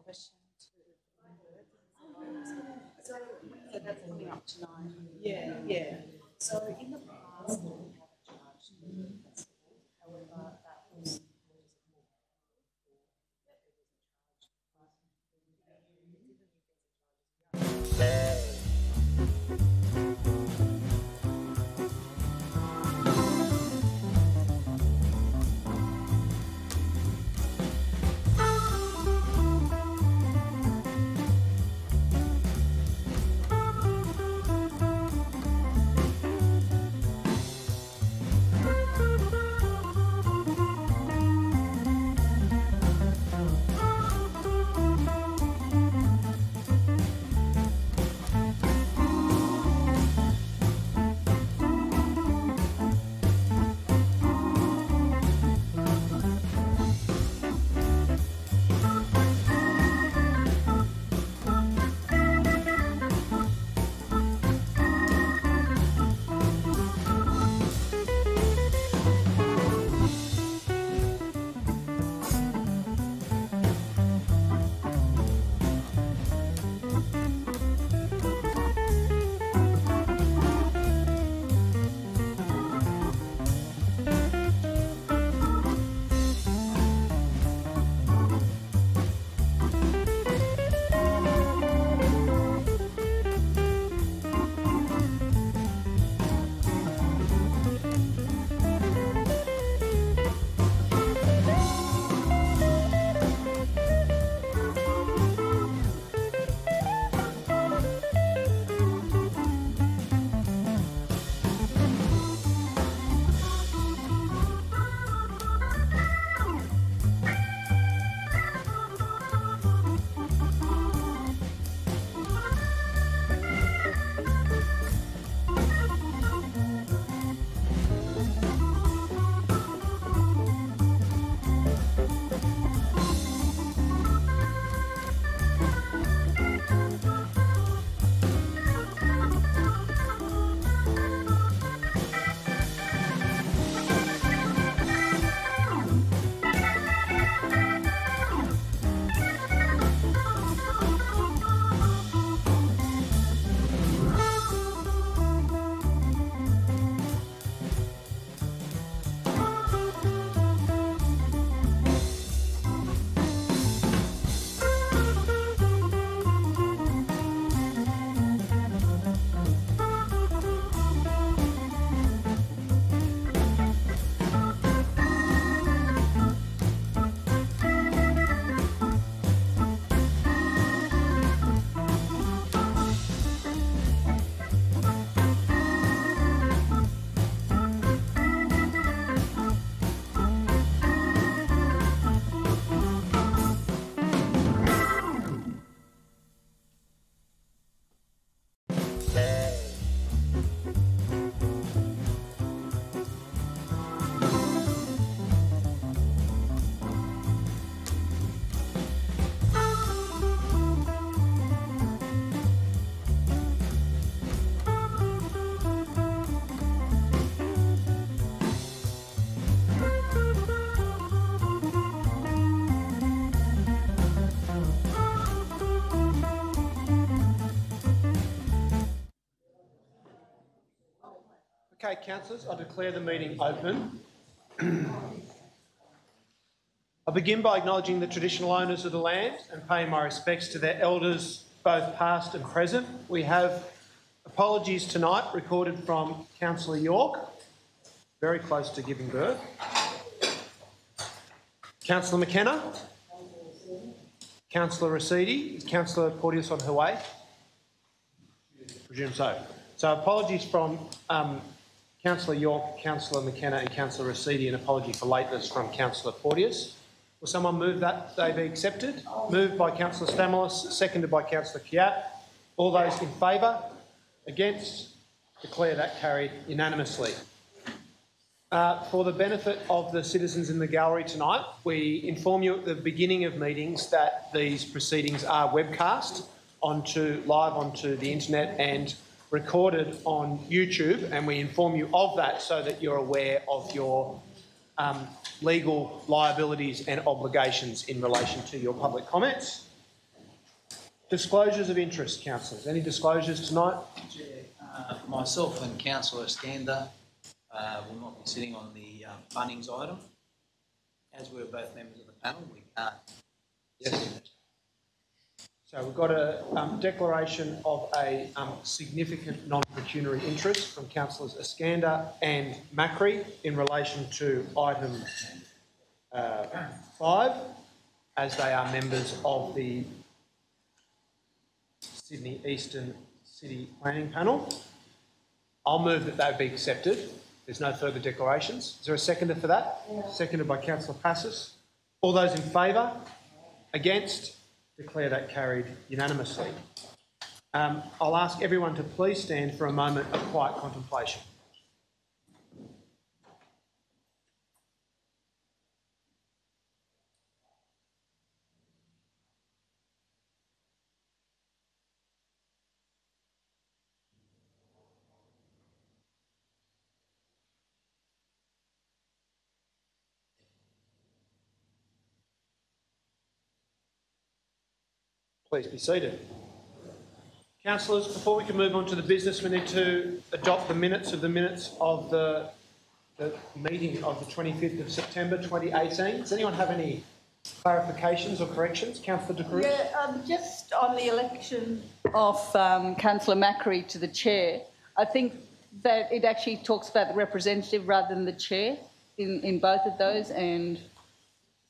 question so that's coming up tonight. Yeah. So in the past, we haven't charged the festival. However, that was Okay, councillors, I declare the meeting open. I begin by acknowledging the traditional owners of the land and paying my respects to their elders, both past and present. We have apologies tonight recorded from Councillor York, very close to giving birth. Councillor McKenna. Councillor Rescission. Is Councillor Porteous on her way? Presume so. So apologies from Councillor York, Councillor McKenna and Councillor Rescission. An apology for lateness from Councillor Porteous. Will someone move that they be accepted? Moved by Councillor Stamalis, seconded by Councillor Kiat. All those in favour? Against? Declare that carried unanimously. For the benefit of the citizens in the gallery tonight, we inform you at the beginning of meetings that these proceedings are webcast live onto the internet and recorded on YouTube, and we inform you of that so that you're aware of your legal liabilities and obligations in relation to your public comments. Disclosures of interest, councillors. Any disclosures tonight? Chair, myself and Councillor Skander will not be sitting on the Bunnings item. As we're both members of the panel, we can't sit in it. So we've got a declaration of a significant non-pecuniary interest from councillors Skander and Macri in relation to item 5, as they are members of the Sydney Eastern City Planning Panel. I'll move that they be accepted. There's no further declarations. Is there a seconder for that? Yeah. Seconded by Councillor Passis. All those in favour? Against? Declare that carried unanimously. I'll ask everyone to please stand for a moment of quiet contemplation. Please be seated. Councillors, before we can move on to the business, we need to adopt the minutes of the meeting of the 25th of September 2018. Does anyone have any clarifications or corrections? Councillor De Cruz? Yeah, just on the election of Councillor Macri to the chair, I think that it actually talks about the representative rather than the chair in both of those, and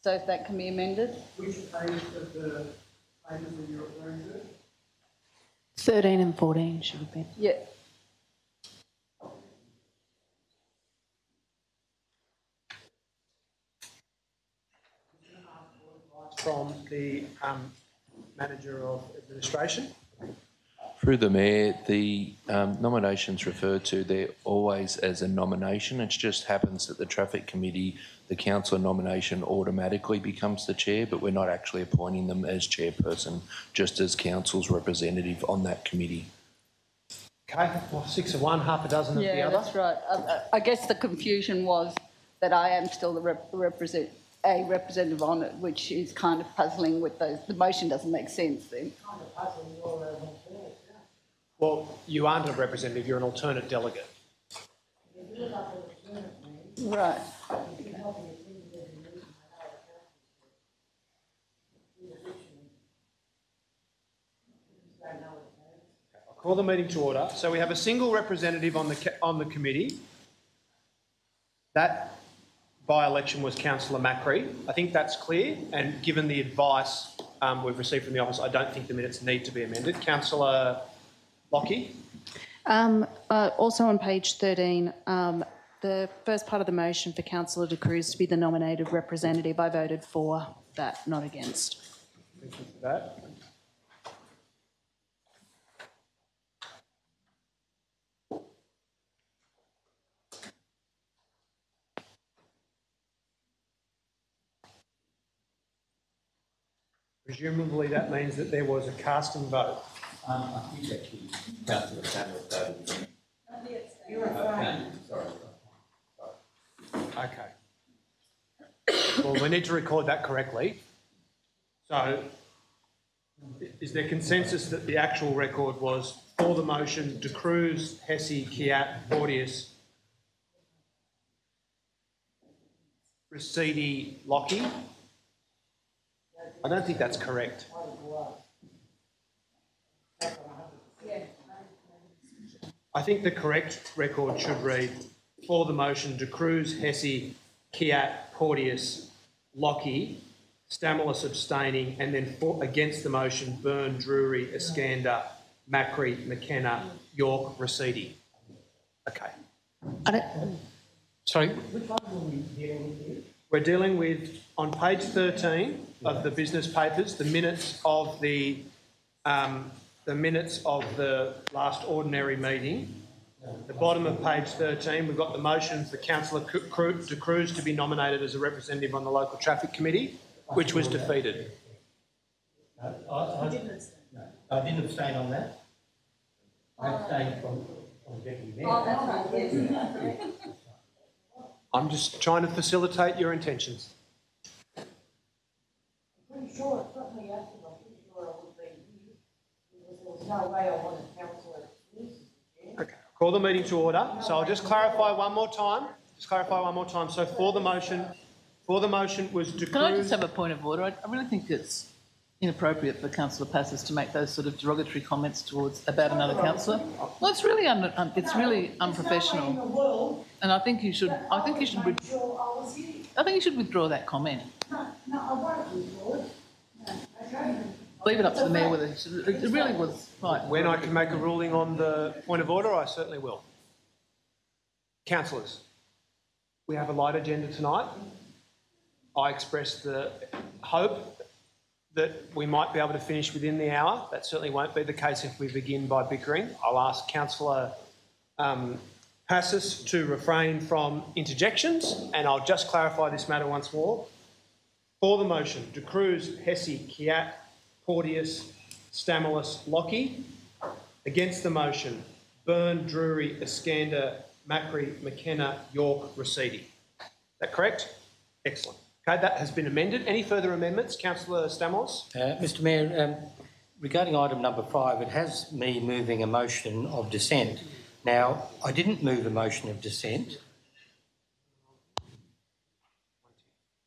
so if that can be amended. Which page of the pages that you're referring to? 13 and 14 should have been. Yeah. From the Manager of Administration. Through the Mayor, the nominations referred to there always as a nomination. It just happens that the Traffic Committee, the councillor nomination automatically becomes the chair, but we're not actually appointing them as chairperson, just as council's representative on that committee. Okay, well, 6 of one, half a dozen of the other. Yeah, that's right. I guess the confusion was that I am still the representative on it, which is kind of puzzling with those. The motion doesn't make sense then. Kind of puzzling all around. Well, you aren't a representative, you're an alternate delegate. Right. I'll call the meeting to order. So we have a single representative on the committee. That by-election was Councillor Macri. I think that's clear, and given the advice we've received from the office, I don't think the minutes need to be amended. Councillor Lockie? Also on page 13, the first part of the motion for Councillor De Cruz to be the nominated representative, I voted for that, not against. Thank you for that. Presumably that means that there was a casting vote. I think actually Councillor Skander voted. You're afraid. Sorry. Okay. Well, we need to record that correctly. So, is there consensus that the actual record was for the motion, De Cruz, Hesse, Kiat, Porteous, Rescission, Lockie? I don't think that's correct. I think the correct record should read for the motion, De Cruz, Hesse, Kiat, Porteous, Lockie, Stamoulis abstaining, and then for, against the motion, Byrne, Drury, Skander, Macri, McKenna, York, Rescission. Okay. Sorry? Which one will we deal with here? We're dealing with, on page 13 of the business papers, the minutes of the last ordinary meeting. At the bottom of page 13, we've got the motion for Councillor De Cruz to be nominated as a representative on the local traffic committee, which was defeated. I didn't abstain on that. I abstained from Deputy Mayor. Oh, that's right, yes. I'm just trying to facilitate your intentions. Pretty sure it's something else, I'm pretty sure I would be. no way I want a councillor. Okay, call the meeting to order. So I'll just clarify one more time. So for the motion was to Can I just have a point of order? I really think it's inappropriate for Councillor Passes to make those sort of derogatory comments about another councillor. Well, it's really unprofessional. And I think you should withdraw that comment. No, I won't withdraw it. No, okay. Leave it up to the mayor whether it really was right. When I can make a ruling on the point of order, I certainly will. Councillors, we have a light agenda tonight. I expressed the hope that we might be able to finish within the hour. That certainly won't be the case if we begin by bickering. I'll ask Councillor Passes to refrain from interjections, and I'll just clarify this matter once more. For the motion, De Cruz, Hesse, Kiat, Porteous, Stamoulis, Lockie. Against the motion, Byrne, Drury, Iskander, Macri, McKenna, York, Rescission. Is that correct? Excellent. Okay, that has been amended. Any further amendments? Councillor Stamos? Mr Mayor, regarding item number 5, it has me moving a motion of dissent. Now, I didn't move a motion of dissent.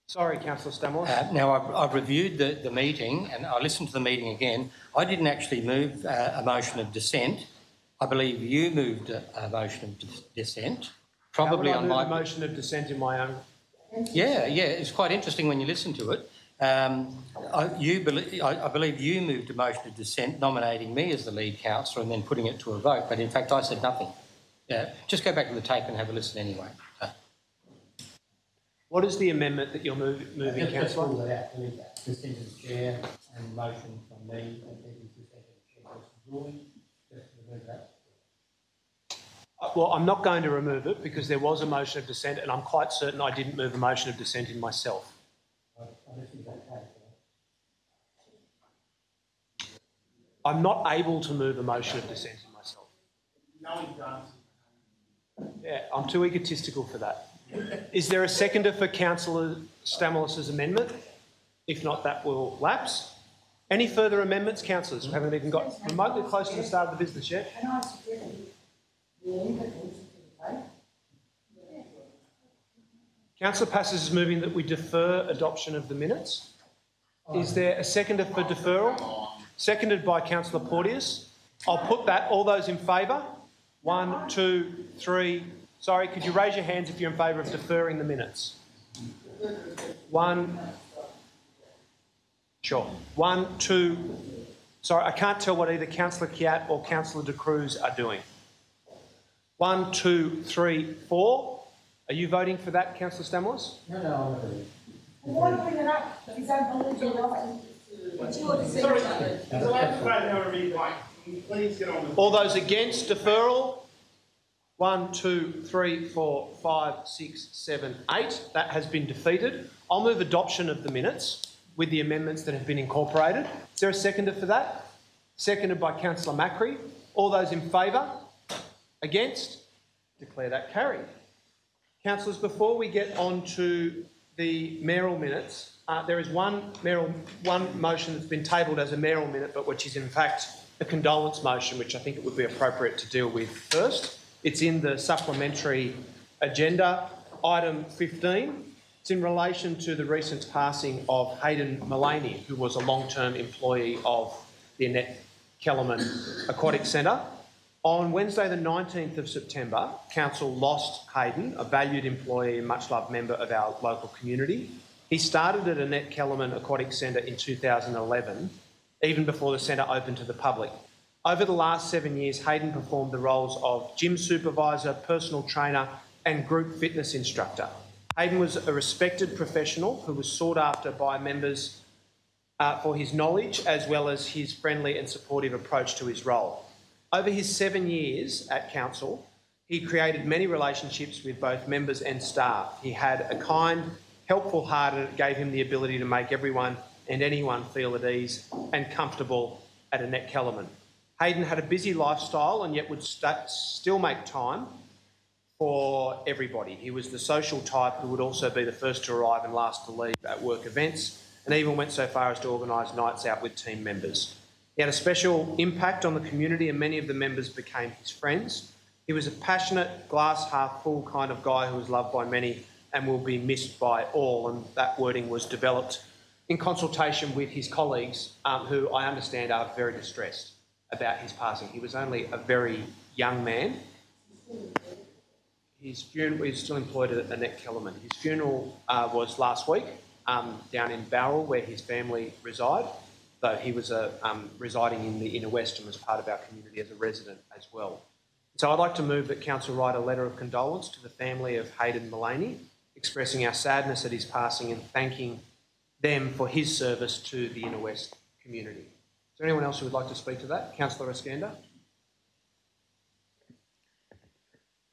Sorry, Councillor Stamos. Now, I've reviewed the meeting and I listened to the meeting again. I didn't actually move a motion of dissent. I believe you moved a motion of dissent. Probably on my motion of dissent in my own. Yeah, it's quite interesting when you listen to it. I believe you moved a motion of dissent nominating me as the lead councillor and then putting it to a vote, but in fact I said nothing. Just go back to the tape and have a listen anyway. What is the amendment that you're moving, Councillor? Just that out, delete that. Dissent of the chair and motion from me and then dissent of the chairperson. Just remove that. Well, I'm not going to remove it because there was a motion of dissent and I'm quite certain I didn't move a motion of dissent in myself. I'm not able to move a motion of dissent in myself. No, you don't. Yeah, I'm too egotistical for that. Is there a seconder for Councillor Stamoulis's amendment? If not, that will lapse. Any further amendments, councillors? We haven't even got remotely close to the start of the business yet. Can I suggest the amendment to the vote? Councillor Passes is moving that we defer adoption of the minutes. Is there a seconder for deferral? Seconded by Councillor Porteous. I'll put that. All those in favour? 1, 2, 3. Sorry, could you raise your hands if you're in favour of deferring the minutes? 1. Sure. 1, 2. Sorry, I can't tell what either Councillor Kiat or Councillor De Cruz are doing. 1, 2, 3, 4. Are you voting for that, Councillor Stamos? No, I'm not voting. Why bring it up? Is that believe it right? It's your decision. Please get on with it. All those against deferral? 1, 2, 3, 4, 5, 6, 7, 8. That has been defeated. I'll move adoption of the minutes with the amendments that have been incorporated. Is there a seconder for that? Seconded by Councillor Macri. All those in favour? Against? Declare that carried. Councillors, before we get on to the mayoral minutes, there is one motion that's been tabled as a mayoral minute, but which is in fact a condolence motion, which I think it would be appropriate to deal with first. It's in the supplementary agenda, item 15. It's in relation to the recent passing of Hayden Mullaney, who was a long-term employee of the Annette Kellerman Aquatic Centre. On Wednesday the 19th of September, Council lost Hayden, a valued employee and much-loved member of our local community. He started at Annette Kellerman Aquatic Centre in 2011, even before the centre opened to the public. Over the last 7 years, Hayden performed the roles of gym supervisor, personal trainer and group fitness instructor. Hayden was a respected professional who was sought after by members for his knowledge as well as his friendly and supportive approach to his role. Over his 7 years at Council, he created many relationships with both members and staff. He had a kind, helpful heart that gave him the ability to make everyone and anyone feel at ease and comfortable at Annette Kellerman. Hayden had a busy lifestyle and yet would still make time for everybody. He was the social type who would also be the first to arrive and last to leave at work events, and even went so far as to organise nights out with team members. He had a special impact on the community and many of the members became his friends. He was a passionate, glass half full kind of guy who was loved by many and will be missed by all, and that wording was developed in consultation with his colleagues, who I understand are very distressed about his passing. He was only a very young man. His funeral, he's still employed at Annette Kellerman. His funeral was last week down in Mayoral, where his family reside, though he was residing in the inner west and was part of our community as a resident as well. So I'd like to move that Council write a letter of condolence to the family of Hayden Mullaney, expressing our sadness at his passing and thanking them for his service to the inner west community. Is there anyone else who would like to speak to that? Councillor Iskander.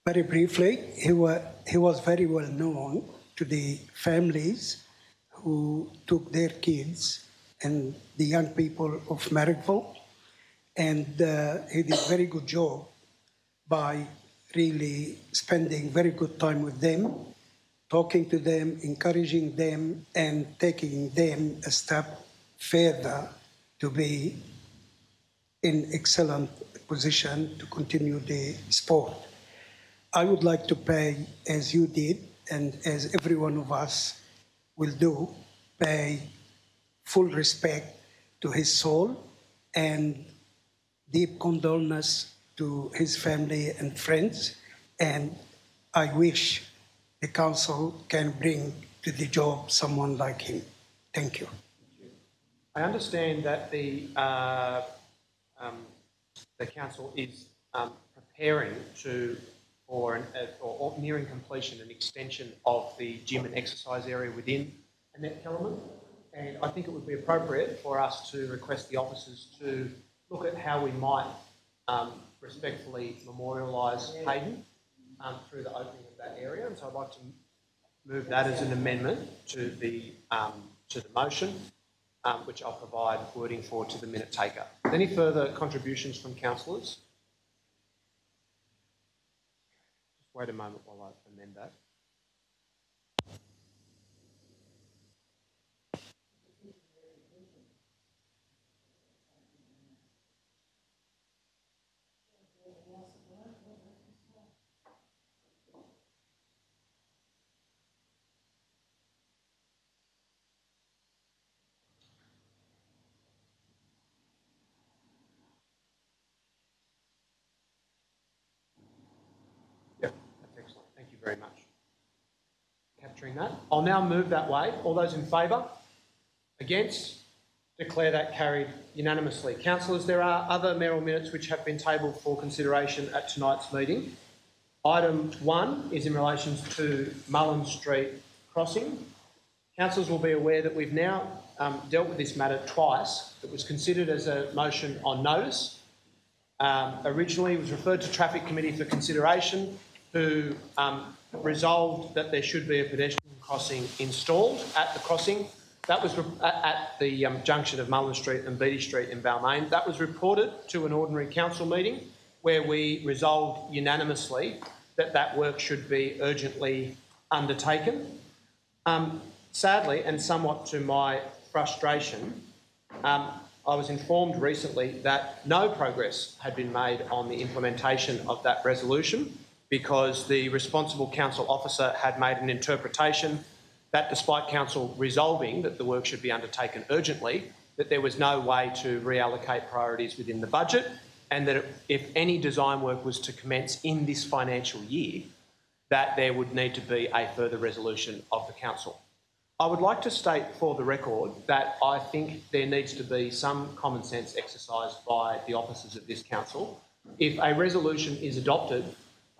Very briefly, he was very well known to the families who took their kids and the young people of Mayoral, and he did a very good job by really spending very good time with them, talking to them, encouraging them, and taking them a step further to be in excellent position to continue the sport. I would like to pay, as you did, and as every one of us will do, pay full respect to his soul and deep condolence to his family and friends. And I wish the council can bring to the job someone like him. Thank you. I understand that the council is preparing or nearing completion an extension of the gym and exercise area within Annette Kellerman, and I think it would be appropriate for us to request the officers to look at how we might respectfully memorialise Hayden through the opening of that area, and so I'd like to move that as an amendment to the motion, which I'll provide wording for to the minute taker. Any further contributions from councillors? Just wait a moment while I amend that. Yep, that's excellent. Thank you very much. Capturing that. I'll now move that way. All those in favour? Against? Declare that carried unanimously. Councillors, there are other mayoral minutes which have been tabled for consideration at tonight's meeting. Item 1 is in relation to Mullens Street crossing. Councillors will be aware that we've now dealt with this matter twice. It was considered as a motion on notice. Originally, it was referred to Traffic Committee for consideration, who resolved that there should be a pedestrian crossing installed at the crossing. That was at the junction of Mullens Street and Beatty Street in Balmain. That was reported to an ordinary council meeting where we resolved unanimously that that work should be urgently undertaken. Sadly, and somewhat to my frustration, I was informed recently that no progress had been made on the implementation of that resolution because the responsible council officer had made an interpretation that despite council resolving that the work should be undertaken urgently, that there was no way to reallocate priorities within the budget, and that if any design work was to commence in this financial year, that there would need to be a further resolution of the council. I would like to state for the record that I think there needs to be some common sense exercised by the officers of this council. If a resolution is adopted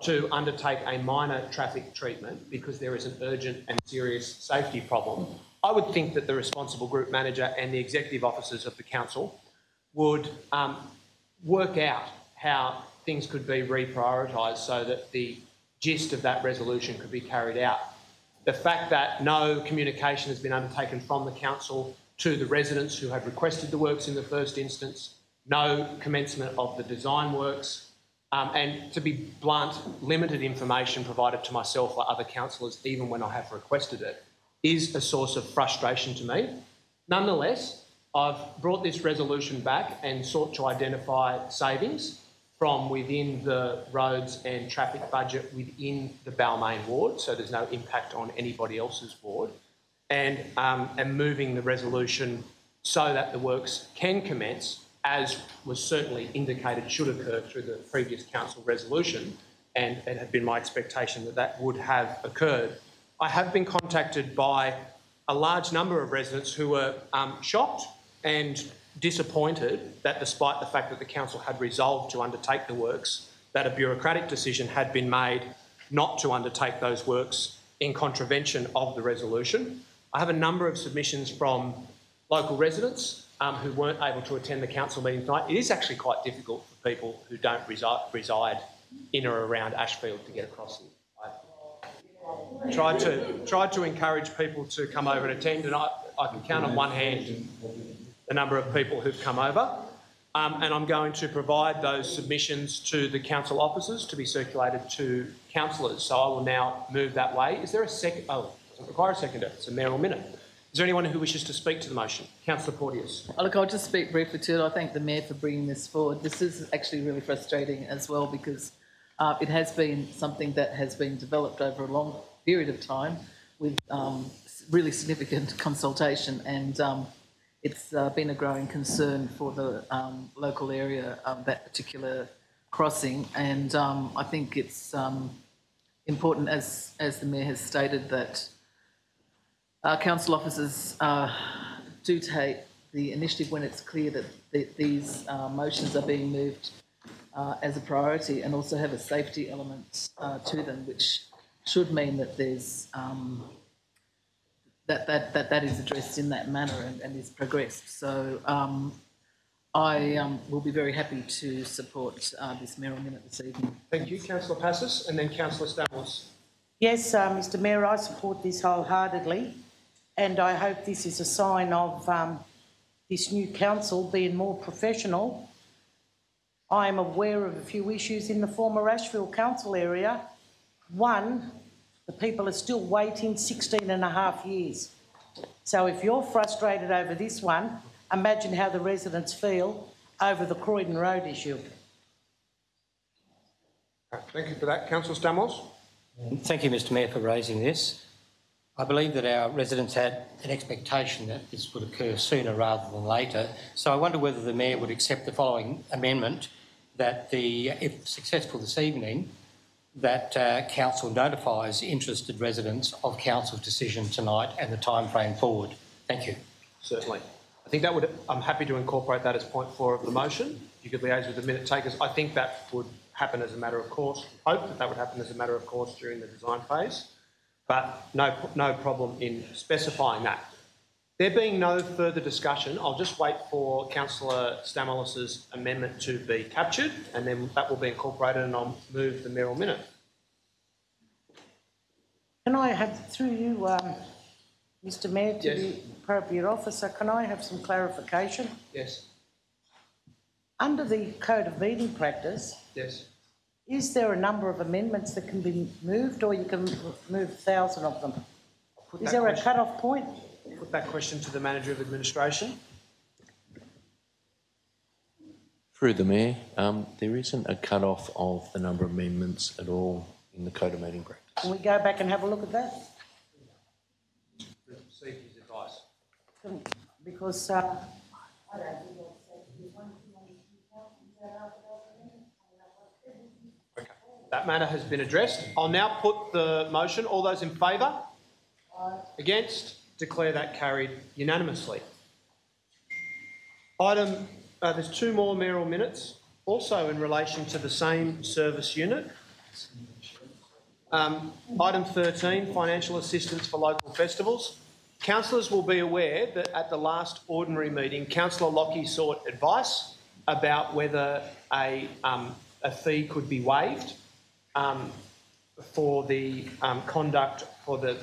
to undertake a minor traffic treatment because there is an urgent and serious safety problem, I would think that the responsible group manager and the executive officers of the council would work out how things could be reprioritised so that the gist of that resolution could be carried out. The fact that no communication has been undertaken from the council to the residents who had requested the works in the first instance, no commencement of the design works, and to be blunt, limited information provided to myself or other councillors, even when I have requested it, is a source of frustration to me. Nonetheless, I've brought this resolution back and sought to identify savings from within the roads and traffic budget within the Balmain ward, so there's no impact on anybody else's ward, and moving the resolution so that the works can commence, as was certainly indicated should occur through the previous council resolution, and it had been my expectation that that would have occurred. I have been contacted by a large number of residents who were shocked and disappointed that despite the fact that the council had resolved to undertake the works, that a bureaucratic decision had been made not to undertake those works in contravention of the resolution. I have a number of submissions from local residents who weren't able to attend the council meeting tonight. It is actually quite difficult for people who don't reside in or around Ashfield to get across here. I tried to encourage people to come over and attend, and I can count on one hand the number of people who've come over, and I'm going to provide those submissions to the council officers to be circulated to councillors. So I will now move that way. Is there a second? Oh, does it require a seconder? It's a mayoral minute. Is there anyone who wishes to speak to the motion? Councillor Porteous. Oh, look, I'll just speak briefly to it. I thank the Mayor for bringing this forward. This is actually really frustrating as well, because it has been something that has been developed over a long period of time with really significant consultation, and it's been a growing concern for the local area, that particular crossing, and I think it's important, as the Mayor has stated, that council officers do take the initiative when it's clear that these motions are being moved as a priority, and also have a safety element to them, which should mean that there's that is addressed in that manner and is progressed. So I will be very happy to support this mayoral minute this evening. Thank you, Councillor Passos, and then Councillor Stamos. Yes, Mr Mayor, I support this wholeheartedly, and I hope this is a sign of this new council being more professional. I am aware of a few issues in the former Ashfield council area. One, the people are still waiting 16 and a half years. So if you're frustrated over this one, imagine how the residents feel over the Croydon Road issue. Thank you for that. Councillor Stamos. Thank you, Mr Mayor, for raising this. I believe that our residents had an expectation that this would occur sooner rather than later, so I wonder whether the Mayor would accept the following amendment, that if successful this evening, that council notifies interested residents of council's decision tonight and the time frame forward. Thank you. Certainly. I think that would, I'm happy to incorporate that as point 4 of the motion. If you could liaise with the minute takers, I think that would happen as a matter of course. Hope that would happen as a matter of course during the design phase, but no problem in specifying that. There being no further discussion, I'll just wait for Councillor Stamoulis's amendment to be captured, and then that will be incorporated, and I'll move the mayoral minute. Can I have, through you, Mr Mayor, to the appropriate officer, can I have some clarification? Yes. Under the Code of Meeting Practice, yes, is there a number of amendments that can be moved, or you can move 1,000 of them? Is there a cut-off point? Put that question to the Manager of Administration. Through the Mayor, there isn't a cut-off of the number of amendments at all in the Code of Meeting Practice. Can we go back and have a look at that? Seek his advice. Because I don't think Okay. That matter has been addressed. I'll now put the motion. All those in favour? Against? Declare that carried unanimously. There's 2 more mayoral minutes, also in relation to the same service unit. Item 13, financial assistance for local festivals. Councillors will be aware that at the last ordinary meeting, Councillor Lockie sought advice about whether a fee could be waived for the conduct for the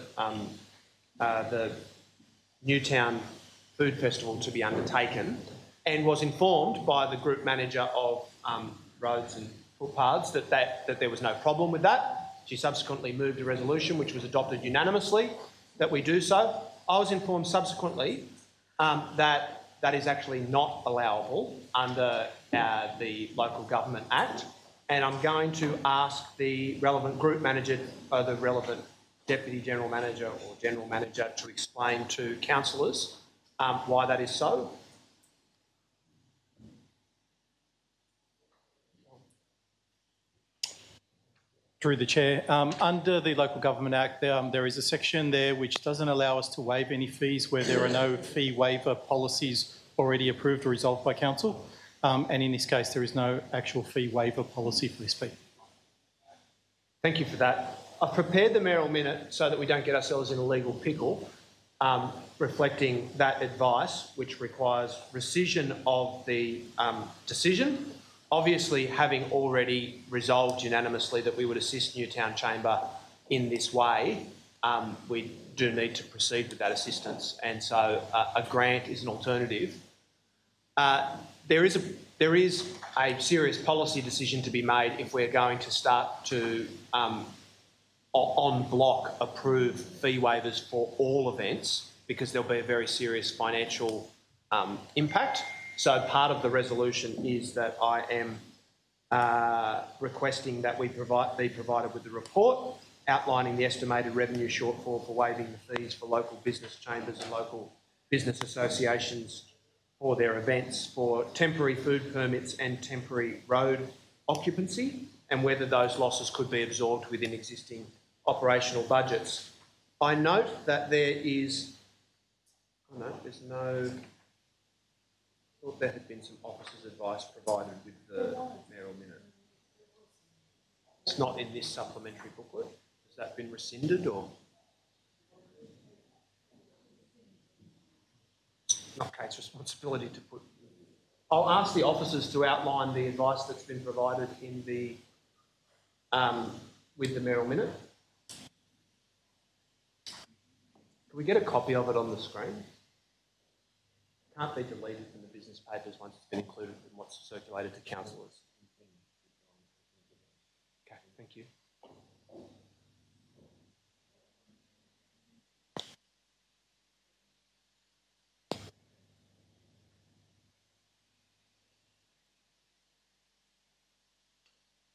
Newtown Food Festival to be undertaken, and was informed by the group manager of roads and footpaths that there was no problem with that. She subsequently moved a resolution which was adopted unanimously that we do so. I was informed subsequently that that is actually not allowable under the Local Government Act. And I'm going to ask the relevant group manager or the relevant Deputy General Manager or General Manager to explain to councillors why that is so. Through the Chair. Under the Local Government Act, there is a section there which doesn't allow us to waive any fees where there are no fee waiver policies already approved or resolved by Council. And in this case, there is no actual fee waiver policy for this fee. Thank you for that. I've prepared the mayoral minute so that we don't get ourselves in a legal pickle, reflecting that advice, which requires rescission of the decision. Obviously, having already resolved unanimously that we would assist Newtown Chamber in this way, we do need to proceed with that assistance, and so a grant is an alternative. There is a serious policy decision to be made if we're going to start to en bloc approve fee waivers for all events, because there'll be a very serious financial impact. So part of the resolution is that I am requesting that we be provided with the report outlining the estimated revenue shortfall for waiving the fees for local business chambers and local business associations for their events for temporary food permits and temporary road occupancy, and whether those losses could be absorbed within existing operational budgets. I note that there's no... I thought there had been some officer's advice provided with the mayoral minute. It's not in this supplementary booklet. Has that been rescinded or? It's not Kate's responsibility to put. I'll ask the officers to outline the advice that's been provided in the with the mayoral minute. Can we get a copy of it on the screen? It can't be deleted from the business papers once it's been included in what's circulated to councillors. Okay, thank you.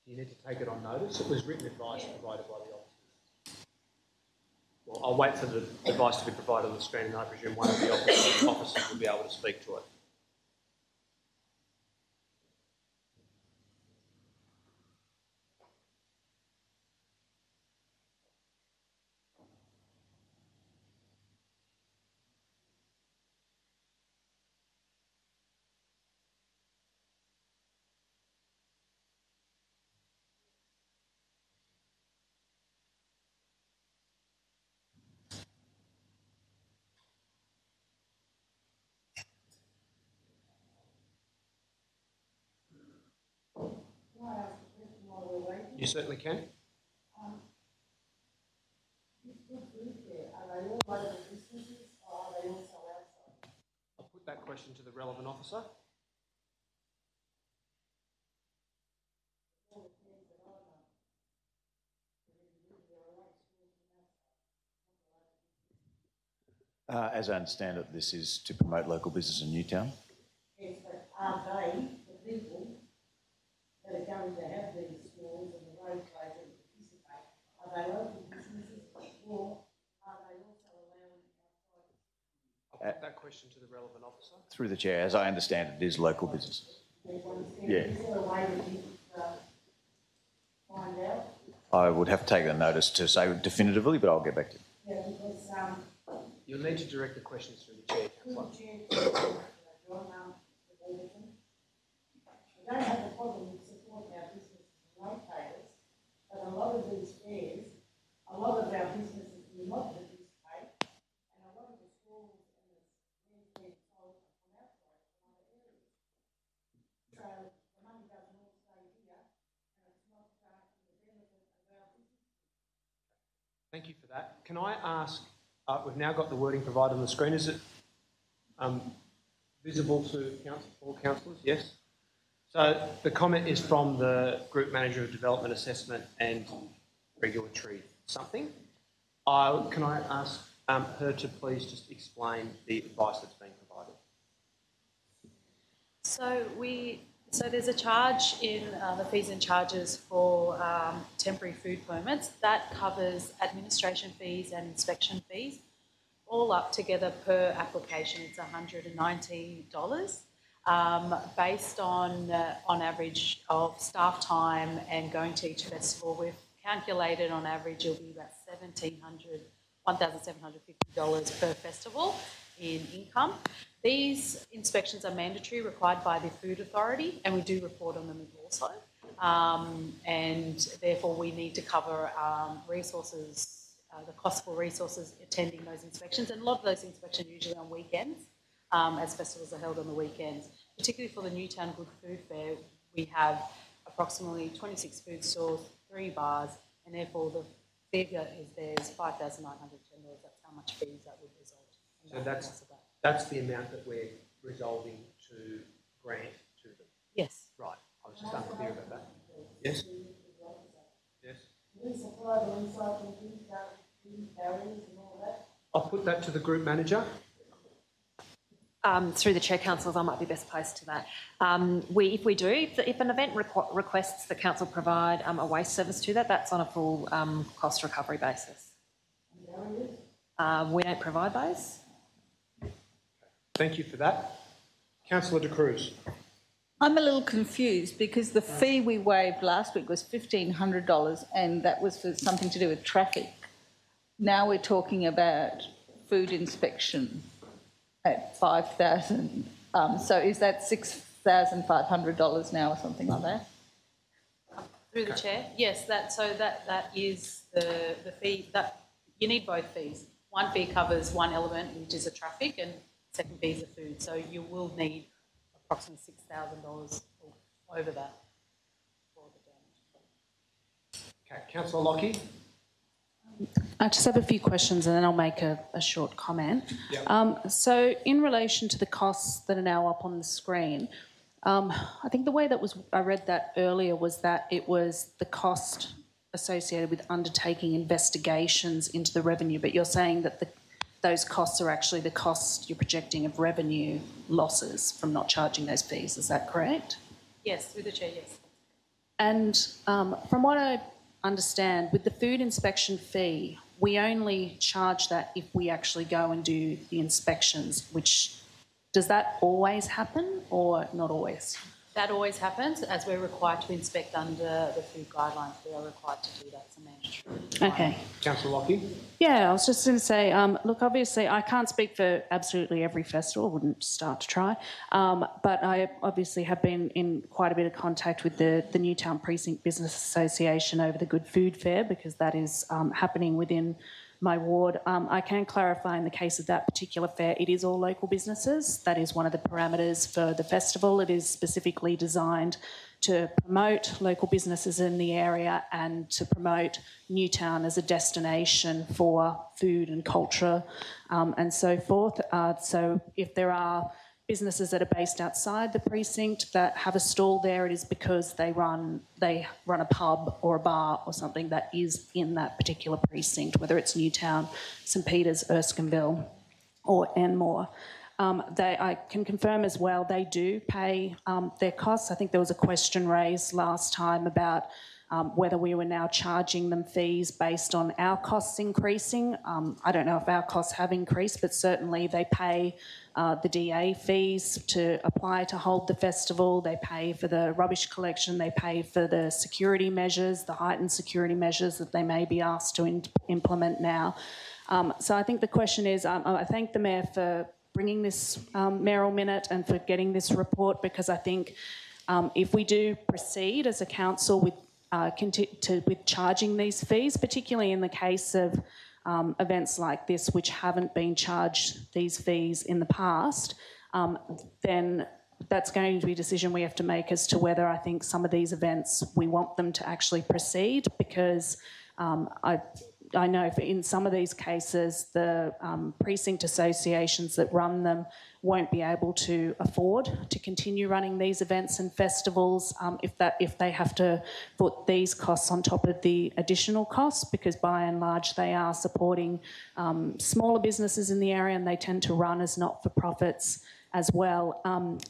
Do you need to take it on notice? It was written advice provided by the officers. Well, I'll wait for the advice to be provided on the screen, and I presume one of the officers will be able to speak to it. You certainly can. I'll put that question to the relevant officer. As I understand it, this is to promote local business in Newtown. Yes, but are they the people that are going to have these stores and the road trade that participate? Are they local businesses or are they also allowing outside? I'll put that question to the relevant officer. Through the Chair, as I understand it, it is local businesses. Yeah. Is there a way that you could find out? I would have to take the notice to say definitively, but I'll get back to you. Yeah, because you'll need to direct the questions through the chair. I don't have a problem with supporting our businesses and locators, but a lot of these fairs, a lot of our businesses do not participate, and a lot of the schools and the fairs being sold from outside from other areas. So the money doesn't all stay here, and it's not for the benefit of our business. Thank you for that. Can I ask, we've now got the wording provided on the screen. Is it visible to all councillors? Yes. So the comment is from the Group Manager of Development Assessment and Regulatory something. Can I ask her to please just explain the advice that's been provided? So there's a charge in the fees and charges for temporary food permits. That covers administration fees and inspection fees, all up together per application. It's $190. Based on average of staff time and going to each festival, we've calculated on average it'll be about $1,750 per festival in income. These inspections are mandatory, required by the Food Authority, and we do report on them also. And therefore we need to cover resources, the cost for resources attending those inspections, and a lot of those inspections are usually on weekends, as festivals are held on the weekends. Particularly for the Newtown Good Food Fair, we have approximately 26 food stores, 3 bars, and therefore the figure is $5,910. That's how much fees that would result in. So that's the amount that we're resolving to grant to them? Yes. Right. I was just unclear about that. Yes? Yes? I'll put that to the group manager. Through the Chair, Councillors, I might be best placed to that. If an event requests the Council provide a waste service to that, that's on a full cost recovery basis. We don't provide those. Thank you for that. Councillor De Cruz. I'm a little confused because the fee we waived last week was $1,500 and that was for something to do with traffic. Now we're talking about food inspection at $5,000. So is that $6,500 now or something like that? Through the Chair, yes. That is the fee. That you need both fees. One fee covers one element, which is the traffic, and second fee is the food. So you will need approximately $6,000 over that for the damage. Okay, Councillor Lockie. I just have a few questions and then I'll make a short comment. Yep. So in relation to the costs that are now up on the screen, I think the way that I read that earlier was that it was the cost associated with undertaking investigations into the revenue, but you're saying that those costs are actually the cost you're projecting of revenue losses from not charging those fees. Is that correct? Yes, through the Chair, yes. And from what I understand, with the food inspection fee, we only charge that if we actually go and do the inspections, which, does that always happen or not always? That always happens, as we're required to inspect under the food guidelines. We are required to do that. It's a mandatory. Okay. Councillor Lockie. Yeah, I was just going to say, look, obviously I can't speak for absolutely every festival, wouldn't start to try, but I obviously have been in quite a bit of contact with the Newtown Precinct Business Association over the Good Food Fair, because that is happening within my ward. I can clarify in the case of that particular fair, it is all local businesses. That is one of the parameters for the festival. It is specifically designed to promote local businesses in the area and to promote Newtown as a destination for food and culture and so forth. So if there are businesses that are based outside the precinct that have a stall there, it is because they run a pub or a bar or something that is in that particular precinct, whether it's Newtown, St Peters, Erskineville or Enmore. I can confirm as well they do pay their costs. I think there was a question raised last time about whether we were now charging them fees based on our costs increasing. I don't know if our costs have increased, but certainly they pay the DA fees to apply to hold the festival. They pay for the rubbish collection. They pay for the security measures, the heightened security measures that they may be asked to implement now. So I think the question is, I thank the Mayor for bringing this mayoral minute and for getting this report, because I think if we do proceed as a council with charging these fees, particularly in the case of events like this which haven't been charged these fees in the past, then that's going to be a decision we have to make as to whether I think some of these events we want them to actually proceed, because I know in some of these cases the precinct associations that run them won't be able to afford to continue running these events and festivals if they have to put these costs on top of the additional costs, because by and large they are supporting smaller businesses in the area and they tend to run as not-for-profits as well.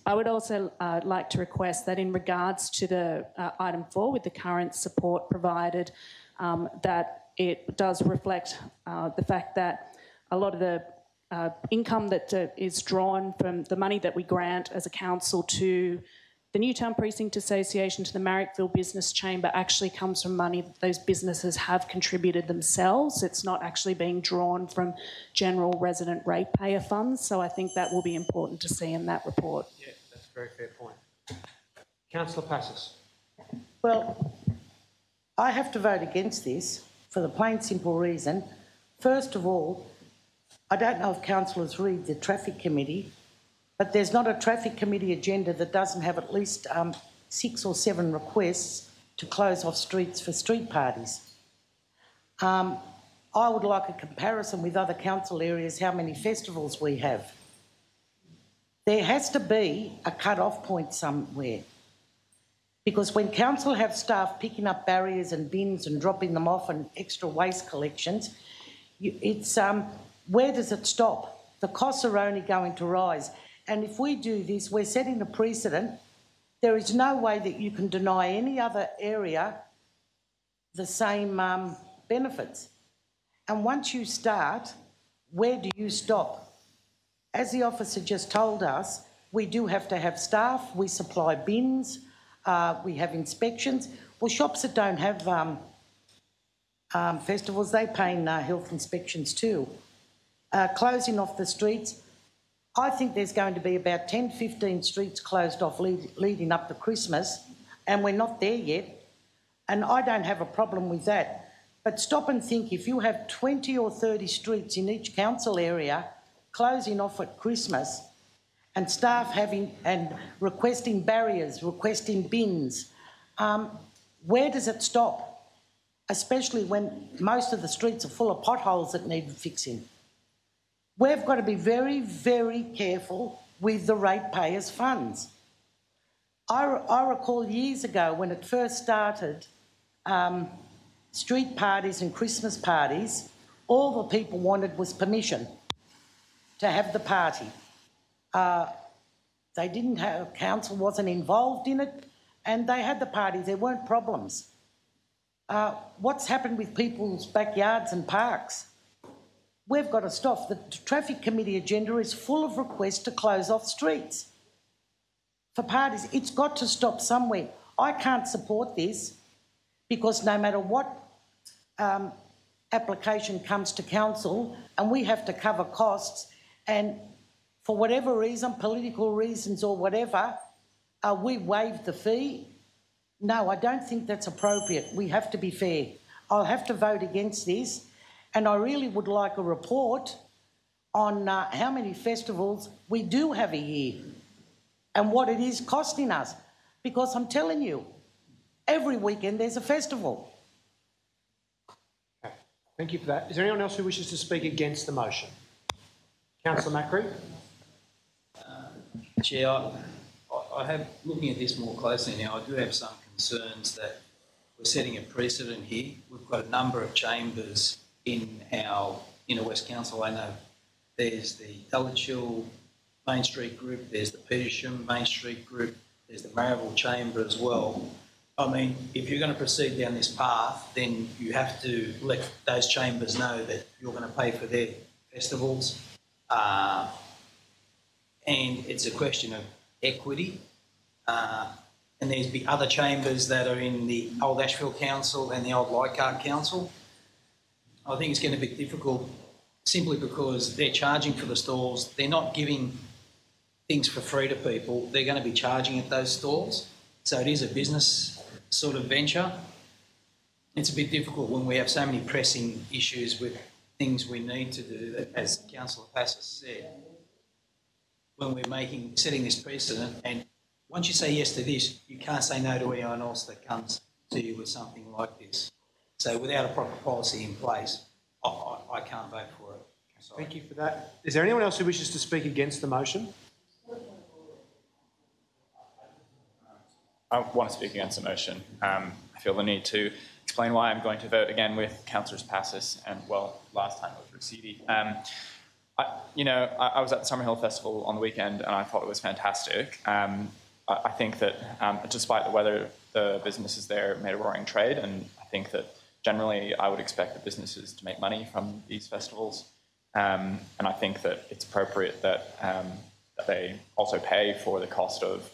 I would also like to request that in regards to the item 4 with the current support provided, that it does reflect the fact that a lot of the income that is drawn from the money that we grant as a council to the Newtown Precinct Association, to the Marrickville Business Chamber, actually comes from money that those businesses have contributed themselves. It's not actually being drawn from general resident ratepayer funds. So I think that will be important to see in that report. Yeah, that's a very fair point. Councillor Passos. Well, I have to vote against this for the plain simple reason. First of all, I don't know if councillors read the Traffic Committee, but there's not a Traffic Committee agenda that doesn't have at least 6 or 7 requests to close off streets for street parties. I would like a comparison with other council areas, how many festivals we have. There has to be a cut-off point somewhere, because when council have staff picking up barriers and bins and dropping them off and extra waste collections, where does it stop? The costs are only going to rise. And if we do this, we're setting a precedent. There is no way that you can deny any other area the same benefits. And once you start, where do you stop? As the officer just told us, we do have to have staff, we supply bins, we have inspections. Well, shops that don't have festivals, they pay health inspections too. Closing off the streets, I think there's going to be about 10, 15 streets closed off leading up to Christmas, and we're not there yet, and I don't have a problem with that. But stop and think, if you have 20 or 30 streets in each council area closing off at Christmas, and staff having and requesting barriers, requesting bins, where does it stop? Especially when most of the streets are full of potholes that need fixing. We've got to be very, very careful with the ratepayers' funds. I recall years ago when it first started, street parties and Christmas parties, all the people wanted was permission to have the party. They didn't have, council wasn't involved in it, and they had the party, there weren't problems. What's happened with people's backyards and parks? We've got to stop. The Traffic Committee agenda is full of requests to close off streets for parties. It's got to stop somewhere. I can't support this because no matter what application comes to council and we have to cover costs, and for whatever reason, political reasons or whatever, we waive the fee. No, I don't think that's appropriate. We have to be fair. I'll have to vote against this. And I really would like a report on how many festivals we do have a year and what it is costing us. Because I'm telling you, every weekend there's a festival. Okay. Thank you for that. Is there anyone else who wishes to speak against the motion? Councillor Macri. Chair, I have, looking at this more closely now, I do have some concerns that we're setting a precedent here. We've got a number of chambers in our Inner West Council. I know there's the Allocation Main Street group, there's the Petersham Main Street group, there's the Mayoral Chamber as well. I mean, if you're going to proceed down this path, then you have to let those chambers know that you're going to pay for their festivals. And it's a question of equity. And there's the other chambers that are in the Old Ashfield Council and the Old Leichhardt Council. I think it's going to be difficult simply because they're charging for the stalls. They're not giving things for free to people. They're going to be charging at those stalls. So it is a business sort of venture. It's a bit difficult when we have so many pressing issues with things we need to do, that, as Councillor Passos said, when we're setting this precedent, and once you say yes to this, you can't say no to anyone else that comes to you with something like this. So without a proper policy in place, I can't vote for it. Sorry. Thank you for that. Is there anyone else who wishes to speak against the motion? I want to speak against the motion. I feel the need to explain why I'm going to vote again with Councillors Passos and, well, last time with Rescission. I was at the Summerhill Festival on the weekend and I thought it was fantastic. I think that despite the weather, the businesses there made a roaring trade, and I think that generally I would expect the businesses to make money from these festivals. And I think that it's appropriate that they also pay for the cost of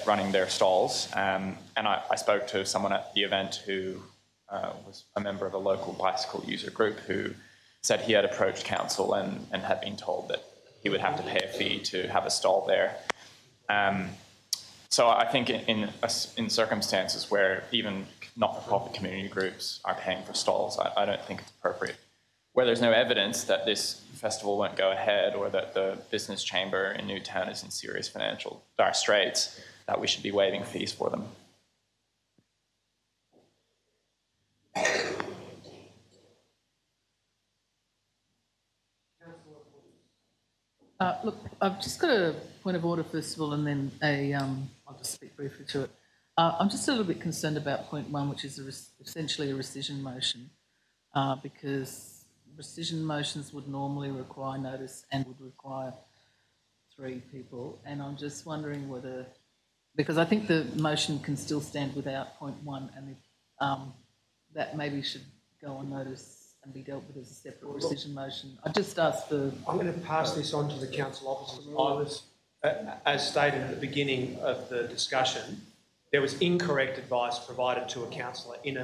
running their stalls. And I spoke to someone at the event who was a member of a local bicycle user group who said he had approached council and had been told that he would have to pay a fee to have a stall there. So I think in circumstances where even not-for-profit community groups are paying for stalls, I don't think it's appropriate. Where there's no evidence that this festival won't go ahead or that the business chamber in Newtown is in serious financial dire straits, that we should be waiving fees for them. Look, I've just got a point of order first of all, and then I'll just speak briefly to it. I'm just a little bit concerned about point one, which is essentially a rescission motion, because rescission motions would normally require notice and would require 3 people, and I'm just wondering whether, because I think the motion can still stand without point one, and if, that maybe should go on notice and be dealt with as a separate rescission motion. I just asked for... I'm going to pass this on to the council officers. I was, as stated at the beginning of the discussion, there was incorrect advice provided to a councillor in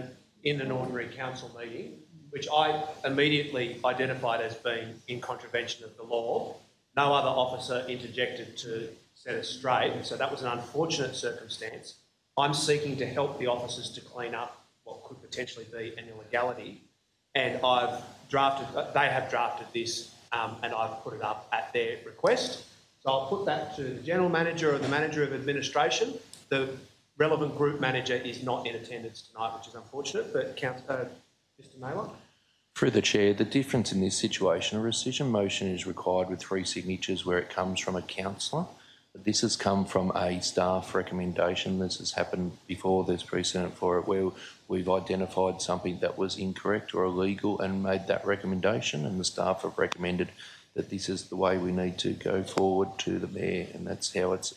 an ordinary council meeting, which I immediately identified as being in contravention of the law. No other officer interjected to set us straight, so that was an unfortunate circumstance. I'm seeking to help the officers to clean up what could potentially be an illegality, and they have drafted this, and I've put it up at their request. So I'll put that to the General Manager or the Manager of Administration. The relevant group manager is not in attendance tonight, which is unfortunate, but Mr. Mayoral. Through the Chair, the difference in this situation, a rescission motion is required with 3 signatures where it comes from a councillor. This has come from a staff recommendation. This has happened before. There's precedent for it where we've identified something that was incorrect or illegal and made that recommendation, and the staff have recommended that this is the way we need to go forward to the Mayor, and that's how it's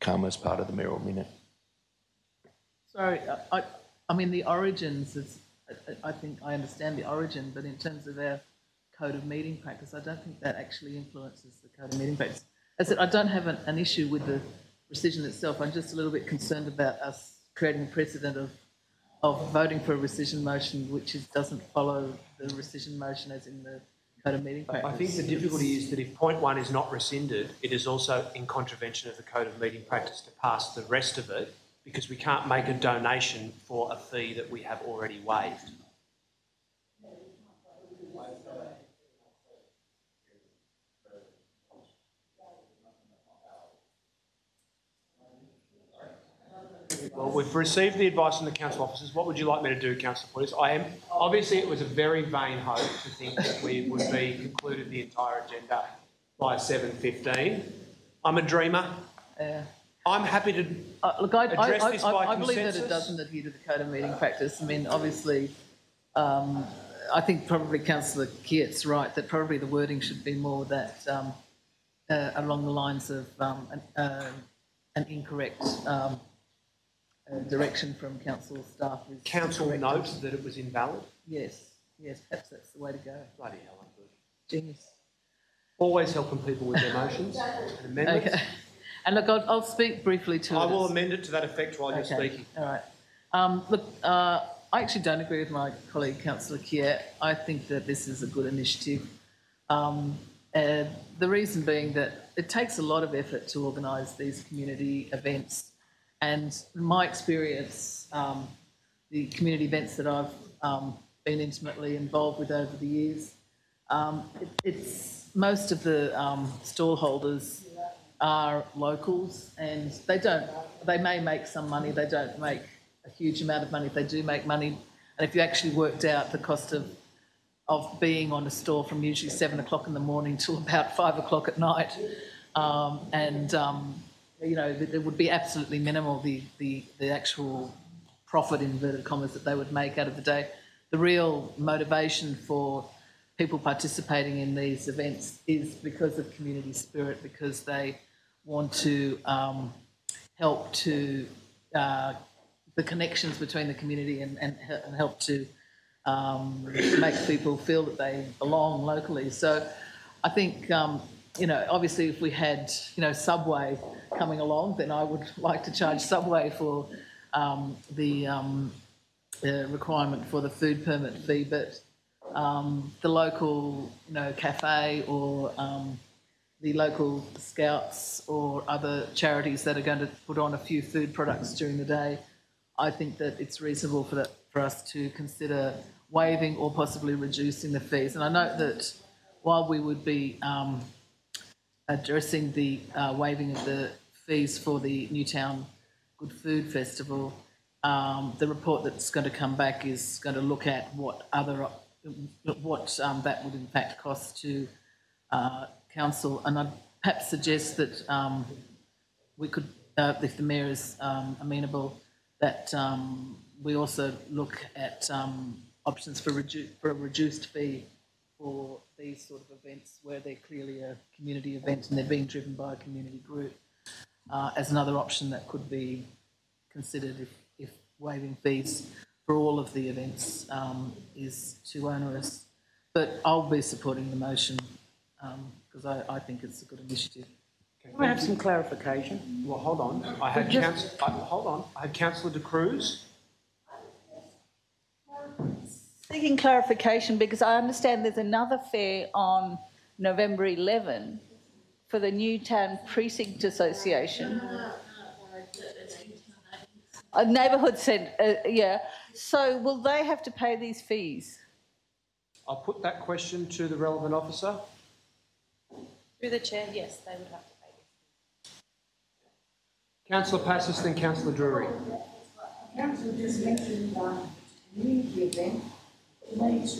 come as part of the mayoral minute. Sorry, I mean the origins is, I think I understand the origin, but in terms of our code of meeting practice, I don't think that actually influences the code of meeting practice. As I said, I don't have an issue with the rescission itself. I'm just a little bit concerned about us creating a precedent of voting for a rescission motion which doesn't follow the rescission motion as in the code of meeting practice. I think the difficulty is that if point one is not rescinded, it is also in contravention of the code of meeting practice to pass the rest of it, because we can't make a donation for a fee that we have already waived. Well, we've received the advice from the council officers. What would you like me to do, Councillor Porteous? Obviously, it was a very vain hope to think that we would be concluded the entire agenda by 7:15. I'm a dreamer. I'm happy to address this by I believe consensus. that it doesn't adhere to the code of meeting practice. I mean, obviously, I think probably Councillor Kiet's right that probably the wording should be more that along the lines of an incorrect direction from council staff. Council notes that it was invalid? Yes, perhaps that's the way to go. Bloody hell, I'm good. Genius. Always helping people with their motions and amendments. Okay. And look, I'll speak briefly to it. I will amend it to that effect while you're speaking. All right. Look, I actually don't agree with my colleague, Councillor Kier. I think that this is a good initiative. The reason being that it takes a lot of effort to organise these community events. And in my experience, the community events that I've been intimately involved with over the years, it's most of the stall holders are locals, and they may make some money, they don't make a huge amount of money. If they do make money, and if you actually worked out the cost of being on a stall from usually 7 o'clock in the morning till about 5 o'clock at night, you know, there would be absolutely minimal the actual profit, in inverted commas, that they would make out of the day. The real motivation for people participating in these events is because of community spirit, because they want to help to the connections between the community and help to make people feel that they belong locally. So I think, obviously if we had, Subway coming along, then I would like to charge Subway for the requirement for the food permit fee, but the local, cafe or the local scouts or other charities that are going to put on a few food products during the day, I think that it's reasonable for us to consider waiving or possibly reducing the fees. And I note that while we would be addressing the waiving of the fees for the Newtown Good Food Festival, the report that's going to come back is going to look at what that would in fact cost to council, and I'd perhaps suggest that we could, if the mayor is amenable, that we also look at options for a reduced fee for these sort of events where they're clearly a community event and they're being driven by a community group, as another option that could be considered if waiving fees for all of the events is too onerous. But I'll be supporting the motion because I think it's a good initiative. Can I have some clarification? Well, hold on. I had Councillor De Cruz. Seeking clarification because I understand there's another fair on November 11 for the Newtown Precinct Association. A neighbourhood centre, yeah. So will they have to pay these fees? I'll put that question to the relevant officer. Through the chair, yes, they would have to pay this. Councillor Passis, then Councillor Drury. Councillor just mentioned community event. To me, it's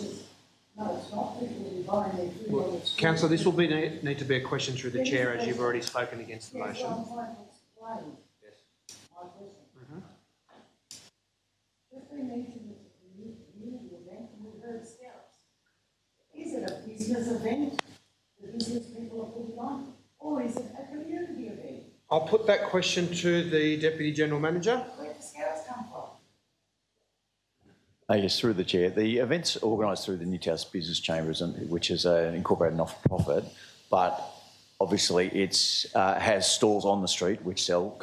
not. People will be buying their food. Well, Councillor, this will need to be a question through the chair, as you've already spoken against the motion. I'm trying to explain my question. Just been mentioned it's a community event, and we've heard scouts. Is it a business event that business people are putting on, or is it a community event? I'll put that question to the Deputy General Manager. Where do scouts come from? Yes, through the chair. The event's organised through the Newtown Business Chambers, which is an incorporated not-for-profit, but obviously it has stalls on the street which sell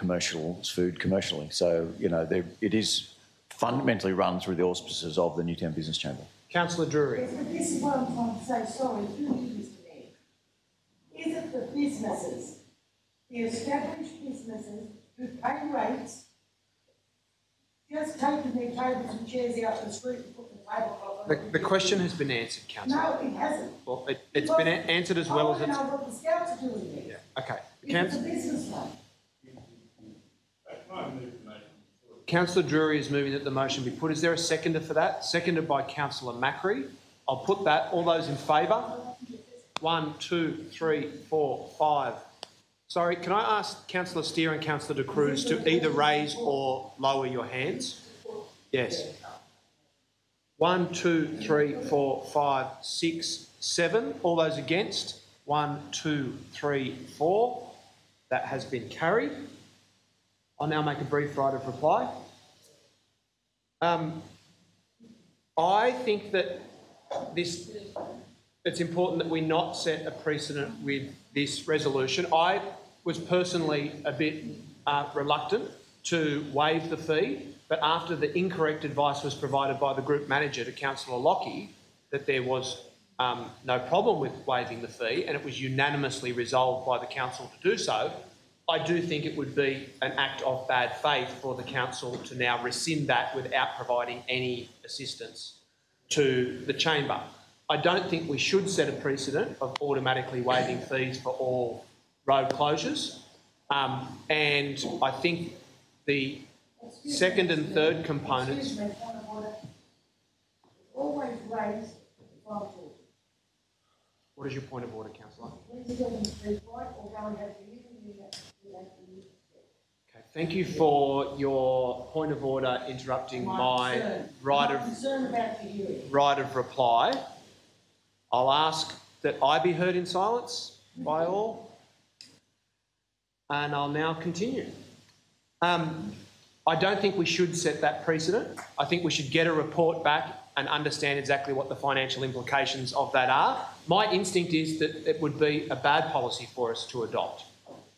food commercially. So, it is fundamentally run through the auspices of the Newtown Business Chamber. Councillor Drury. Yes, but this is what I'm trying to say. Sorry, through you, Mr Mayor. Is it the businesses, the established businesses who pay rates, just taking their tables and chairs out the street and put the tablecloth on? The question has been answered, Councillor. No, it hasn't. Well, it's been answered as well as it's... I want to know what the scouts are doing there. Yeah, okay. It's a business one. Councillor Drury is moving that the motion be put. Is there a seconder for that? Seconded by Councillor Macri. I'll put that. All those in favour? 1, 2, 3, 4, 5. Sorry, can I ask Councillor Steer and Councillor De Cruz to either raise or lower your hands? Yes. 1, 2, 3, 4, 5, 6, 7. All those against? 1, 2, 3, 4. That has been carried. I'll now make a brief right of reply. I think that it's important that we not set a precedent with this resolution. I was personally a bit reluctant to waive the fee, but after the incorrect advice was provided by the group manager to Councillor Lockie that there was no problem with waiving the fee and it was unanimously resolved by the council to do so, I do think it would be an act of bad faith for the council to now rescind that without providing any assistance to the chamber. I don't think we should set a precedent of automatically waiving fees for all road closures. And I think the second and third components... Excuse me, point of order. Always raise the file. What is your point of order, Councillor? Please get them to speak right or go and have the meeting. Okay, thank you for your point of order interrupting my right of reply. I'll ask that I be heard in silence by all. And I'll now continue. I don't think we should set that precedent. I think we should get a report back and understand exactly what the financial implications of that are. My instinct is that it would be a bad policy for us to adopt.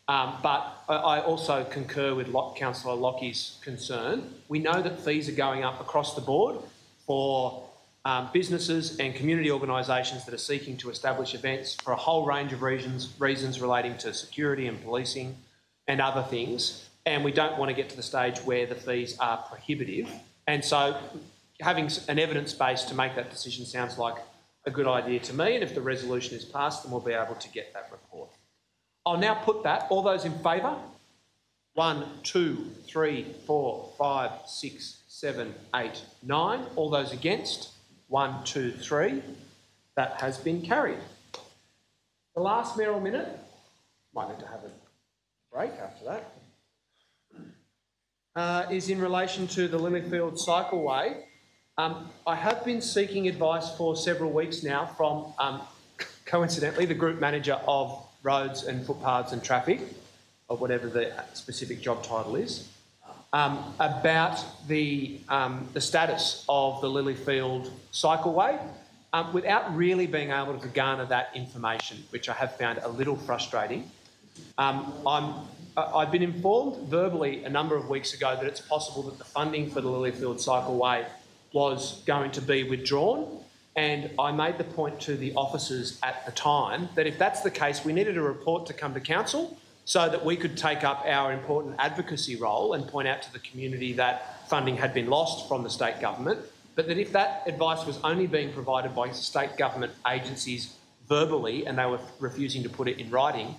But I also concur with Councillor Lockie's concern. We know that fees are going up across the board for businesses and community organisations that are seeking to establish events for a whole range of reasons relating to security and policing and other things. And we don't want to get to the stage where the fees are prohibitive. And so having an evidence base to make that decision sounds like a good idea to me. And if the resolution is passed, then we'll be able to get that report. I'll now put that. All those in favour? 1, 2, 3, 4, 5, 6, 7, 8, 9. All those against? 1, 2, 3. That has been carried. The last mayoral minute. Might need to have a break after that. Is in relation to the Lilyfield Cycleway. I have been seeking advice for several weeks now from, coincidentally, the Group Manager of Roads and Footpaths and Traffic, or whatever the specific job title is, about the status of the Lilyfield Cycleway, without really being able to garner that information, which I have found a little frustrating. I've been informed verbally a number of weeks ago that it's possible that the funding for the Lilyfield Cycleway was going to be withdrawn, and I made the point to the officers at the time that if that's the case, we needed a report to come to council so that we could take up our important advocacy role and point out to the community that funding had been lost from the state government, but that if that advice was only being provided by state government agencies verbally and they were refusing to put it in writing,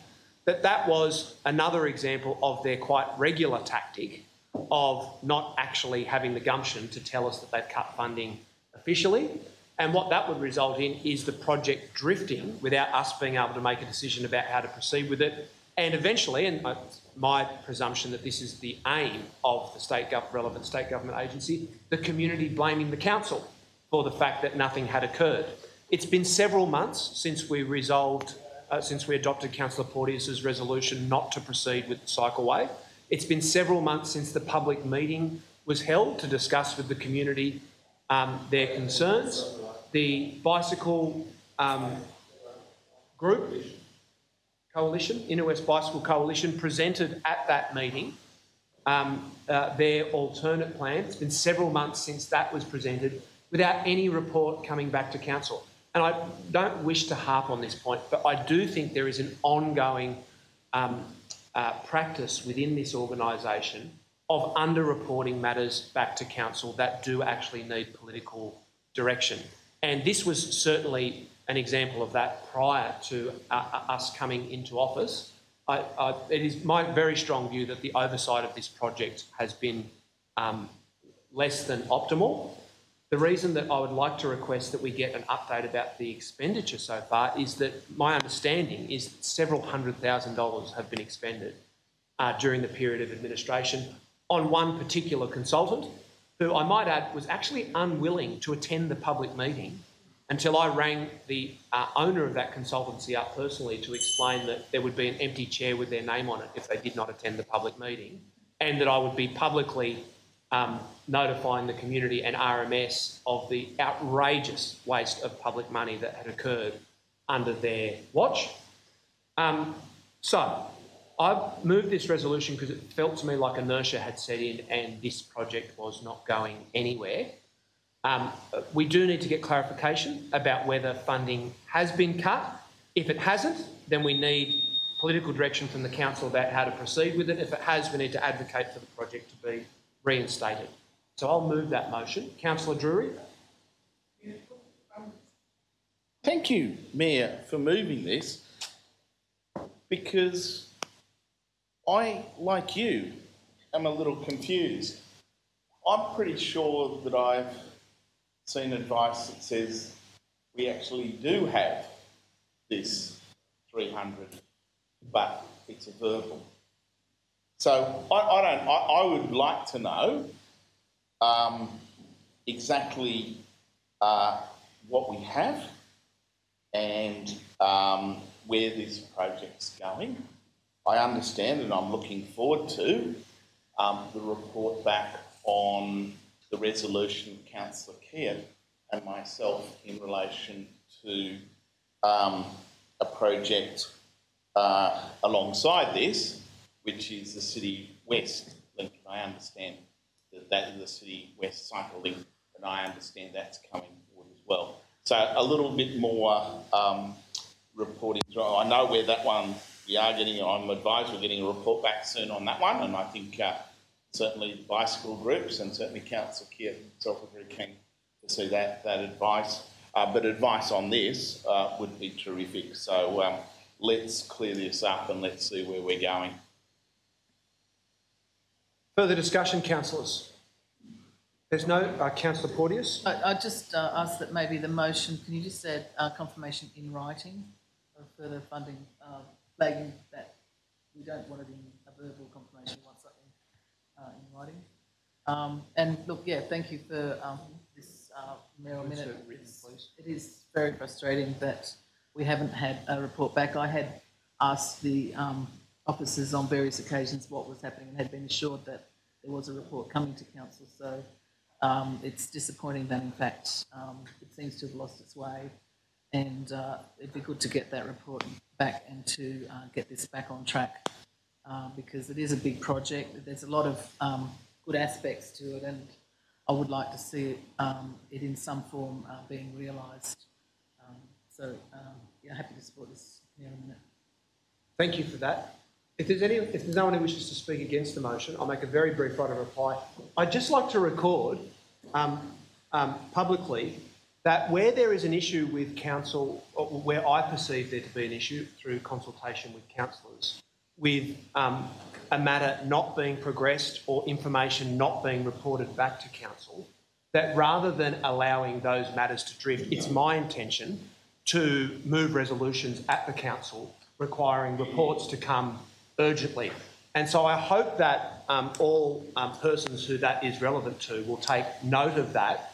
that was another example of their quite regular tactic of not actually having the gumption to tell us that they've cut funding officially. And what that would result in is the project drifting without us being able to make a decision about how to proceed with it. And eventually, and my presumption that this is the aim of the relevant state government agency, the community blaming the council for the fact that nothing had occurred. It's been several months since we adopted Councillor Porteous's resolution not to proceed with the cycleway. It's been several months since the public meeting was held to discuss with the community their concerns. The bicycle group coalition, Inner West Bicycle Coalition, presented at that meeting their alternate plan. It's been several months since that was presented without any report coming back to council. And I don't wish to harp on this point, but I do think there is an ongoing practice within this organisation of under-reporting matters back to council that do actually need political direction. And this was certainly an example of that prior to us coming into office. It is my very strong view that the oversight of this project has been less than optimal. The reason that I would like to request that we get an update about the expenditure so far is that my understanding is that several $100,000 have been expended during the period of administration on one particular consultant who, I might add, was actually unwilling to attend the public meeting until I rang the owner of that consultancy up personally to explain that there would be an empty chair with their name on it if they did not attend the public meeting, and that I would be publicly notifying the community and RMS of the outrageous waste of public money that had occurred under their watch. So I've moved this resolution because it felt to me like inertia had set in and this project was not going anywhere. We do need to get clarification about whether funding has been cut. If it hasn't, then we need political direction from the council about how to proceed with it. If it has, we need to advocate for the project to be reinstated. So I'll move that motion. Councillor Drury. Thank you, Mayor, for moving this, because I, like you, am a little confused. I'm pretty sure that I've seen advice that says we actually do have this 300, but it's a verbal. So I would like to know exactly what we have and where this project's going. I understand, and I'm looking forward to the report back on the resolution Councillor Keir and myself in relation to a project alongside this, which is the City West link. I understand that is the City West cycle link, and I understand that's coming forward as well. So a little bit more reporting. I know where that one we are getting. I'm advised we're getting a report back soon on that one, and I think certainly bicycle groups and certainly Councillor Keir himself are very keen to see that advice. But advice on this would be terrific. So let's clear this up and let's see where we're going. Further discussion, councillors? There's no... Councillor Porteous? I just ask that maybe the motion, can you just add confirmation in writing of further funding, flagging that we don't want it in a verbal confirmation, we want something in writing. And look, yeah, thank you for this Mayoral minute. It is very frustrating that we haven't had a report back. I had asked the officers on various occasions what was happening and had been assured that there was a report coming to council. So it's disappointing that in fact it seems to have lost its way, and it'd be good to get that report back and to get this back on track because it is a big project. There's a lot of good aspects to it, and I would like to see it in some form being realised. Yeah, happy to support this in a minute. Thank you for that. If there's no one who wishes to speak against the motion, I'll make a very brief right of reply. I'd just like to record publicly that where there is an issue with council, or where I perceive there to be an issue through consultation with councillors, with a matter not being progressed or information not being reported back to council, that rather than allowing those matters to drift, it's my intention to move resolutions at the council requiring reports to come urgently. And so I hope that all persons who that is relevant to will take note of that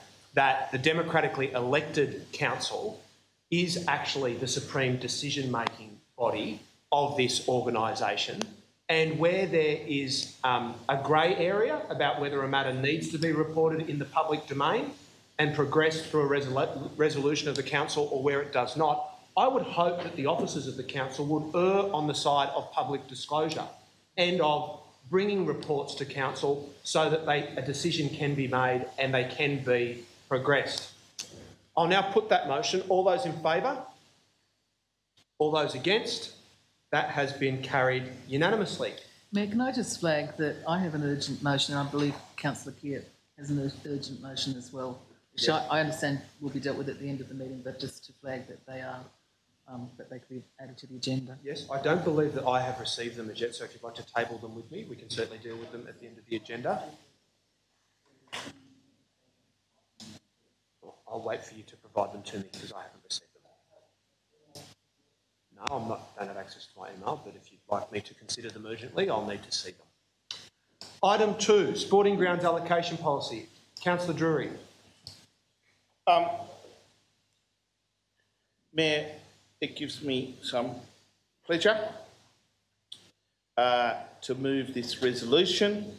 the democratically elected council is actually the supreme decision-making body of this organisation, and where there is a grey area about whether a matter needs to be reported in the public domain and progressed through a resolution of the council, or where it does not, I would hope that the officers of the council would err on the side of public disclosure and of bringing reports to council so that a decision can be made and they can be progressed. I'll now put that motion. All those in favour? All those against? That has been carried unanimously. Mayor, can I just flag that I have an urgent motion, and I believe Councillor Keir has an urgent motion as well, which I understand will be dealt with at the end of the meeting, but just to flag that they are that they could be added to the agenda. Yes, I don't believe that I have received them as yet, so if you'd like to table them with me, we can certainly deal with them at the end of the agenda. I'll wait for you to provide them to me because I haven't received them. No, don't have access to my email, but if you'd like me to consider them urgently, I'll need to see them. Item 2, Sporting Grounds Allocation Policy. Councillor Drury. Mayor, it gives me some pleasure to move this resolution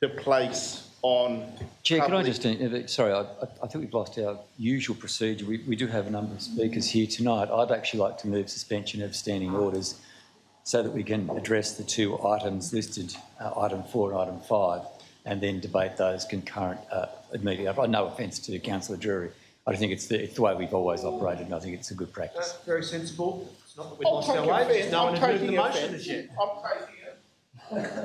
to place on... Chair, can I just... sorry, I think we've lost our usual procedure. We do have a number of speakers here tonight. I'd actually like to move suspension of standing orders so that we can address the two items listed, item 4 and item 5, and then debate those concurrent immediately. No offence to Councillor Drury. I think it's the way we've always operated, and I think it's a good practice. That's very sensible. It's not that we've lost our way, just no one has moved the motion as yet. I'm taking it.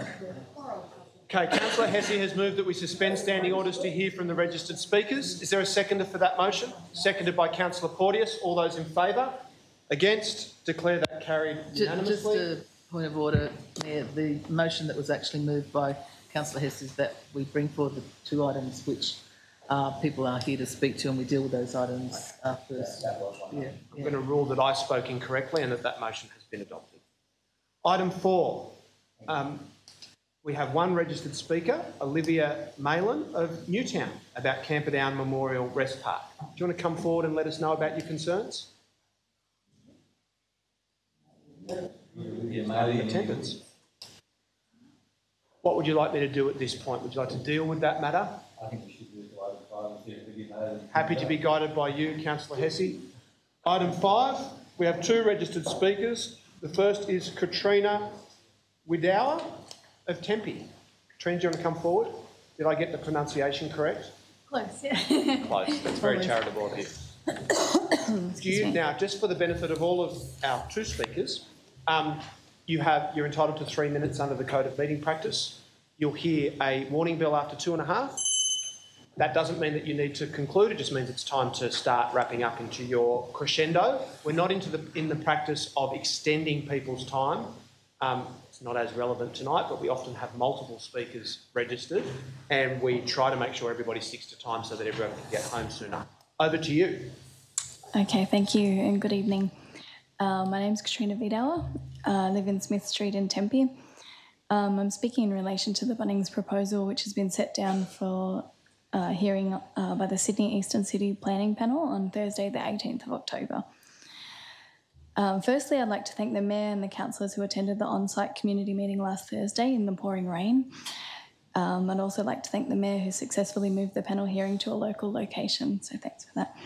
Okay, Councillor Hesse has moved that we suspend standing orders to hear from the registered speakers. Is there a seconder for that motion? Seconded by Councillor Porteous. All those in favour? Against? Declare that carried unanimously. Just a point of order, Mayor. The motion that was actually moved by Councillor Hesse is that we bring forward the two items which people are here to speak to, and we deal with those items first. Yeah, I'm going to rule that I spoke incorrectly and that motion has been adopted. Item 4. We have one registered speaker, Olivia Malin of Newtown, about Camperdown Memorial Rest Park. Do you want to come forward and let us know about your concerns? Attendance. What would you like me to do at this point? Would you like to deal with that matter? I think we should move to item 5 and see if we get Happy to be guided by you, Councillor Hesse. Item 5, we have 2 registered speakers. The first is Katrina Widower of Tempe. Katrina, do you want to come forward? Did I get the pronunciation correct? Close, yeah. Close. That's very charitable of you. Now, just for the benefit of all of our 2 speakers, you're entitled to 3 minutes under the Code of Meeting Practice. You'll hear a warning bell after 2.5. That doesn't mean that you need to conclude. It just means it's time to start wrapping up into your crescendo. We're not in the practice of extending people's time. It's not as relevant tonight, but we often have multiple speakers registered, and we try to make sure everybody sticks to time so that everyone can get home sooner. Over to you. Okay, thank you and good evening. My name's Katrina Wiedauer. I live in Smith Street in Tempe. I'm speaking in relation to the Bunnings proposal, which has been set down for hearing by the Sydney Eastern City Planning Panel on Thursday, the 18th of October. Firstly, I'd like to thank the Mayor and the councillors who attended the on-site community meeting last Thursday in the pouring rain. I'd also like to thank the Mayor who successfully moved the panel hearing to a local location, so thanks for that.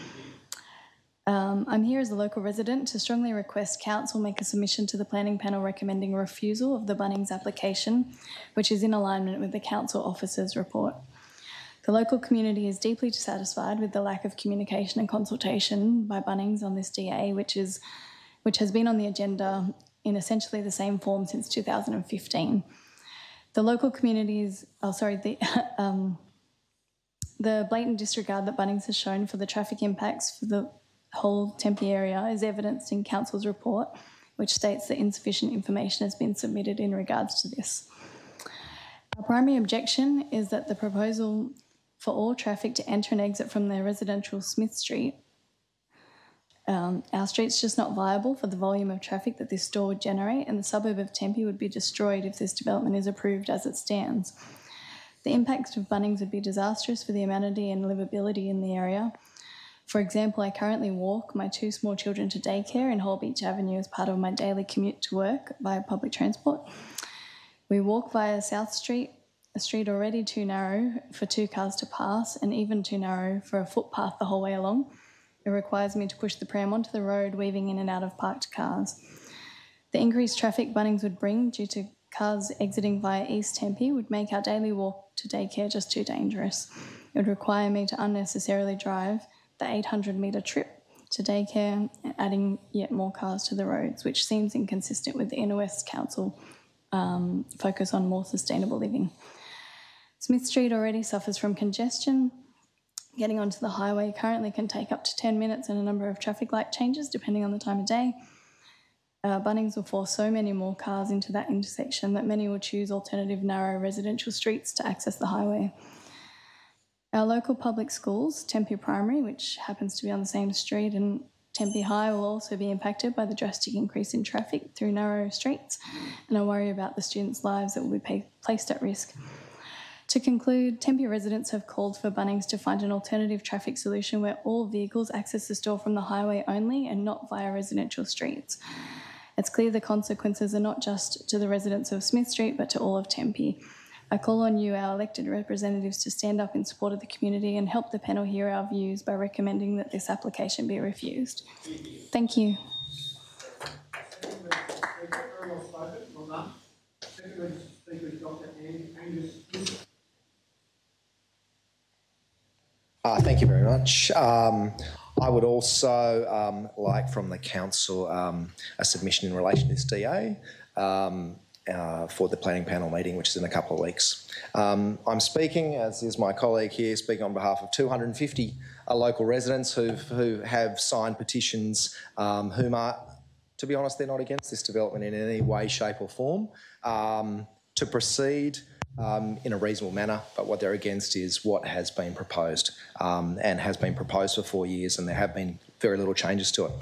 I'm here as a local resident to strongly request Council make a submission to the Planning Panel recommending refusal of the Bunnings application, which is in alignment with the Council Officer's report. The local community is deeply dissatisfied with the lack of communication and consultation by Bunnings on this DA, which has been on the agenda in essentially the same form since 2015. The local communities, the blatant disregard that Bunnings has shown for the traffic impacts for the whole Tempe area is evidenced in Council's report, which states that insufficient information has been submitted in regards to this. Our primary objection is that the proposal for all traffic to enter and exit from the residential Smith Street, our street's just not viable for the volume of traffic that this store would generate, and the suburb of Tempe would be destroyed if this development is approved as it stands. The impacts of Bunnings would be disastrous for the amenity and livability in the area. For example, I currently walk my 2 small children to daycare in Holbeach Avenue as part of my daily commute to work via public transport. We walk via South Street, a street already too narrow for 2 cars to pass and even too narrow for a footpath the whole way along. It requires me to push the pram onto the road, weaving in and out of parked cars. The increased traffic Bunnings would bring due to cars exiting via East Tempe would make our daily walk to daycare just too dangerous. It would require me to unnecessarily drive the 800-metre trip to daycare, adding yet more cars to the roads, which seems inconsistent with the Inner West Council focus on more sustainable living. Smith Street already suffers from congestion. Getting onto the highway currently can take up to 10 minutes and a number of traffic light changes depending on the time of day. Bunnings will force so many more cars into that intersection that many will choose alternative narrow residential streets to access the highway. Our local public schools, Tempe Primary, which happens to be on the same street, and Tempe High will also be impacted by the drastic increase in traffic through narrow streets, and I worry about the students' lives that will be placed at risk. To conclude, Tempe residents have called for Bunnings to find an alternative traffic solution where all vehicles access the store from the highway only and not via residential streets. It's clear the consequences are not just to the residents of Smith Street, but to all of Tempe. I call on you, our elected representatives, to stand up in support of the community and help the panel hear our views by recommending that this application be refused. Thank you. Thank you very much. I would also like from the council a submission in relation to this DA for the planning panel meeting, which is in a couple of weeks. I'm speaking, as is my colleague here, speaking on behalf of 250 local residents who have signed petitions, whom are, to be honest, they're not against this development in any way, shape or form, to proceed in a reasonable manner, but what they're against is what has been proposed and has been proposed for 4 years, and there have been very little changes to it.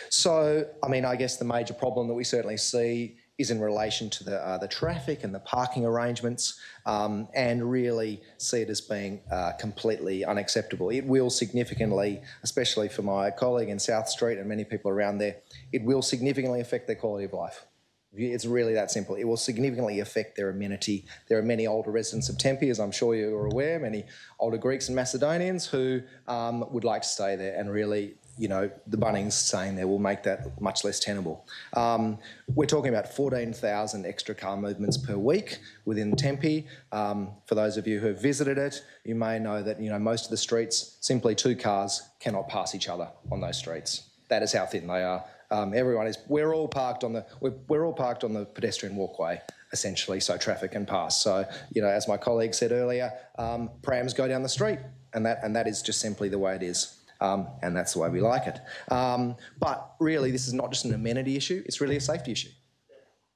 So, I mean, I guess the major problem that we certainly see is in relation to the traffic and the parking arrangements, and really see it as being completely unacceptable. It will significantly, especially for my colleague in South Street and many people around there, it will significantly affect their quality of life. It's really that simple. It will significantly affect their amenity. There are many older residents of Tempe, as I'm sure you are aware, many older Greeks and Macedonians who would like to stay there, and really, you know, the Bunnings staying there will make that much less tenable. We're talking about 14,000 extra car movements per week within Tempe. For those of you who have visited it, you may know that, you know, most of the streets, simply 2 cars cannot pass each other on those streets. That is how thin they are. We're all parked on the pedestrian walkway, essentially, so traffic can pass. So, you know, as my colleague said earlier, prams go down the street, and that is just simply the way it is. And that's the way we like it. But really, this is not just an amenity issue, it's really a safety issue.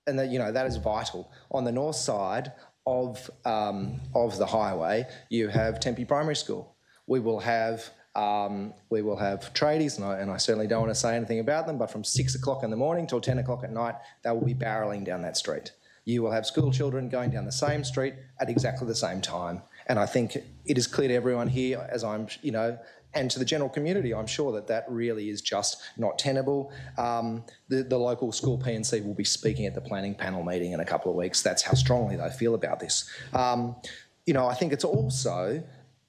And that, you know, that is vital. On the north side of the highway, you have Tempe Primary School. We will have tradies, and I certainly don't want to say anything about them, but from 6 o'clock in the morning till 10 o'clock at night, they will be barrelling down that street. You will have school children going down the same street at exactly the same time. And I think it is clear to everyone here, as I'm, you know, and to the general community, I'm sure that really is just not tenable. The local school P&C will be speaking at the planning panel meeting in a couple of weeks. That's how strongly they feel about this. You know, I think it's also,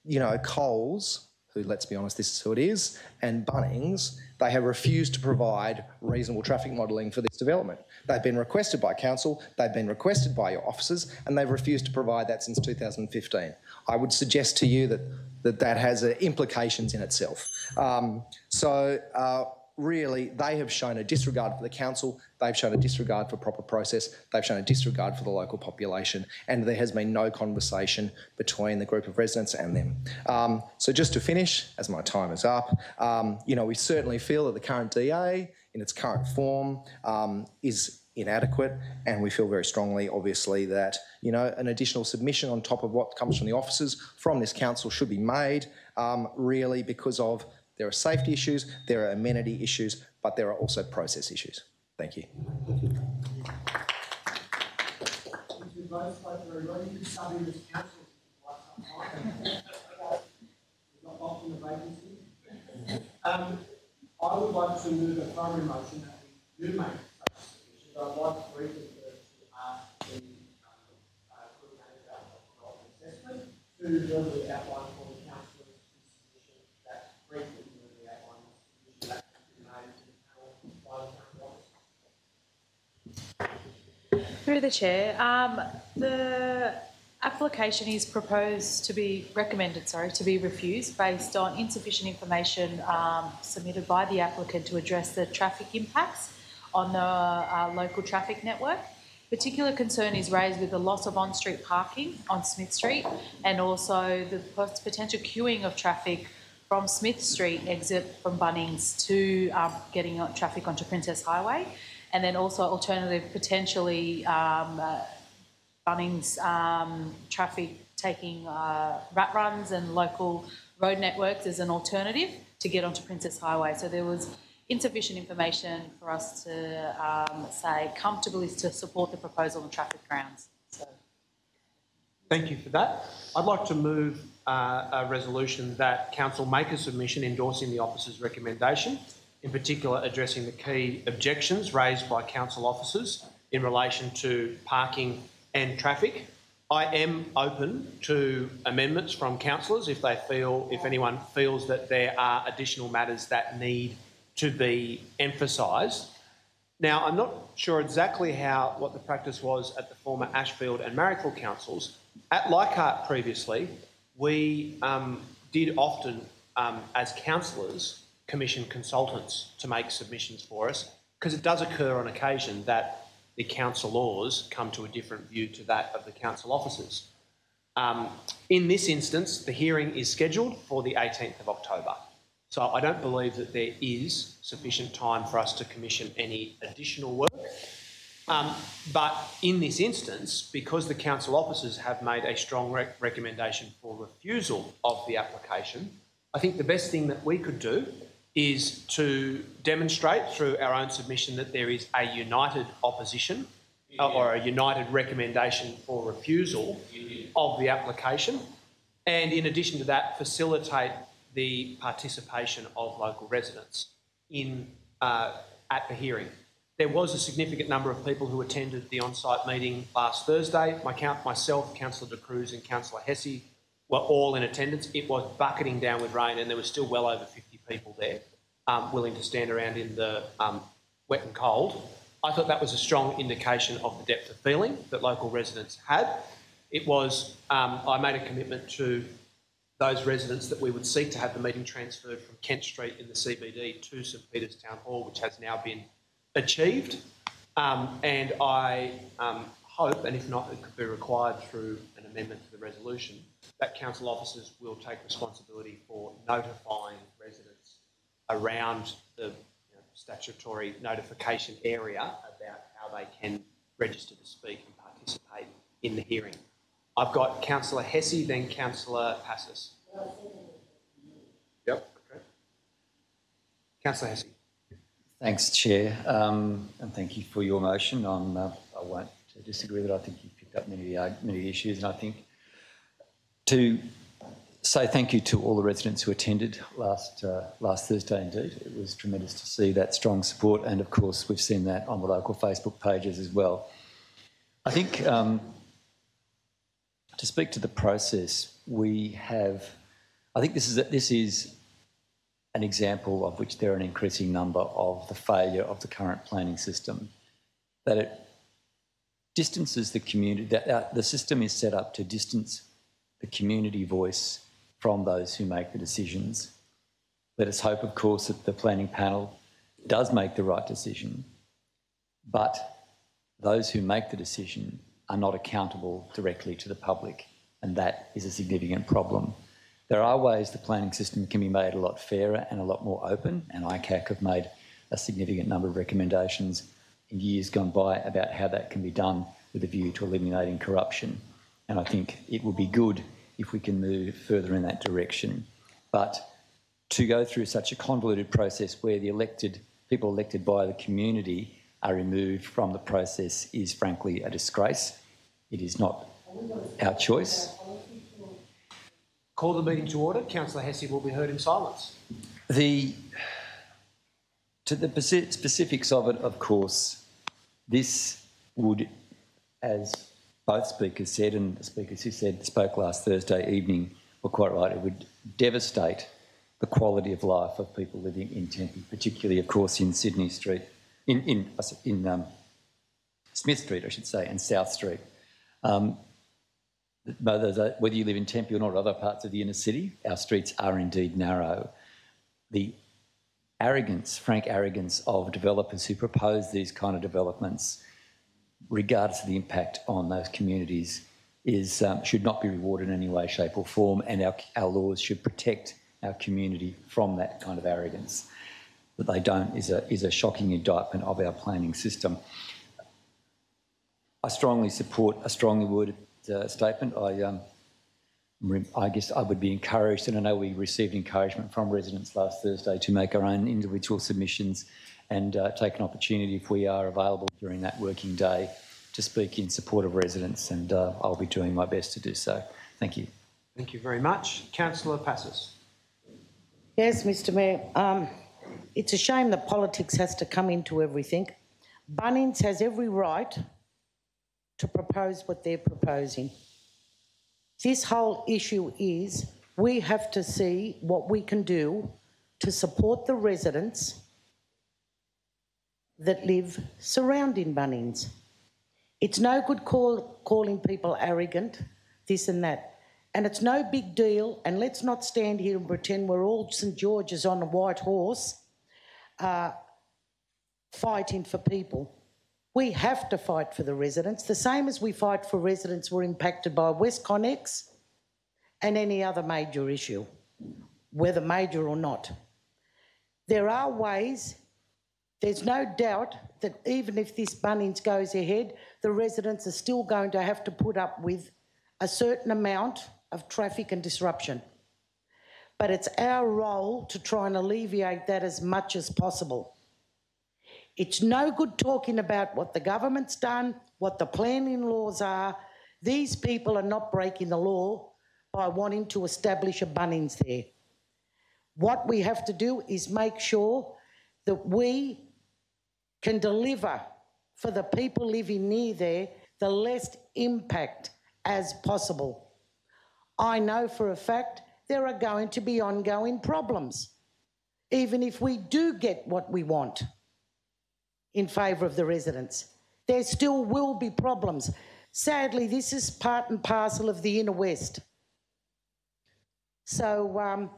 you know, Coles, who, let's be honest, this is who it is, and Bunnings, they have refused to provide reasonable traffic modelling for this development. They've been requested by council, they've been requested by your officers, and they've refused to provide that since 2015. I would suggest to you that has implications in itself. Really, they have shown a disregard for the council, they've shown a disregard for proper process, they've shown a disregard for the local population, and there has been no conversation between the group of residents and them. So just to finish, as my time is up, you know, we certainly feel that the current DA in its current form is inadequate, and we feel very strongly, obviously, that, you know, an additional submission on top of what comes from the officers from this council should be made, really because of there are safety issues, there are amenity issues, but there are also process issues. Thank you. I would like to move a primary motion that we do make such submissions. I'd like to briefly ask the group manager of the assessment to verbally outline for the councillors the submission that briefly verbally outlines the submission that has been made to the panel by the council officer. Through the chair, the application is proposed to be recommended, to be refused based on insufficient information submitted by the applicant to address the traffic impacts on the local traffic network. Particular concern is raised with the loss of on-street parking on Smith Street, and also the potential queuing of traffic from Smith Street exit from Bunnings to getting traffic onto Princess Highway, and then also alternative potentially Bunnings traffic taking rat runs and local road networks as an alternative to get onto Princess Highway. So there was insufficient information for us to say comfortably to support the proposal on traffic grounds. So. Thank you for that. I'd like to move a resolution that council make a submission endorsing the officer's recommendation, in particular addressing the key objections raised by council officers in relation to parking and traffic. I am open to amendments from councillors if anyone feels that there are additional matters that need to be emphasised. Now, I'm not sure exactly what the practice was at the former Ashfield and Marrickville councils. At Leichhardt previously, we did often, as councillors, commission consultants to make submissions for us, because it does occur on occasion that the councillors come to a different view to that of the council officers. In this instance, the hearing is scheduled for the 18th of October. So I don't believe that there is sufficient time for us to commission any additional work. But in this instance, because the council officers have made a strong recommendation for refusal of the application, I think the best thing that we could do is to demonstrate through our own submission that there is a united opposition or a united recommendation for refusal of the application, and in addition to that, facilitate the participation of local residents in at the hearing. There was a significant number of people who attended the on-site meeting last Thursday. Myself, Councillor De Cruz and Councillor Hesse were all in attendance. It was bucketing down with rain and there was still well over 50 people there willing to stand around in the wet and cold. I thought that was a strong indication of the depth of feeling that local residents had. It was, I made a commitment to those residents that we would seek to have the meeting transferred from Kent Street in the CBD to St Peter's Town Hall, which has now been achieved. And I hope, and if not, it could be required through an amendment to the resolution, that council officers will take responsibility for notifying residents around the statutory notification area about how they can register to speak and participate in the hearing. I've got Councillor Hesse, then Councillor Passis. Yep, okay. Councillor Hesse. Thanks, Chair, and thank you for your motion. I won't disagree that I think you've picked up many issues, and I think to say thank you to all the residents who attended last Thursday indeed. It was tremendous to see that strong support, and of course we've seen that on the local Facebook pages as well. I think to speak to the process, I think this is an example of which there are an increasing number of the failure of the current planning system, that it distances the community, that the system is set up to distance the community voice from those who make the decisions. Let us hope, of course, that the planning panel does make the right decision, but those who make the decision are not accountable directly to the public, and that is a significant problem. There are ways the planning system can be made a lot fairer and a lot more open, and ICAC have made a significant number of recommendations in years gone by about how that can be done with a view to eliminating corruption. And I think it would be good if we can move further in that direction. But to go through such a convoluted process where the people elected by the community are removed from the process is frankly a disgrace. It is not our choice. Call the meeting to order. Councillor Hesse will be heard in silence. To the specifics of it, of course, this would, as both speakers said, and the speakers who spoke last Thursday evening were quite right, it would devastate the quality of life of people living in Tempe, particularly, of course, in Sydney Street, in Smith Street, I should say, and South Street. Whether you live in Tempe or not, or other parts of the inner city, our streets are indeed narrow. The frank arrogance of developers who propose these kind of developments, regardless of the impact on those communities, should not be rewarded in any way, shape or form, and our laws should protect our community from that kind of arrogance. That they don't is a shocking indictment of our planning system. I strongly support a strongly worded statement. I guess I would be encouraged, and I know we received encouragement from residents last Thursday to make our own individual submissions and take an opportunity, if we are available during that working day, to speak in support of residents, and I'll be doing my best to do so. Thank you. Thank you very much. Councillor Passis. Yes, Mr Mayor. It's a shame that politics has to come into everything. Bunnings has every right to propose what they're proposing. This whole issue is we have to see what we can do to support the residents that live surrounding Bunnings. It's no good calling people arrogant, this and that. And it's no big deal, and let's not stand here and pretend we're all St George's on a white horse fighting for people. We have to fight for the residents, the same as we fight for residents who are impacted by WestConnex and any other major issue, whether major or not. There are ways. There's no doubt that even if this Bunnings goes ahead, the residents are still going to have to put up with a certain amount of traffic and disruption. But it's our role to try and alleviate that as much as possible. It's no good talking about what the government's done, what the planning laws are. These people are not breaking the law by wanting to establish a Bunnings there. What we have to do is make sure that we can deliver for the people living near there the less impact as possible. I know for a fact there are going to be ongoing problems, even if we do get what we want in favour of the residents. There still will be problems. Sadly, this is part and parcel of the inner west. So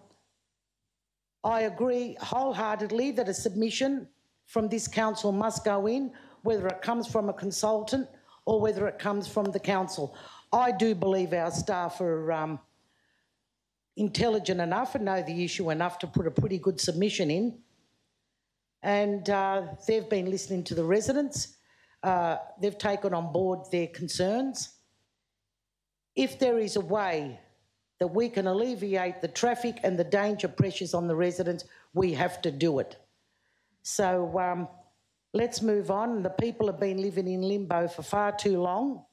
I agree wholeheartedly that a submission from this council must go in, whether it comes from a consultant or whether it comes from the council. I do believe our staff are intelligent enough and know the issue enough to put a pretty good submission in. And they've been listening to the residents. They've taken on board their concerns. If there is a way that we can alleviate the traffic and the danger pressures on the residents, we have to do it. So let's move on. The people have been living in limbo for far too long.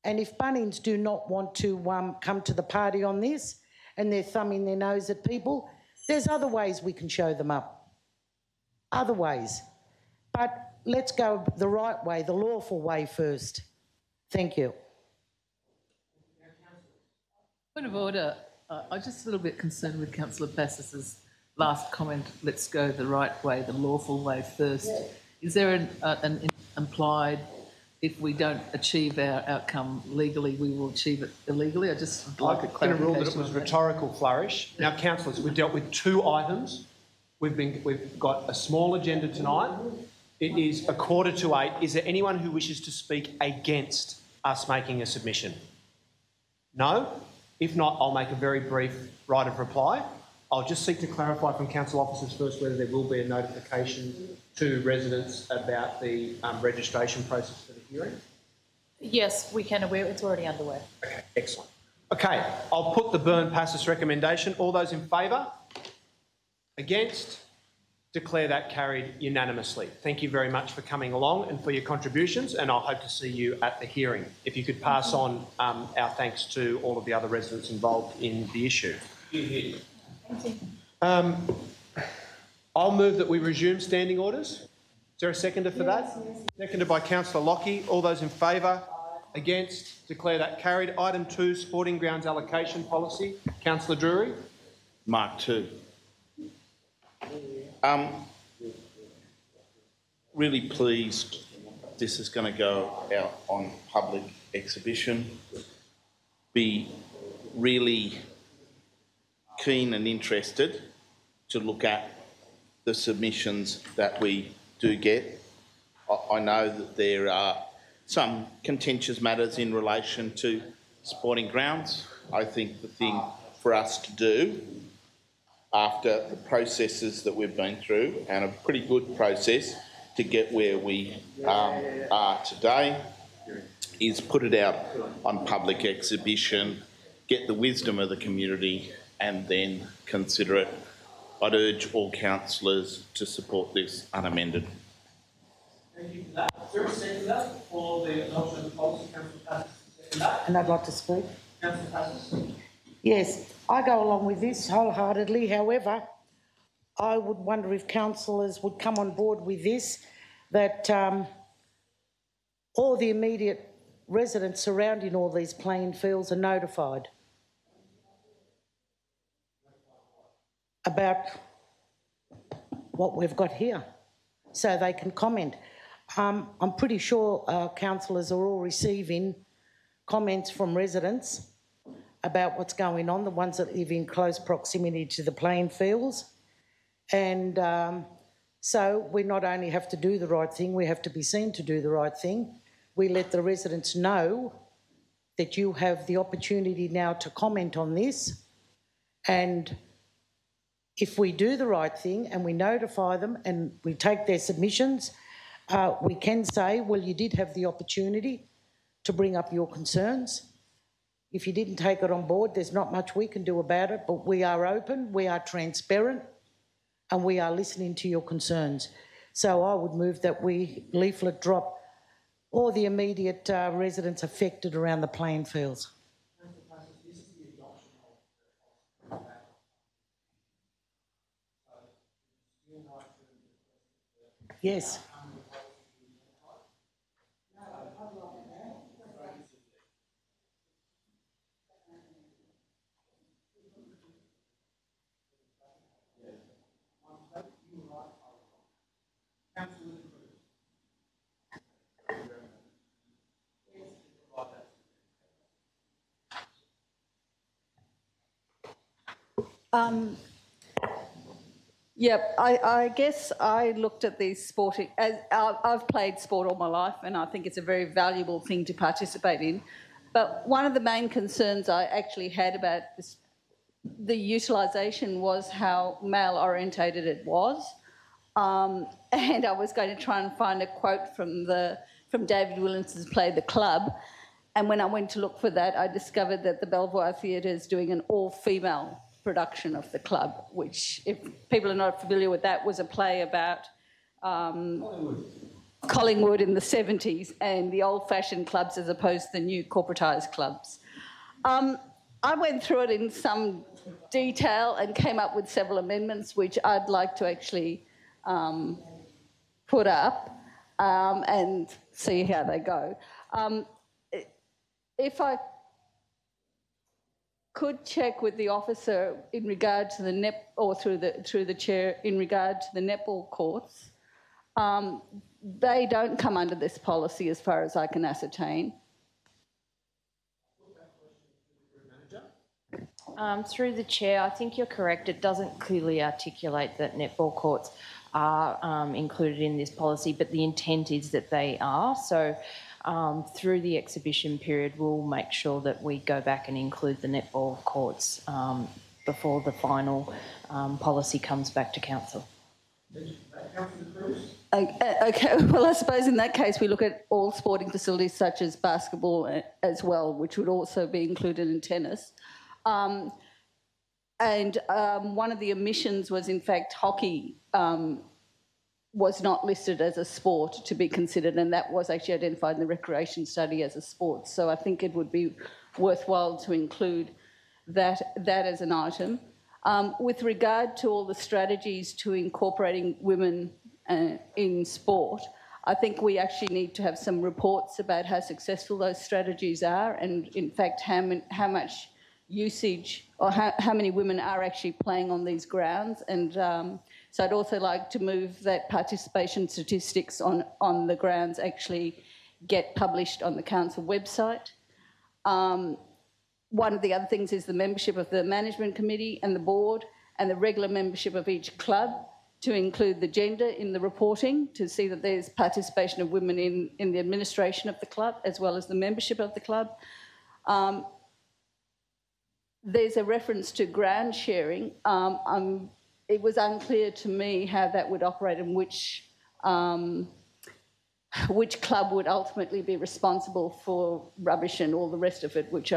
And if Bunnings do not want to come to the party on this and they're thumbing their nose at people, there's other ways we can show them up. Other ways. But let's go the right way, the lawful way first. Thank you. Point of order. I'm just a little bit concerned with Councillor Bassis's last comment, let's go the right way, the lawful way first. Yeah. Is there an implied, if we don't achieve our outcome legally, we will achieve it illegally? I just like a clarification. I'm going to rule that it was rhetorical flourish. Now, councillors, we've dealt with 2 items. We've got a small agenda tonight. It is 7:45. Is there anyone who wishes to speak against us making a submission? No? If not, I'll make a very brief right of reply. I'll just seek to clarify from council officers first whether there will be a notification to residents about the registration process for the hearing. Yes, we can. It's already underway. Okay, excellent. Okay, I'll put the Byrne Passes recommendation. All those in favour? Against? Declare that carried unanimously. Thank you very much for coming along and for your contributions, and I'll hope to see you at the hearing. If you could pass on our thanks to all of the other residents involved in the issue. Thank you. I'll move that we resume standing orders. Is there a seconder for that? Yes. Seconded by Councillor Lockie. All those in favour? Against? Declare that carried. Item 2, Sporting Grounds Allocation Policy. Councillor Drury. Mark 2. Really pleased this is going to go out on public exhibition. Be really keen and interested to look at the submissions that we do get. I know that there are some contentious matters in relation to sporting grounds. I think the thing for us to do after the processes that we've been through, and a pretty good process to get where we are today, is put it out on public exhibition, get the wisdom of the community, and then consider it. I'd urge all councillors to support this unamended. Thank you for that. Is there a seconder for the adoption of the policy? Councillor Passes. And I'd like to speak. Councillor Passes. Yes, I go along with this wholeheartedly. However, I would wonder if councillors would come on board with this, that all the immediate residents surrounding all these playing fields are notified about what we've got here, so they can comment. I'm pretty sure councillors are all receiving comments from residents about what's going on, the ones that live in close proximity to the playing fields. And so we not only have to do the right thing, we have to be seen to do the right thing. We let the residents know that you have the opportunity now to comment on this, and if we do the right thing and we notify them and we take their submissions, we can say, well, you did have the opportunity to bring up your concerns. If you didn't take it on board, there's not much we can do about it, but we are open, we are transparent, and we are listening to your concerns. So I would move that we leaflet drop all the immediate residents affected around the playing fields. Yes. Yep, I guess I looked at these sporting. I've played sport all my life, and I think it's a very valuable thing to participate in. But one of the main concerns I actually had about this, the utilisation, was how male-orientated it was. And I was going to try and find a quote from David Williamson's play The Club. And when I went to look for that, I discovered that the Belvoir Theatre is doing an all-female production of The Club, which, if people are not familiar with that, was a play about Collingwood in the 70s and the old-fashioned clubs as opposed to the new corporatised clubs. I went through it in some detail and came up with several amendments which I'd like to actually put up and see how they go. If I could check with the officer in regard to the through the chair in regard to the netball courts, they don't come under this policy as far as I can ascertain. Through the chair, I think you're correct. It doesn't clearly articulate that netball courts are included in this policy, but the intent is that they are. So through the exhibition period, we'll make sure that we go back and include the netball courts before the final policy comes back to council. Okay, well, I suppose in that case we look at all sporting facilities such as basketball as well, which would also be included in tennis. And one of the omissions was, in fact, hockey was not listed as a sport to be considered, and that was actually identified in the recreation study as a sport. So I think it would be worthwhile to include that as an item. With regard to all the strategies to incorporating women in sport, I think we actually need to have some reports about how successful those strategies are, and in fact how much usage or how many women are actually playing on these grounds. And so I'd also like to move that participation statistics on the grounds actually get published on the council website. One of the other things is the membership of the management committee and the board and the regular membership of each club, to include the gender in the reporting, to see that there's participation of women in the administration of the club as well as the membership of the club. There's a reference to ground sharing. It was unclear to me how that would operate and which club would ultimately be responsible for rubbish and all the rest of it, which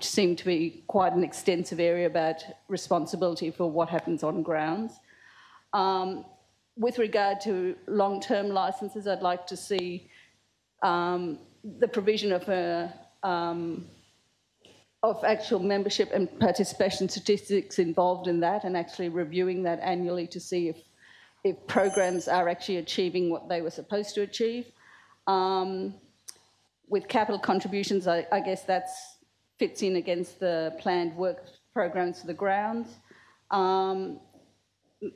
seemed to be quite an extensive area about responsibility for what happens on grounds. With regard to long-term licences, I'd like to see the provision of actual membership and participation statistics involved in that, and actually reviewing that annually to see if programs are actually achieving what they were supposed to achieve. With capital contributions, I guess that fits in against the planned work programs for the grounds.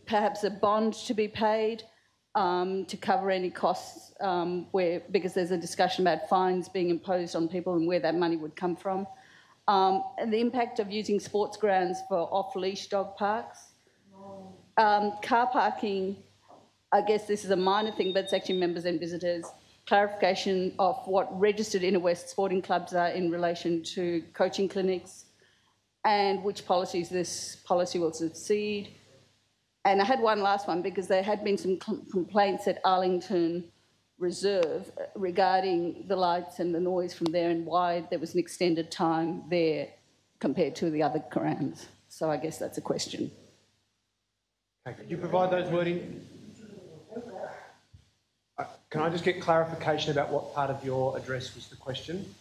Perhaps a bond to be paid to cover any costs because there's a discussion about fines being imposed on people and where that money would come from. And the impact of using sports grounds for off-leash dog parks. Car parking, I guess this is a minor thing, but it's actually members and visitors. Clarification of what registered inner west sporting clubs are in relation to coaching clinics, and which policies this policy will succeed. And I had one last one, because there had been some complaints at Arlington Reserve regarding the lights and the noise from there, and why there was an extended time there compared to the other grounds. So I guess that's a question. Okay, could you provide those wording? Can I just get clarification about what part of your address was the question?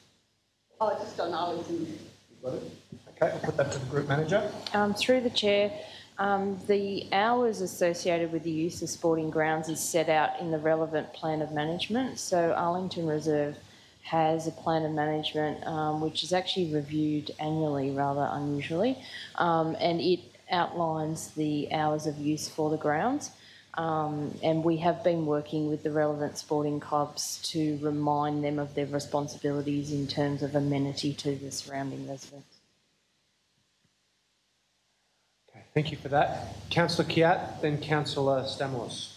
Oh, just on Arlington. Got it? Okay, I'll put that to the group manager. Through the chair, the hours associated with the use of sporting grounds is set out in the relevant plan of management. So Arlington Reserve has a plan of management which is actually reviewed annually, rather unusually, and it outlines the hours of use for the grounds. And we have been working with the relevant sporting clubs to remind them of their responsibilities in terms of amenity to the surrounding residents. Okay, thank you for that. Councillor Kiat, then Councillor Stamos.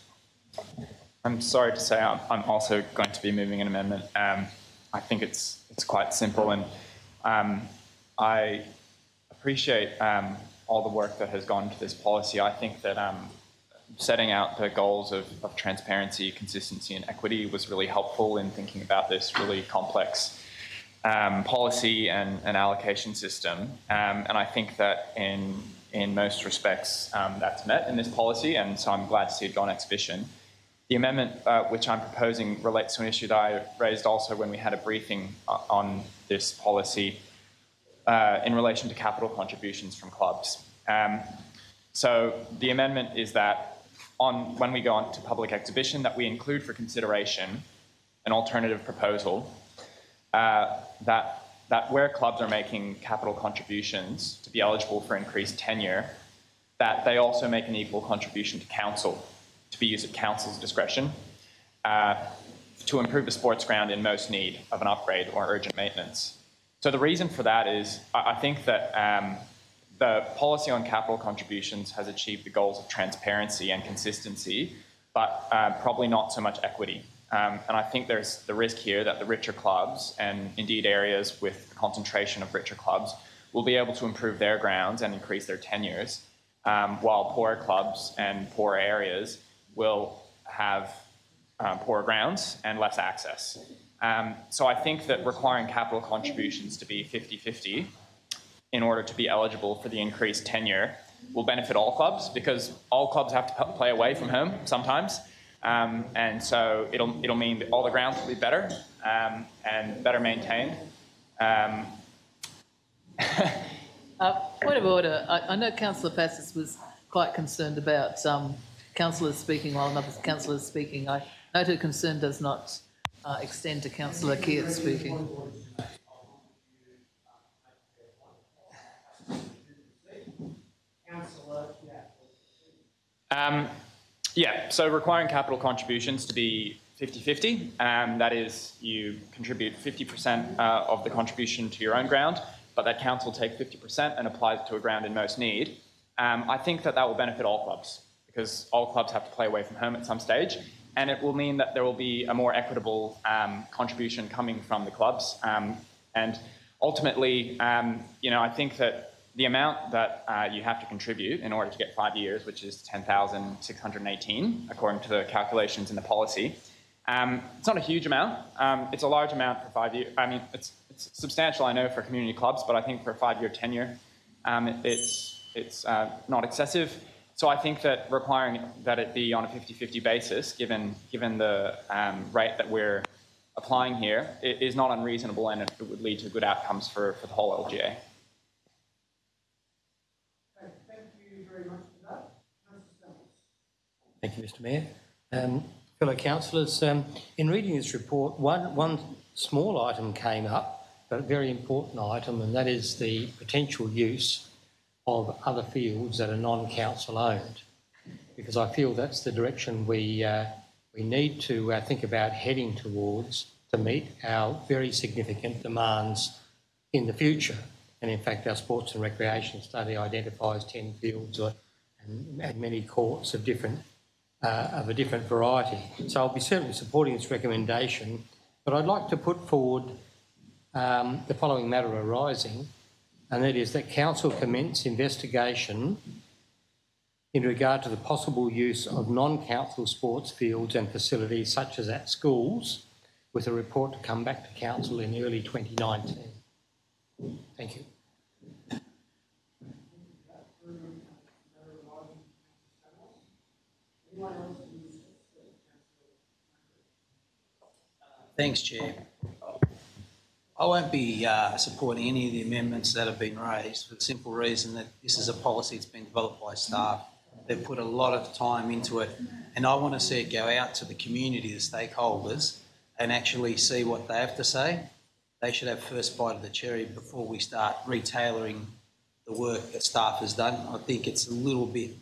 I'm sorry to say I'm also going to be moving an amendment. I think it's quite simple, and I appreciate all the work that has gone into this policy. I think that setting out the goals of transparency, consistency and equity was really helpful in thinking about this really complex policy and allocation system. And I think that in most respects that's met in this policy, and so I'm glad to see it go on exhibition. The amendment which I'm proposing relates to an issue that I raised also when we had a briefing on this policy in relation to capital contributions from clubs. So the amendment is that when we go on to public exhibition, that we include for consideration an alternative proposal that where clubs are making capital contributions to be eligible for increased tenure, that they also make an equal contribution to council to be used at council's discretion to improve the sports ground in most need of an upgrade or urgent maintenance. So the reason for that is I think that the policy on capital contributions has achieved the goals of transparency and consistency, but probably not so much equity. And I think there's the risk here that the richer clubs, and indeed areas with the concentration of richer clubs, will be able to improve their grounds and increase their tenures, while poorer clubs and poorer areas will have poorer grounds and less access. So I think that requiring capital contributions to be 50-50 in order to be eligible for the increased tenure will benefit all clubs, because all clubs have to play away from home sometimes. And so it'll mean that all the grounds will be better and better maintained. Point of order. I know Councillor Passis was quite concerned about councillors speaking while another councillor is speaking. I note her concern does not extend to Councillor Kiat speaking. Yeah, so requiring capital contributions to be 50-50, that is, you contribute 50% of the contribution to your own ground, but that council take 50% and applies it to a ground in most need. I think that will benefit all clubs, because all clubs have to play away from home at some stage, and it will mean that there will be a more equitable contribution coming from the clubs. And ultimately, I think that the amount that you have to contribute in order to get 5 years, which is 10,618, according to the calculations in the policy, it's not a huge amount. It's a large amount for 5 years. I mean, it's substantial, I know, for community clubs, but I think for a 5-year tenure, it's not excessive. So I think that requiring that it be on a 50-50 basis, given the rate that we're applying here, is not unreasonable, and it would lead to good outcomes for the whole LGA. Thank you, Mr Mayor. Fellow councillors, in reading this report, one small item came up, but a very important item, and that is the potential use of other fields that are non-council owned, because I feel that's the direction we need to think about heading towards to meet our very significant demands in the future. And in fact, our sports and recreation study identifies 10 fields and many courts of a different variety. So I'll be certainly supporting this recommendation, but I'd like to put forward the following matter arising, and that is that council commence investigation in regard to the possible use of non-council sports fields and facilities such as at schools, with a report to come back to council in early 2019. Thank you. Thanks, Chair. I won't be supporting any of the amendments that have been raised for the simple reason that this is a policy that's been developed by staff. They've put a lot of time into it, and I want to see it go out to the community, the stakeholders, and actually see what they have to say. They should have first bite of the cherry before we start retailoring the work that staff has done. I think it's a little bit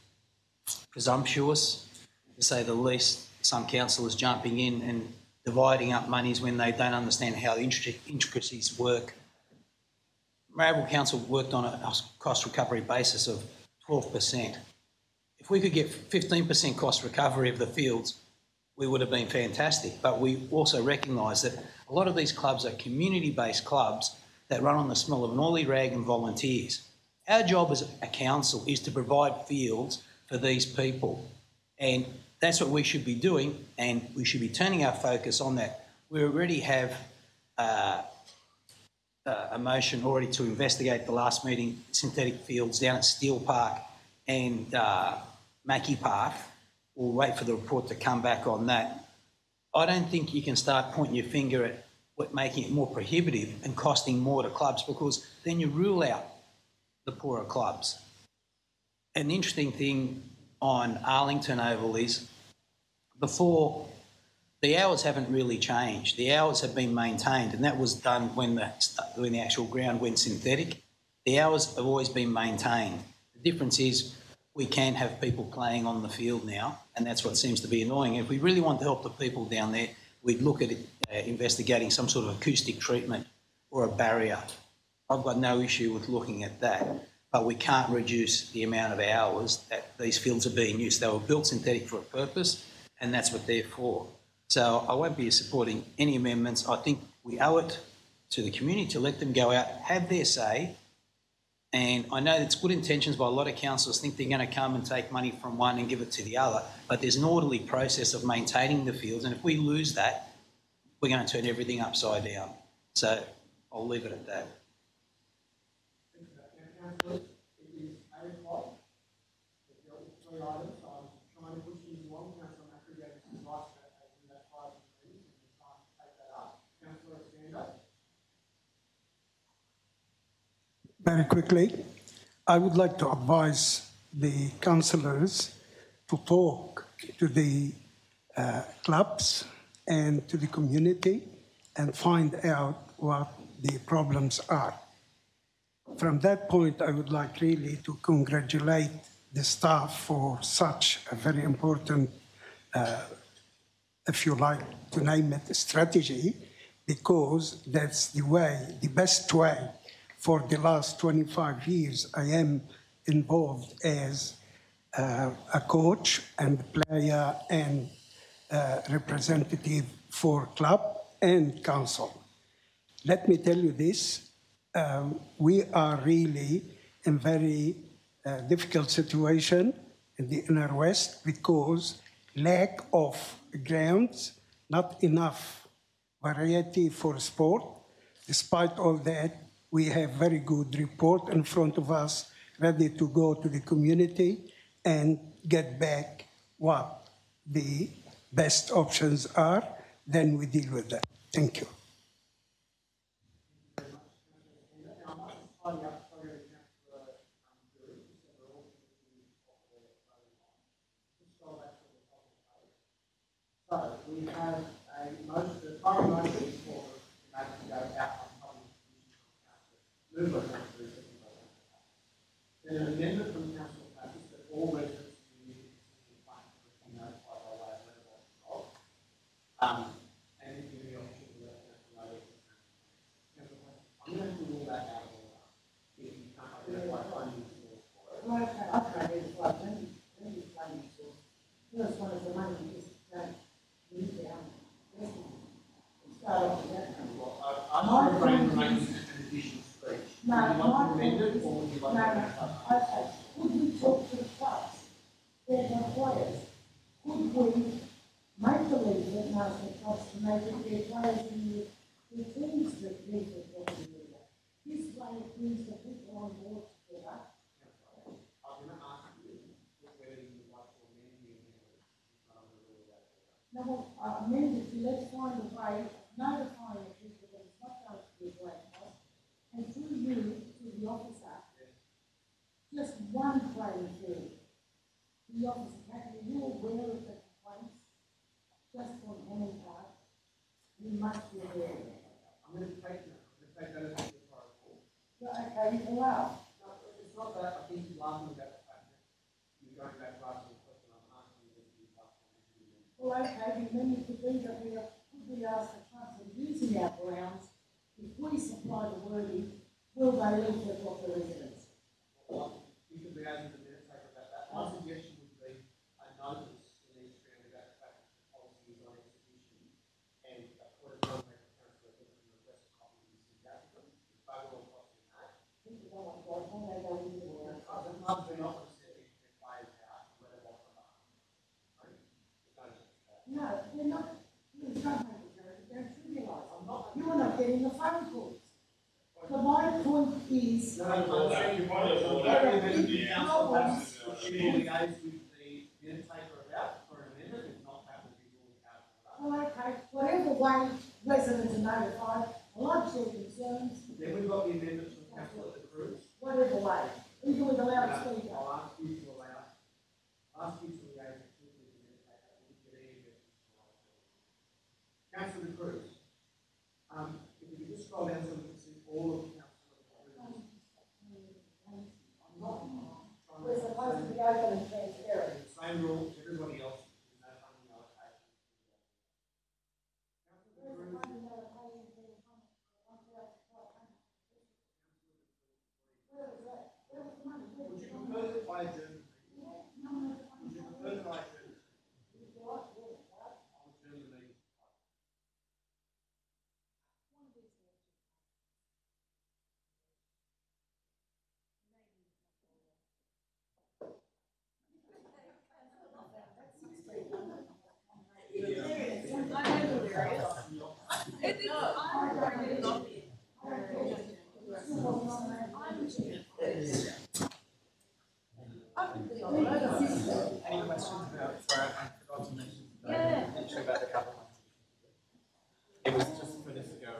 presumptuous, to say the least, some councillors jumping in and dividing up monies when they don't understand how the intricacies work. Mayoral Council worked on a cost recovery basis of 12%. If we could get 15% cost recovery of the fields, we would have been fantastic. But we also recognise that a lot of these clubs are community-based clubs that run on the smell of an oily rag and volunteers. Our job as a council is to provide fields for these people, and that's what we should be doing, and we should be turning our focus on that. We already have a motion already to investigate the last meeting synthetic fields down at Steel Park and Mackie Park. We'll wait for the report to come back on that. I don't think you can start pointing your finger at making it more prohibitive and costing more to clubs, because then you rule out the poorer clubs. An interesting thing on Arlington Oval is before, the hours haven't really changed. The hours have been maintained, and that was done when the actual ground went synthetic. The hours have always been maintained. The difference is we can have people playing on the field now, and that's what seems to be annoying. If we really want to help the people down there, we'd look at investigating some sort of acoustic treatment or a barrier. I've got no issue with looking at that, but we can't reduce the amount of hours that these fields are being used. They were built synthetic for a purpose, and that's what they're for. So I won't be supporting any amendments. I think we owe it to the community to let them go out, have their say. And I know it's good intentions by a lot of councillors think they're going to come and take money from one and give it to the other, but there's an orderly process of maintaining the fields, and if we lose that, we're going to turn everything upside down. So I'll leave it at that. Very quickly, I would like to advise the councillors to talk to the clubs and to the community and find out what the problems are. From that point, I would like really to congratulate the staff for such a very important, if you like to name it, strategy, because that's the way, the best way. For the last 25 years, I am involved as a coach and player and representative for club and council. Let me tell you this, we are really in very difficult situation in the inner west because lack of grounds, not enough variety for sport. Despite all that, we have very good report in front of us, ready to go to the community and get back what the best options are. Then we deal with that. Thank you. So we have a motion, the final motion for the matter to go out on moved by Councillor Rescission. Then an amendment from Councillor Pappas that all residents in the Rescission Fund be notified by way of letterbox of. And if you have the opportunity to let Councillor know. I'm going to do all that out of order. If you can't identify funding source for it. Well, okay, I can identify plenty of funding source. First one is the money is Newtown. Start off with that. I'm not referring to making an additional speech. No, would you like to amend it, or would you like to okay. Could we talk to the clubs, their players? Could we make the leaflet and ask the clubs to make it their players in the teams that leaflet what we do that? This way it brings the people on board together. I'm going to ask you whether you would like to amend the amendment. No, amend it, let's find a way of You must be aware of that. I'm going to take that as a rhetorical. Yeah, okay, you can laugh. No, it's not that. I think he's laughing about the fact that you're going back to asking the question I'm asking you that you passed on. Well, okay, then it could be that we could be asked the council using our grounds, if we supply the wording, will they leaflet off the residents? Well, you could be asking the administrator about that. My suggestion would be a notice in each round about the fact that the policy is on exhibition and a court of contact the council can request a copy of this in applicant. If they will cost you that. People don't want to go, can they go into the grounds? The clubs are not going to set their players out and let them off the bar. No, they're not. There's no make it don't trivialise. You're not getting the phone calls. So my point is, there are big problems. Should we liaise with the undertaker about for an amendment? If not, that would be ruled out. Well, okay, whatever way residents are notified, lodge their concerns. Then we've got the amendments from Councillor de Cruz. Whatever way, even with a loudspeaker. I'll ask you to liaise with the administrator and get any Councillor de Cruz, if you could just scroll down so we can see all of Councillor de Cruz. We're supposed to be open and transparent. Same rule to everybody else. No funding allocation. Would you prefer that I adjourn? Would you prefer that I adjourn? I'll adjourn the meeting. Any questions about, sorry, I forgot to mention actually about the cover. It was just for this to go on.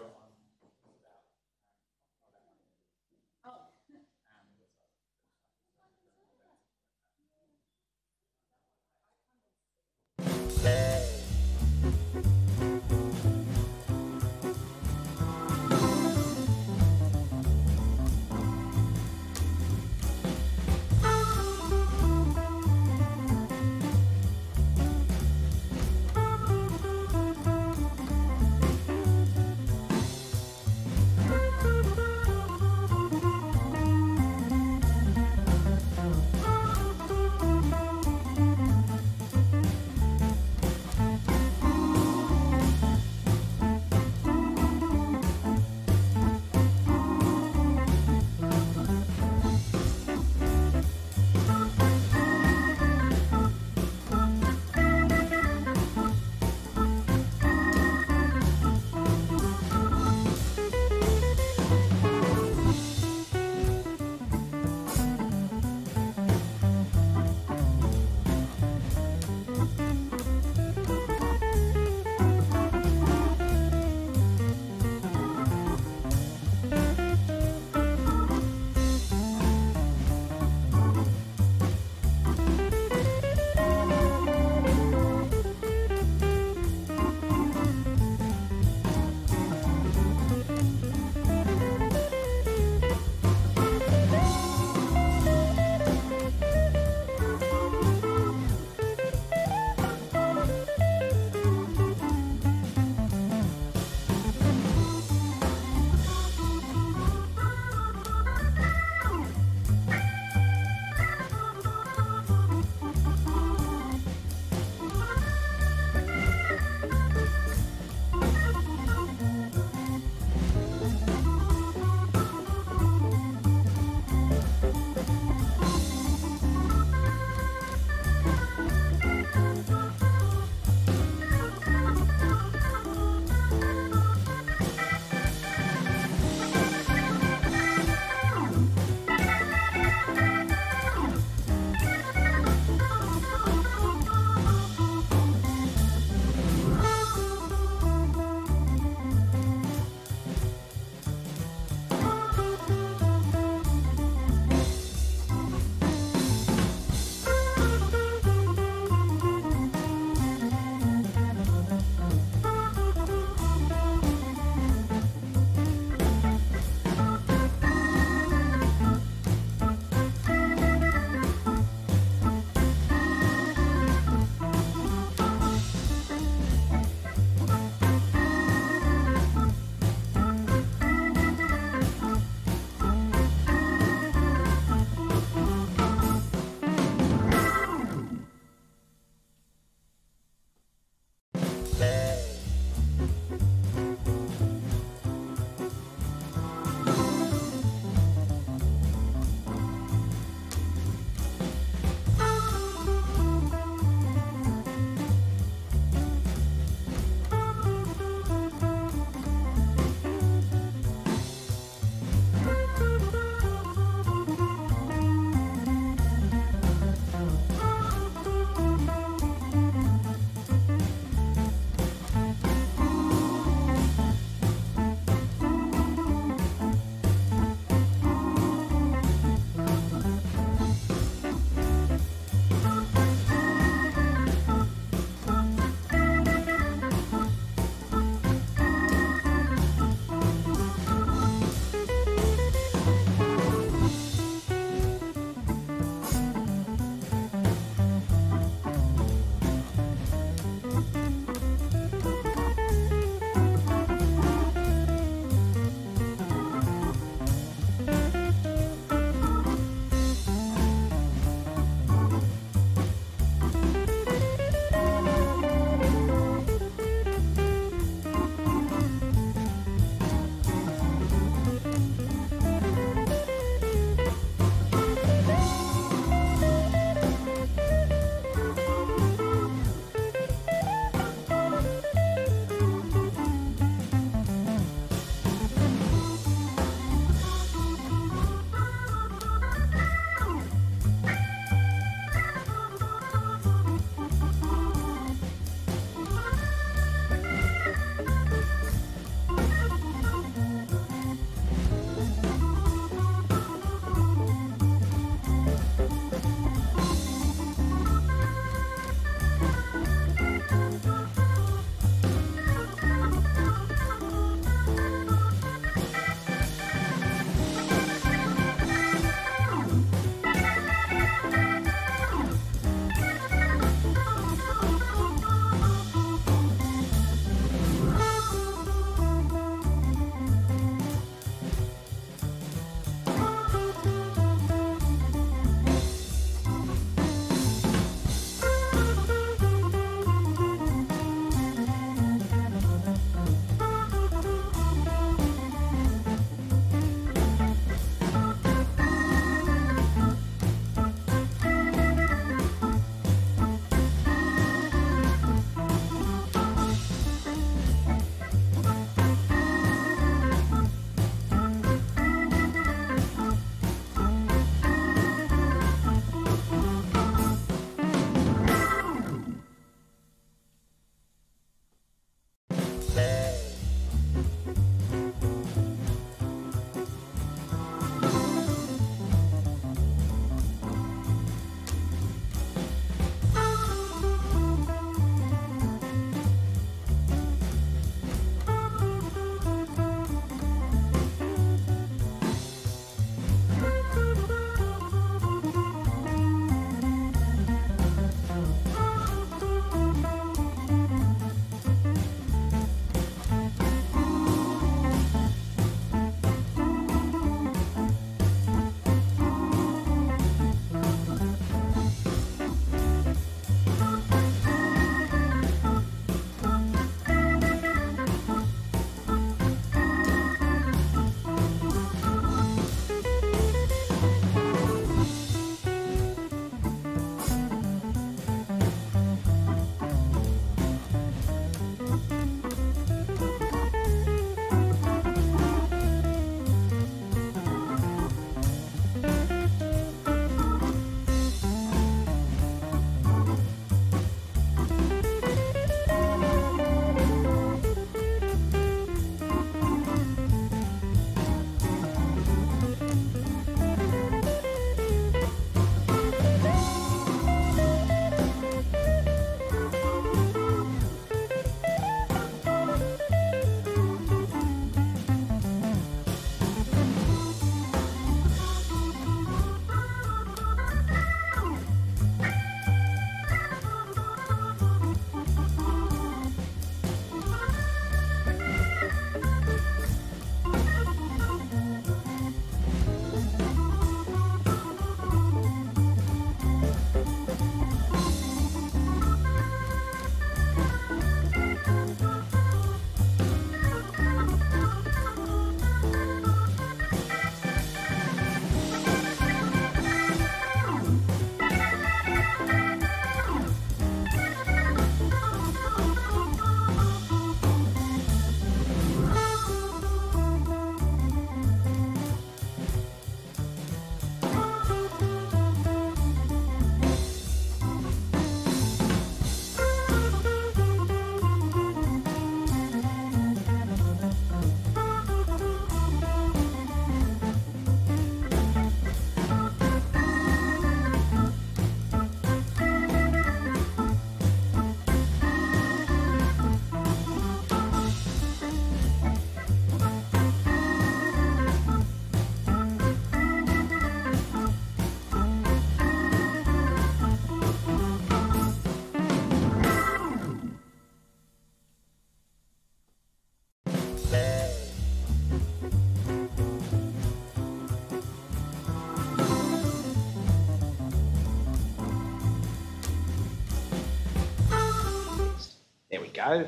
go.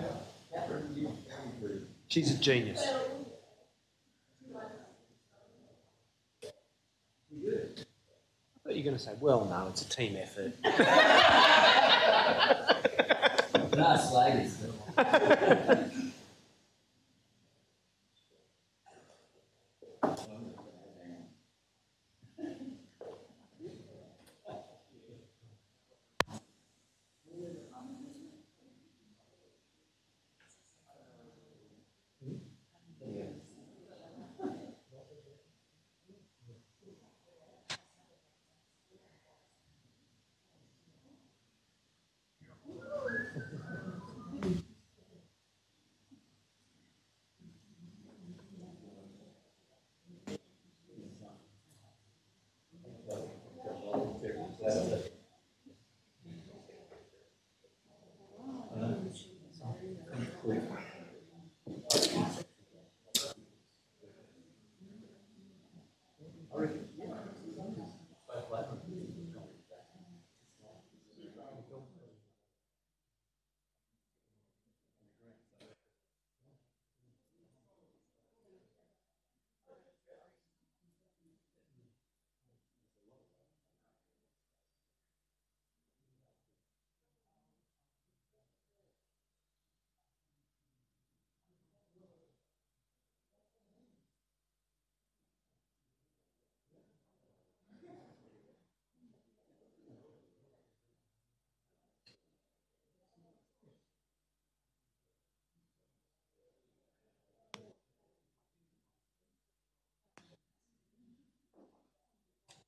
She's a genius. I thought you were going to say, well, no, it's a team effort. Nice ladies.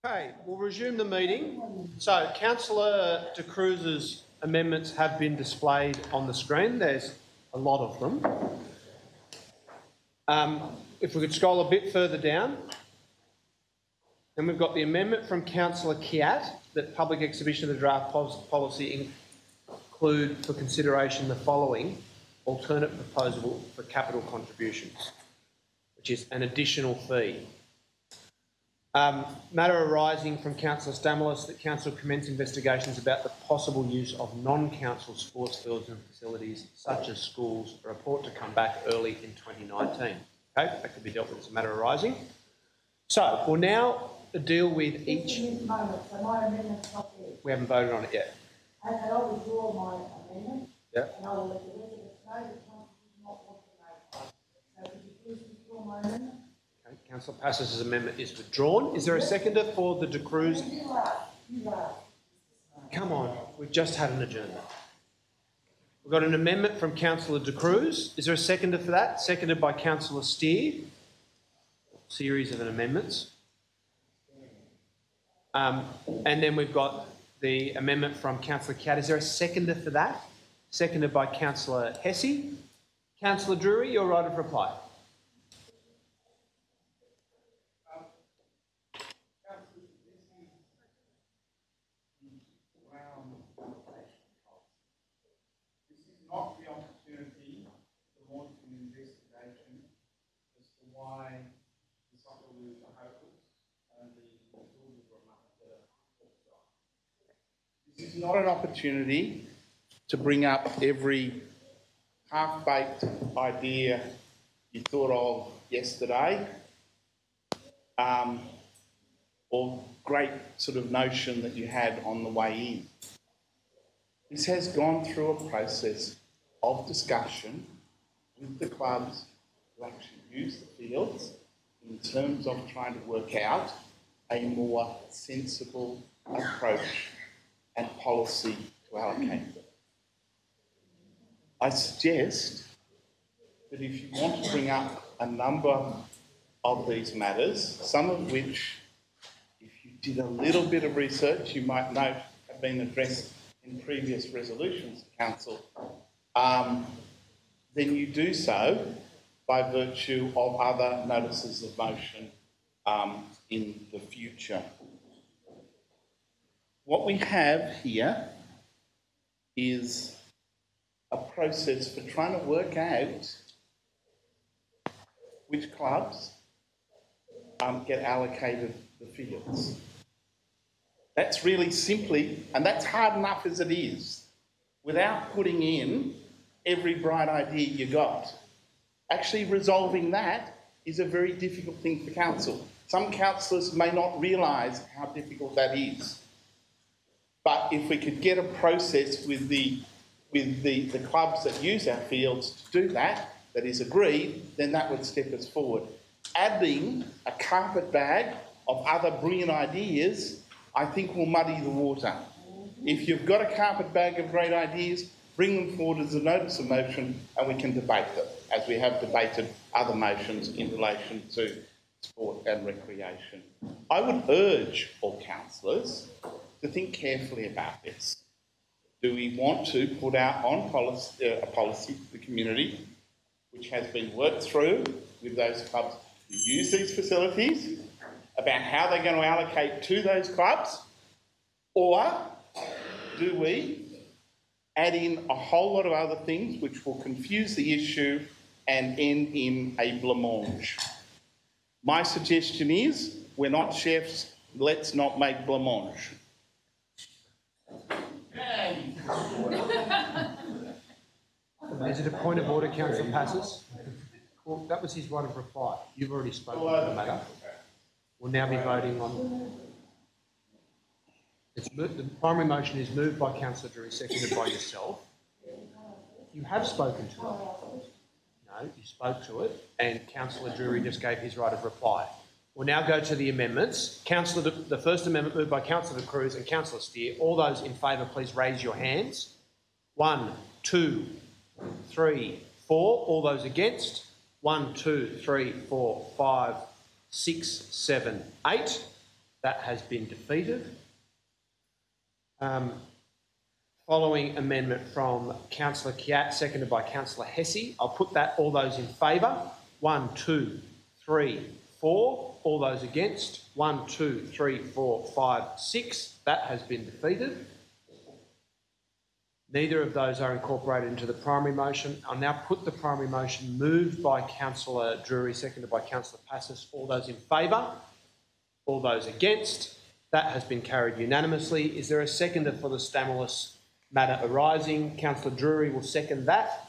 Okay, we'll resume the meeting. So, Councillor De Cruz's amendments have been displayed on the screen. There's a lot of them. If we could scroll a bit further down, then we've got the amendment from Councillor Kiat that public exhibition of the draft policy include for consideration the following alternate proposal for capital contributions, which is an additional fee. Matter arising from Councillor Stamoulis that Council commence investigations about the possible use of non-council sports fields and facilities such as schools. A report to come back early in 2019. Okay, that could be dealt with as a matter arising. So we'll now deal with each. We haven't voted on it yet. Okay, I'll withdraw my amendment. Yeah. And I will let the residents know that council does not want to notify. So could you please withdraw my amendment? Councillor Passis's amendment is withdrawn. Is there a seconder for the De Cruz? You are. Come on, we've just had an adjournment. We've got an amendment from Councillor De Cruz. Is there a seconder for that? Seconded by Councillor Steer. Series of amendments. And then we've got the amendment from Councillor Catt. Is there a seconder for that? Seconded by Councillor Hesse. Councillor Drury, your right of reply. Not the opportunity to launch an investigation as to why the Cycleway are hopeless and the builders were after. This is not an opportunity to bring up every half-baked idea you thought of yesterday, or great sort of notion that you had on the way in. This has gone through a process of discussion with the clubs who actually use the fields in terms of trying to work out a more sensible approach and policy to allocate them. I suggest that if you want to bring up a number of these matters, some of which, if you did a little bit of research, you might note have been addressed in previous resolutions of council, then you do so by virtue of other notices of motion in the future. What we have here is a process for trying to work out which clubs get allocated the fields. That's really simply, and that's hard enough as it is, without putting in every bright idea you got. Actually resolving that is a very difficult thing for council. Some councillors may not realise how difficult that is. But if we could get a process with the clubs that use our fields to do that is agreed, then that would step us forward. Adding a carpet bag of other brilliant ideas, I think will muddy the water. If you've got a carpet bag of great ideas, bring them forward as a notice of motion and we can debate them, as we have debated other motions in relation to sport and recreation. I would urge all councillors to think carefully about this. Do we want to put out on policy, a policy for the community which has been worked through with those clubs who use these facilities about how they're going to allocate to those clubs? Or do we add in a whole lot of other things which will confuse the issue and end in a blancmange? My suggestion is, we're not chefs, let's not make blancmange. Is it a point of order, Councillor Passes? Well, that was his right of reply. You've already spoken to the matter. We'll now be voting on... the primary motion is moved by Councillor Drury, seconded by yourself. You have spoken to it. No, you spoke to it, and Councillor Drury just gave his right of reply. We'll now go to the amendments. The first amendment moved by Councillor Cruz and Councillor Steer. All those in favour, please raise your hands. 1, 2, 3, 4. All those against? 1, 2, 3, 4, 5, 6, 7, 8. That has been defeated. Following amendment from Councillor Kiat, seconded by Councillor Hesse. I'll put that. All those in favour? 1, 2, 3, 4. All those against? 1, 2, 3, 4, 5, 6. That has been defeated. Neither of those are incorporated into the primary motion. I'll now put the primary motion moved by Councillor Drury, seconded by Councillor Passes. All those in favour? All those against? That has been carried unanimously. Is there a seconder for the stimulus matter arising? Councillor Drury will second that.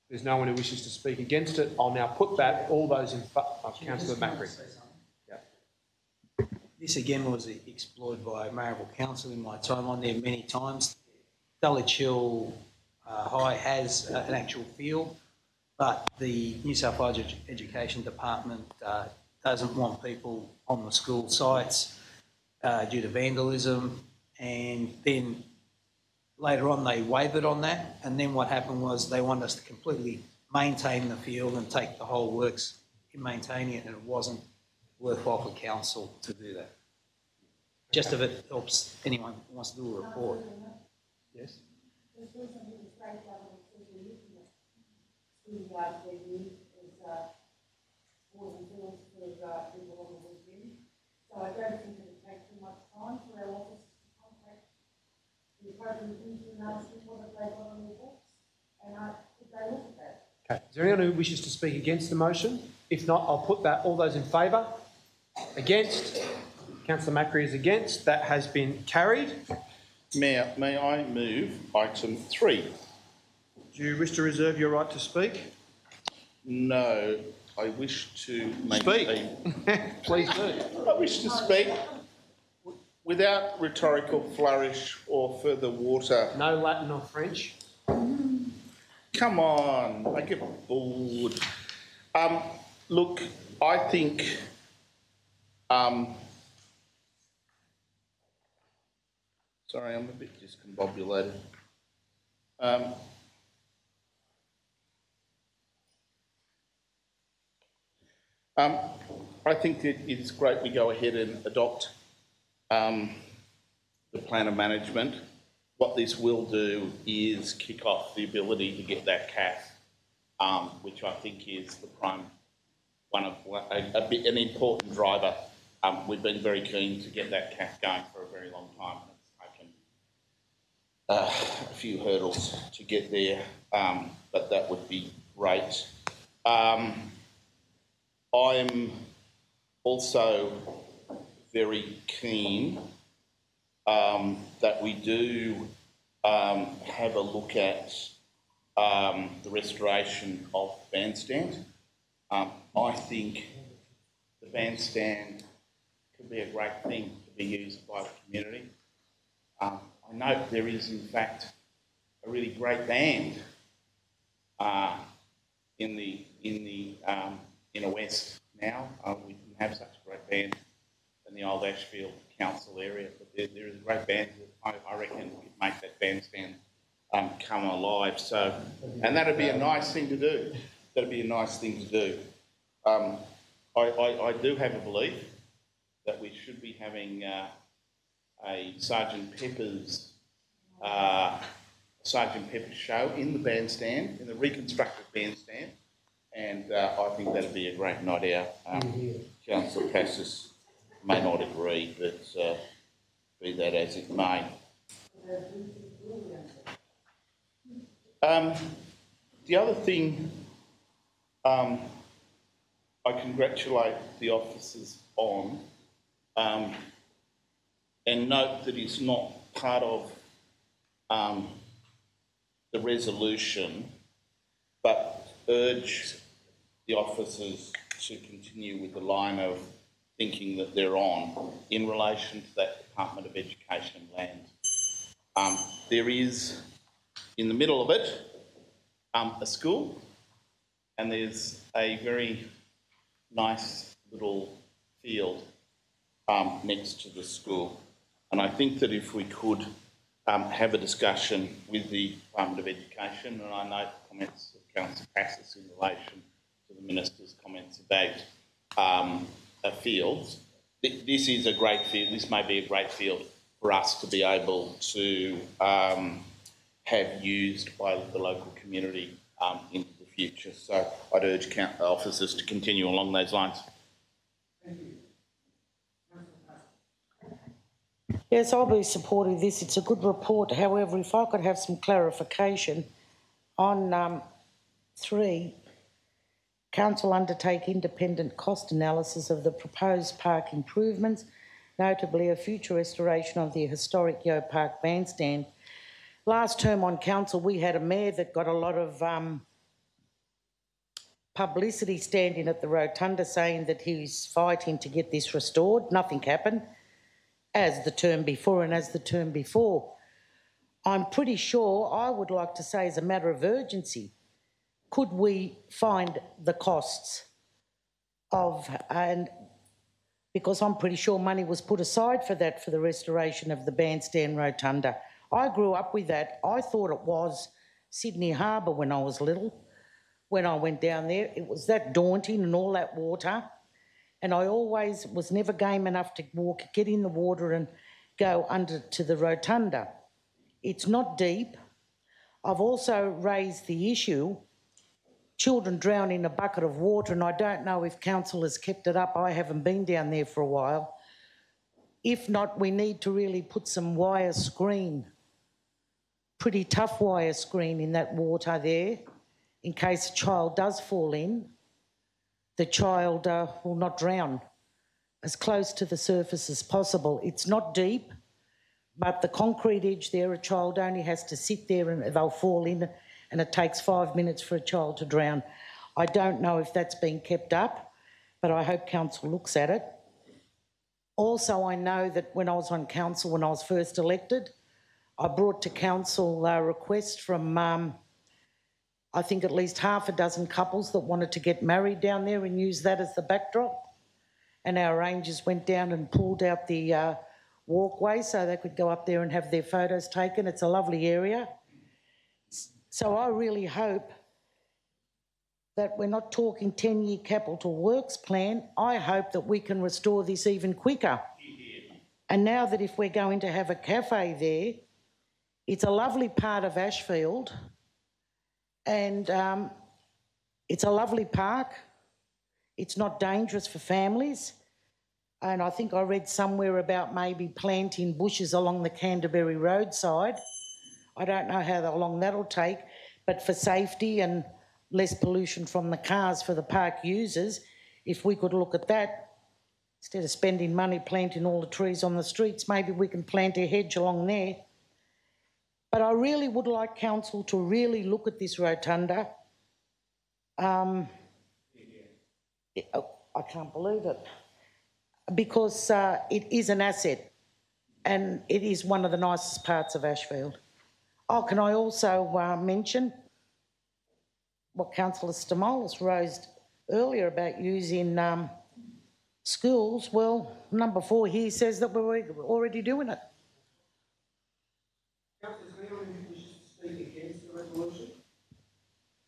There's no one who wishes to speak against it. I'll now put that. All those in favour... Councillor Macri. This again was explored by Mayoral Council in my time on there many times. Dulwich Hill High has an actual field, but the New South Wales Education Department doesn't want people on the school sites due to vandalism, and then later on they wavered on that, and then what happened was they wanted us to completely maintain the field and take the whole works in maintaining it, and it wasn't worthwhile for council to do that. Just if it helps anyone who wants to do a report. Yes? So I don't think it would take too much time for our officers to contact the appropriate people and ask them what they've got on their books, and could they look at that? Okay. Is there anyone who wishes to speak against the motion? If not, I'll put that. All those in favour? Against? Councillor Macri is against. That has been carried. Mayor, may I move item 3? Do you wish to reserve your right to speak? No, I wish to make Please do. I wish to speak without rhetorical flourish or further water. No Latin or French. Come on, I get bored. Look, I think sorry, I'm a bit discombobulated. I think that it is great we go ahead and adopt the plan of management. What this will do is kick off the ability to get that CAF, which I think is the prime an important driver. We've been very keen to get that CAF going for a very long time. It's taken a few hurdles to get there, but that would be great. I'm also very keen that we do have a look at the restoration of the bandstand. I think the bandstand could be a great thing to be used by the community. I know there is, in fact, a really great band in the inner west now. We didn't have such a great band in the old Ashfield Council area, but there is a great band that I reckon could make that bandstand come alive. So, and that'd be a nice thing to do. That'd be a nice thing to do. I do have a belief that we should be having a Sergeant Pepper's show in the bandstand, in the reconstructed bandstand, and I think that'd be a great night out. Councillor Cassis may not agree, but be that as it may. The other thing I congratulate the officers on, and note that it's not part of the resolution, but urge the officers to continue with the line of thinking that they're on in relation to that Department of Education land. There is, in the middle of it, a school, and there's a very nice little field next to the school. And I think that if we could have a discussion with the Department of Education, and I note the comments of Councillor Passis in relation to the Minister's comments about fields. This is a great field. This may be a great field for us to be able to have used by the local community into the future. So I'd urge officers to continue along those lines. Thank you. Yes, I'll be supporting this. It's a good report. However, if I could have some clarification on 3, Council undertake independent cost analysis of the proposed park improvements, notably a future restoration of the historic Yeo Park bandstand. Last term on council, we had a mayor that got a lot of publicity standing at the rotunda saying that he's fighting to get this restored. Nothing happened, as the term before and as the term before. I'm pretty sure, I would like to say as a matter of urgency, could we find the costs of, and because I'm pretty sure money was put aside for that, for the restoration of the bandstand rotunda. I grew up with that. I thought it was Sydney Harbour when I was little. When I went down there, it was that daunting and all that water. And I always was never game enough to get in the water and go under to the rotunda. It's not deep. I've also raised the issue, children drown in a bucket of water, and I don't know if council has kept it up. I haven't been down there for a while. If not, we need to really put some wire screen, pretty tough wire screen in that water there, in case a child does fall in. The child will not drown, as close to the surface as possible. It's not deep, but the concrete edge there, a child only has to sit there and they'll fall in, and it takes 5 minutes for a child to drown. I don't know if that's been kept up, but I hope council looks at it. Also, I know that when I was on council, when I was first elected, I brought to council a request from I think at least half a dozen couples that wanted to get married down there and use that as the backdrop. And our rangers went down and pulled out the walkway so they could go up there and have their photos taken. It's a lovely area. So I really hope that we're not talking 10-year capital works plan. I hope that we can restore this even quicker. And now that if we're going to have a cafe there, it's a lovely part of Ashfield. And it's a lovely park. It's not dangerous for families. And I think I read somewhere about maybe planting bushes along the Canterbury roadside. I don't know how long that'll take, but for safety and less pollution from the cars for the park users, if we could look at that, instead of spending money planting all the trees on the streets, maybe we can plant a hedge along there. But I really would like council to really look at this rotunda. I can't believe it. Because it is an asset and it is one of the nicest parts of Ashfield. Oh, can I also mention what Councillor Stamoulis raised earlier about using schools? Well, number 4 here says that we're already doing it. Councillor, is there anyone who wishes to speak against the resolution?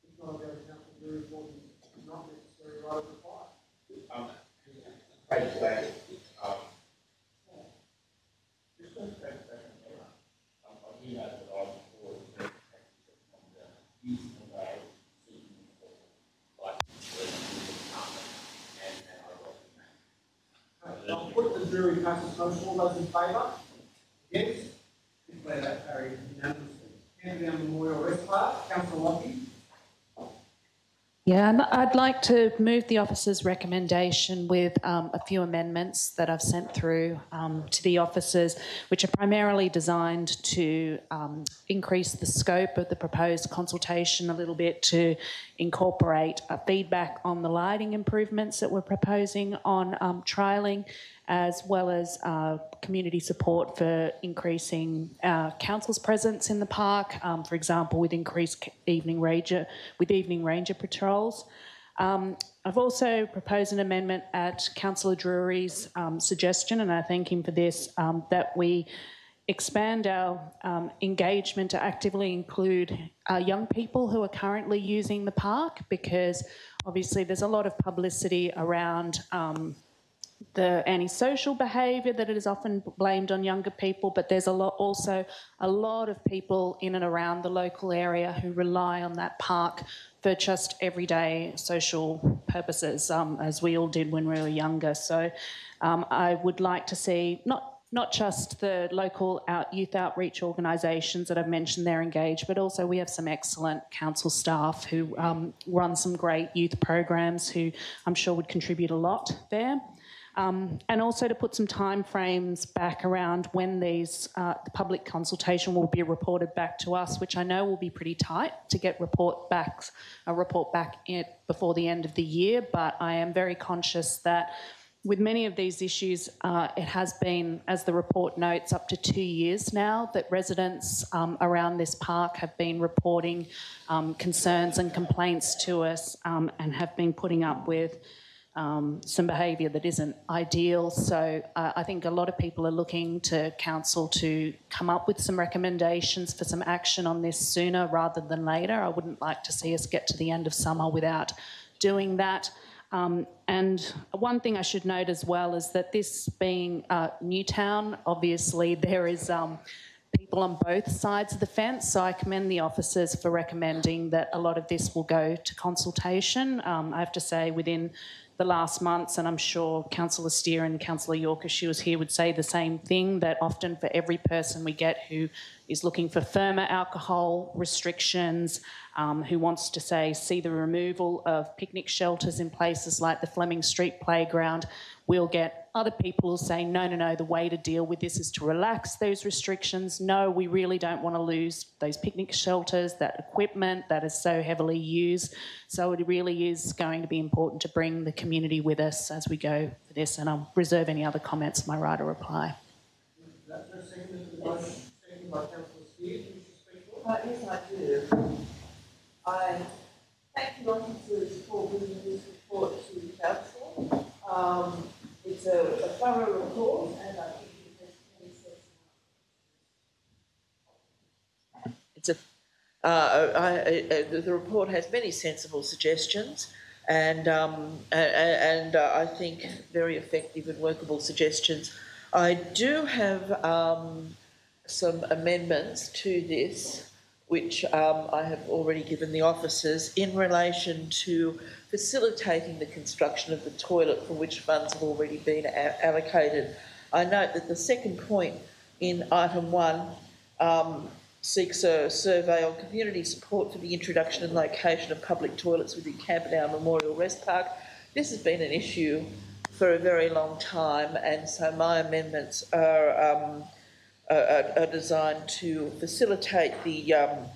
If not, I'll go to Councillor Drew reporting not necessary right of reply. I'll put the jury passes motion. All those in favour? Against? Declare that carried unanimously. Camperdown Memorial Rest Park, Councillor Lockie. Yeah, and I'd like to move the officers' recommendation with a few amendments that I've sent through to the officers, which are primarily designed to increase the scope of the proposed consultation a little bit, to incorporate feedback on the lighting improvements that we're proposing on trialling, as well as community support for increasing council's presence in the park, for example, with increased evening ranger patrols. I've also proposed an amendment at Councillor Drury's suggestion, and I thank him for this, that we expand our engagement to actively include young people who are currently using the park, because obviously there's a lot of publicity around the antisocial behaviour that is often blamed on younger people, but there's also a lot of people in and around the local area who rely on that park for just everyday social purposes, as we all did when we were younger. So I would like to see not just the local youth outreach organisations that I've mentioned they're engaged, but also we have some excellent council staff who run some great youth programs who I'm sure would contribute a lot there. And also to put some time frames back around when these the public consultation will be reported back to us, which I know will be pretty tight to get a report back before the end of the year. But I am very conscious that with many of these issues, it has been, as the report notes, up to 2 years now that residents around this park have been reporting concerns and complaints to us and have been putting up with some behaviour that isn't ideal. So I think a lot of people are looking to council to come up with some recommendations for some action on this sooner rather than later. I wouldn't like to see us get to the end of summer without doing that. And one thing I should note as well is that this being Newtown, obviously there is people on both sides of the fence, so I commend the officers for recommending that a lot of this will go to consultation. I have to say within the last months, and I'm sure Councillor Steer and Councillor York, if she was here, would say the same thing, that often for every person we get who is looking for firmer alcohol restrictions, who wants to see the removal of picnic shelters in places like the Fleming Street playground, we'll get other people who say, no, the way to deal with this is to relax those restrictions. No, we really don't want to lose those picnic shelters, that equipment that is so heavily used. So it really is going to be important to bring the community with us as we go for this, and I'll reserve any other comments in my right of reply. Yes, I do. I thank the officers for bringing this report to the council. It's a thorough report, and I think it has many sensible. The report has many sensible suggestions, and I think very effective and workable suggestions. I do have some amendments to this, which I have already given the officers in relation to facilitating the construction of the toilet, for which funds have already been allocated. I note that the second point in item 1 seeks a survey on community support for the introduction and location of public toilets within Camperdown Memorial Rest Park. This has been an issue for a very long time, and so my amendments are are designed to facilitate the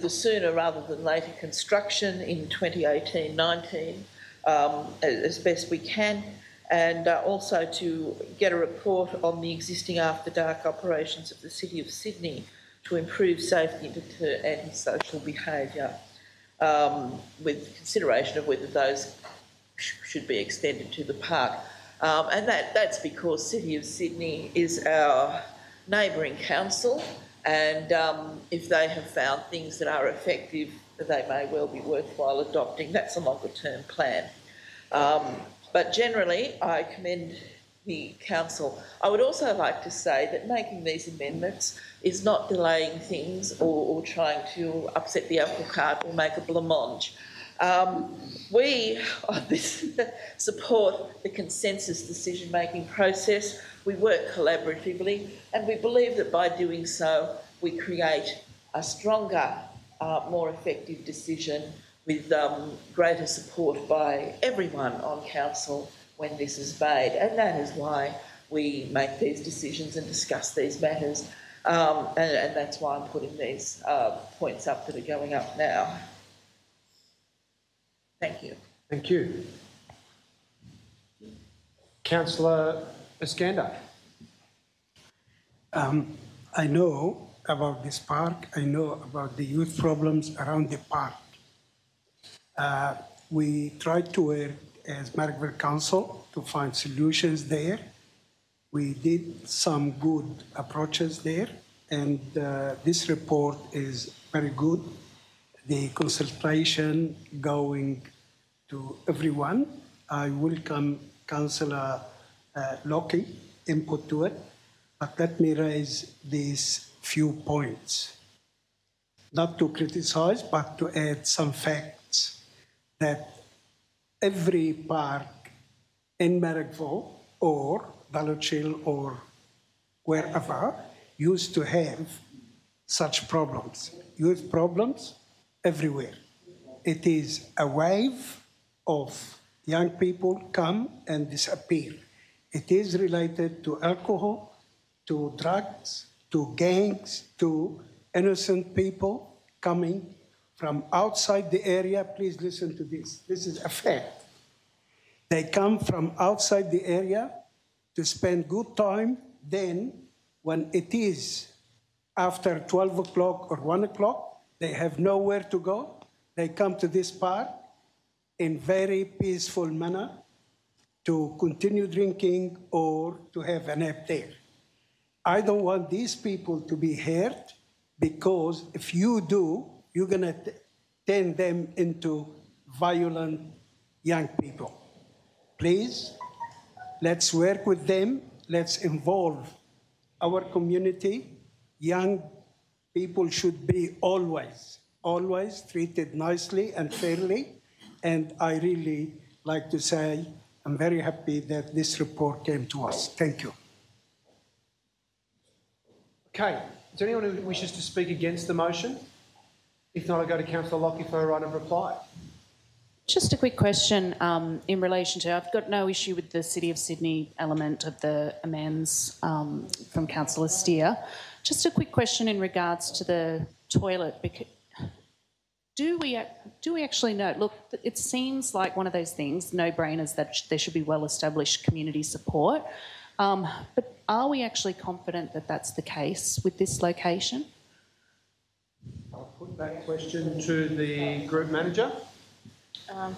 sooner rather than later construction in 2018-19 as best we can, and also to get a report on the existing after-dark operations of the City of Sydney to improve safety and deter antisocial behaviour, with consideration of whether those should be extended to the park. And that's because City of Sydney is our neighbouring council, and if they have found things that are effective, they may well be worthwhile adopting. That's a longer-term plan. But generally, I commend the council. I would also like to say that making these amendments is not delaying things or trying to upset the apple cart or make a blancmange. We on this support the consensus decision-making process. We work collaboratively, and we believe that by doing so, we create a stronger, more effective decision with greater support by everyone on council when this is made. And that is why we make these decisions and discuss these matters. And that's why I'm putting these points up that are going up now. Thank you. Thank you. Councillor Iskander. I know about this park. I know about the youth problems around the park. We tried to work as Marrickville Council to find solutions there. We did some good approaches there, and this report is very good. The consultation going to everyone. I welcome Councillor Lockie input to it, but let me raise these few points. Not to criticize, but to add some facts that every park in Marrickville or Ballotchill or wherever used to have such problems. Youth problems everywhere. It is a wave of young people come and disappear. It is related to alcohol, to drugs, to gangs, to innocent people coming from outside the area. Please listen to this. This is a fact. They come from outside the area to spend good time. Then, when it is after 12 o'clock or 1 o'clock, they have nowhere to go. They come to this park in very peaceful manner to continue drinking or to have a nap there. I don't want these people to be hurt, because if you do, you're going to turn them into violent young people. Please, let's work with them. Let's involve our community. Young people should be always treated nicely and fairly. And I really like to say I'm very happy that this report came to us. Thank you. Okay, is there anyone who wishes to speak against the motion? If not, I'll go to Councillor Lockie for a right of reply. Just a quick question in relation to, I've got no issue with the City of Sydney element of the amends from Councillor Steer. Just a quick question in regards to the toilet. Do we actually know? Look, it seems like one of those things, no-brainers, that there should be well-established community support. But are we actually confident that that's the case with this location? I'll put that question to the group manager.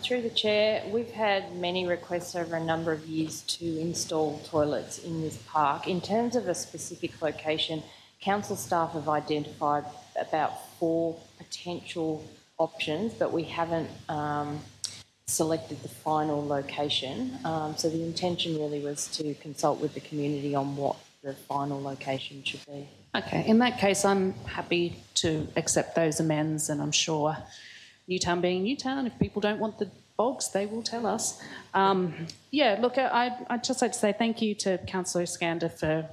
Through the chair, we've had many requests over a number of years to install toilets in this park. In terms of a specific location, council staff have identified about 4 potential options, but we haven't selected the final location. So the intention really was to consult with the community on what the final location should be. Okay, in that case, I'm happy to accept those amends, and I'm sure Newtown being Newtown, if people don't want the bogs, they will tell us. Yeah, look, I'd just like to say thank you to Councillor Iskander for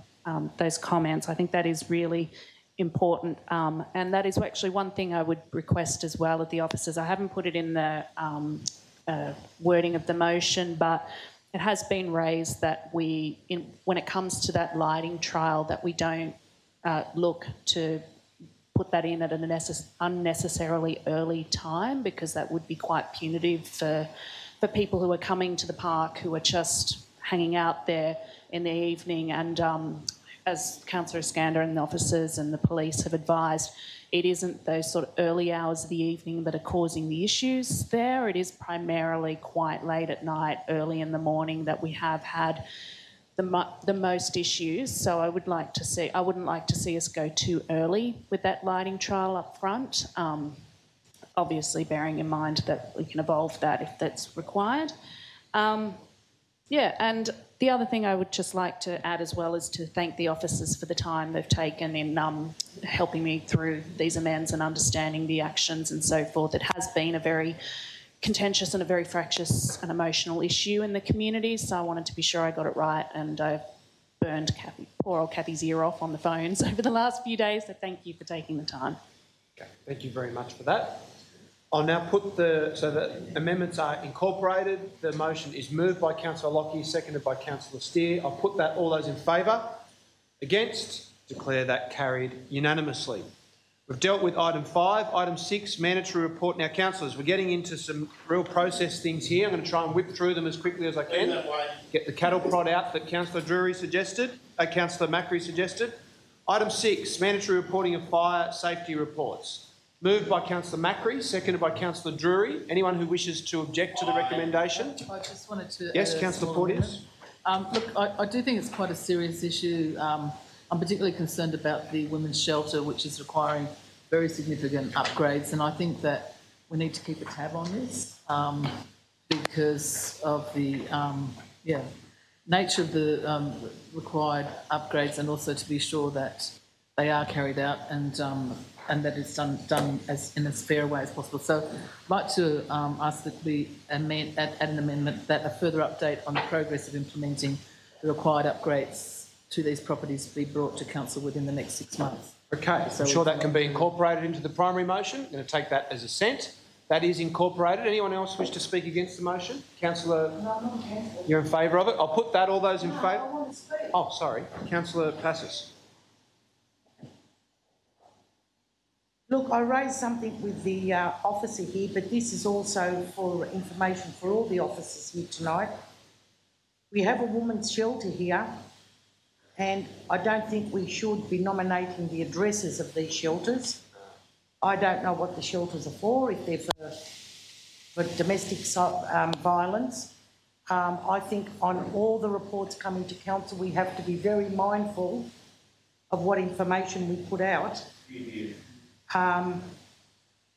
those comments. I think that is really important, and that is actually one thing I would request as well of the officers. I haven't put it in the wording of the motion, but it has been raised that when it comes to that lighting trial, that we don't look to put that in at an unnecessarily early time, because that would be quite punitive for people who are coming to the park, who are just hanging out there in the evening. And as Councillor Skander and the officers and the police have advised, it isn't those sort of early hours of the evening that are causing the issues there. It is primarily quite late at night, early in the morning, that we have had the most issues. So I wouldn't like to see us go too early with that lighting trial up front. Obviously bearing in mind that we can evolve that if that's required. And the other thing I would just like to add as well is to thank the officers for the time they've taken in helping me through these amends and understanding the actions and so forth. It has been a very contentious and a very fractious and emotional issue in the community, so I wanted to be sure I got it right, and I burned poor old Kathy's ear off on the phones over the last few days, so thank you for taking the time. Okay, thank you very much for that. I'll now put so the amendments are incorporated. The motion is moved by Councillor Lockyer, seconded by Councillor Steer. I'll put that. All those in favour? Against? Declare that carried unanimously. We've dealt with item 5. Item 6, mandatory report. Now, councillors, we're getting into some real process things here. I'm going to try and whip through them as quickly as I can. Get the cattle prod out that Councillor Councillor Macri suggested. Item 6, mandatory reporting of fire safety reports. Moved by Councillor Macri, seconded by Councillor Drury. Anyone who wishes to object to the recommendation? I just wanted to... Yes, Councillor Porteous. Look, I do think it's quite a serious issue. I'm particularly concerned about the women's shelter, which is requiring very significant upgrades, and I think that we need to keep a tab on this because of the nature of the required upgrades, and also to be sure that they are carried out and that it's done in as fair a way as possible. So I'd like to ask that we add an amendment that a further update on the progress of implementing the required upgrades to these properties be brought to council within the next 6 months. Okay, so I'm sure that can be incorporated into the primary motion. I'm going to take that as assent. That is incorporated. Anyone else wish to speak against the motion? Councillor, you're in favour of it? I'll put that. All those in favour? I want to speak. Oh, sorry. Councillor Passos. Look, I raised something with the officer here, but this is also for information for all the officers here tonight. We have a women's shelter here, and I don't think we should be nominating the addresses of these shelters. I don't know what the shelters are for, if they're for domestic violence. I think on all the reports coming to council, we have to be very mindful of what information we put out.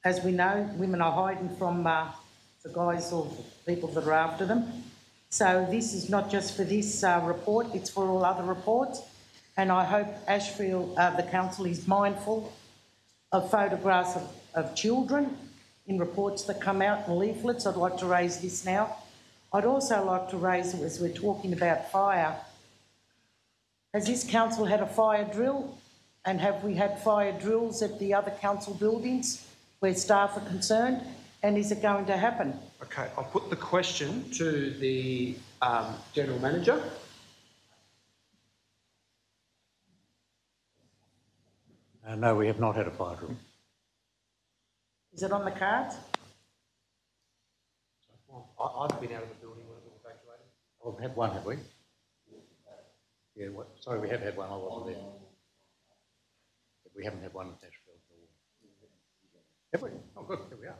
As we know, women are hiding from the guys or the people that are after them. So this is not just for this report, it's for all other reports. And I hope Ashfield, the council, is mindful of photographs of children in reports that come out in leaflets. I'd like to raise this now. I'd also like to raise, as we're talking about fire, has this council had a fire drill? And have we had fire drills at the other council buildings where staff are concerned? And is it going to happen? Okay, I'll put the question to the General Manager. No, we have not had a fire drill. Is it on the cards? I've been out of the building when it was evacuated. Oh, we've had one, have we? Yeah, sorry, we have had one. I wasn't there. But we haven't had one at Ashfield. Have we? Oh, good. Here we are.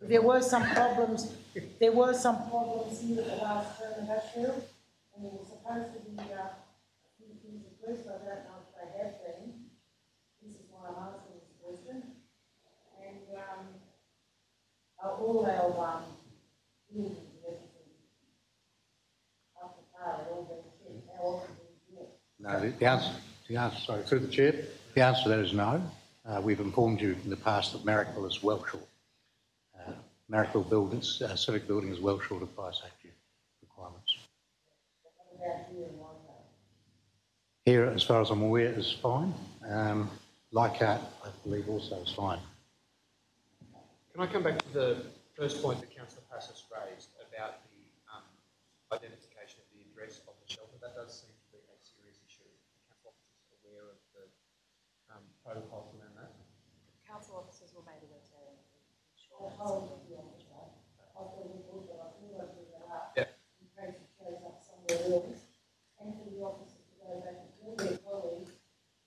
There were some problems. There were some problems here at the last term in Ashfield, and there were supposed to be a few things addressed. I don't know if they have been. This is why I'm asking this question. And all our buildings and everything up to par, they're all being checked. How often do we do it? No, the answer, sorry, through the chair, the answer to that is no. We've informed you in the past that Marrickville is well short. Marrickville buildings, civic building is well short of fire safety requirements. Here, as far as I'm aware, is fine. Leichhardt, I believe, also is fine. Can I come back to the first point that Councillor Passos raised about the identification does seem to be a serious issue. Council officers are aware of the protocols around that. Council officers were made aware today. Yeah. In case it shows up somewhere else, and for the officers to go back and tell their colleagues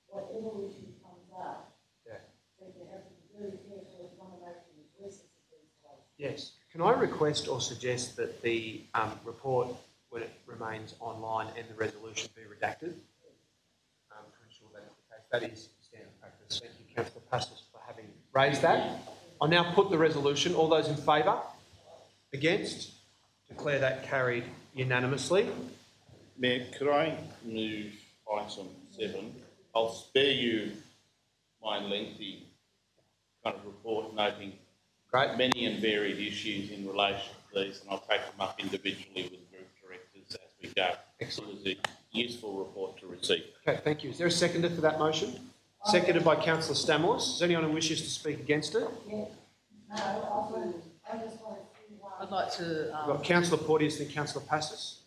whatever issue comes up. Yeah. That you have to be very careful of nominating addresses of these places. Yes. Can I request or suggest that the report, when it remains online, and the resolution be redacted to ensure that is the case? That is standard practice. Thank you, Councillor Passos, for having raised that. I'll now put the resolution. All those in favour? Against? Declare that carried unanimously. Mayor, could I move item 7? I'll spare you my lengthy kind of report noting many and varied issues in relation to these, and I'll take them up individually with group directors as we go. Excellent. It was a useful report to receive. Okay, thank you. Is there a seconder for that motion? Seconded by Councillor Stamos. Is there anyone who wishes to speak against it? Yeah. No, I just wanted to... I'd like to... We've got Councillor Porteous and Councillor Passos.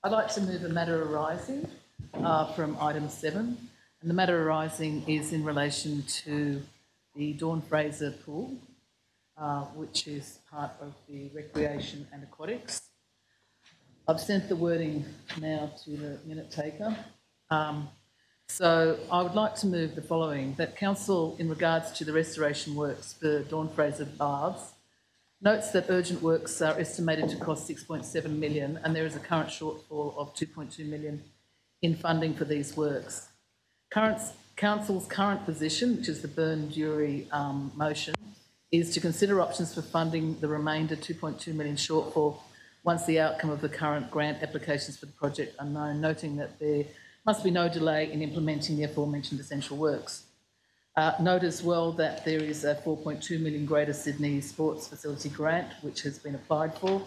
I'd like to move a matter arising from item 7. And the matter arising is in relation to the Dawn Fraser pool, which is part of the Recreation and Aquatics. I've sent the wording now to the minute taker. So I would like to move the following, that Council, in regards to the restoration works for Dawn Fraser Baths, notes that urgent works are estimated to cost 6.7 million and there is a current shortfall of 2.2 million in funding for these works. Council's current position, which is the Byrne jury motion, is to consider options for funding the remainder 2.2 million shortfall once the outcome of the current grant applications for the project are known, noting that there must be no delay in implementing the aforementioned essential works. Note as well that there is a 4.2 million Greater Sydney Sports Facility grant which has been applied for,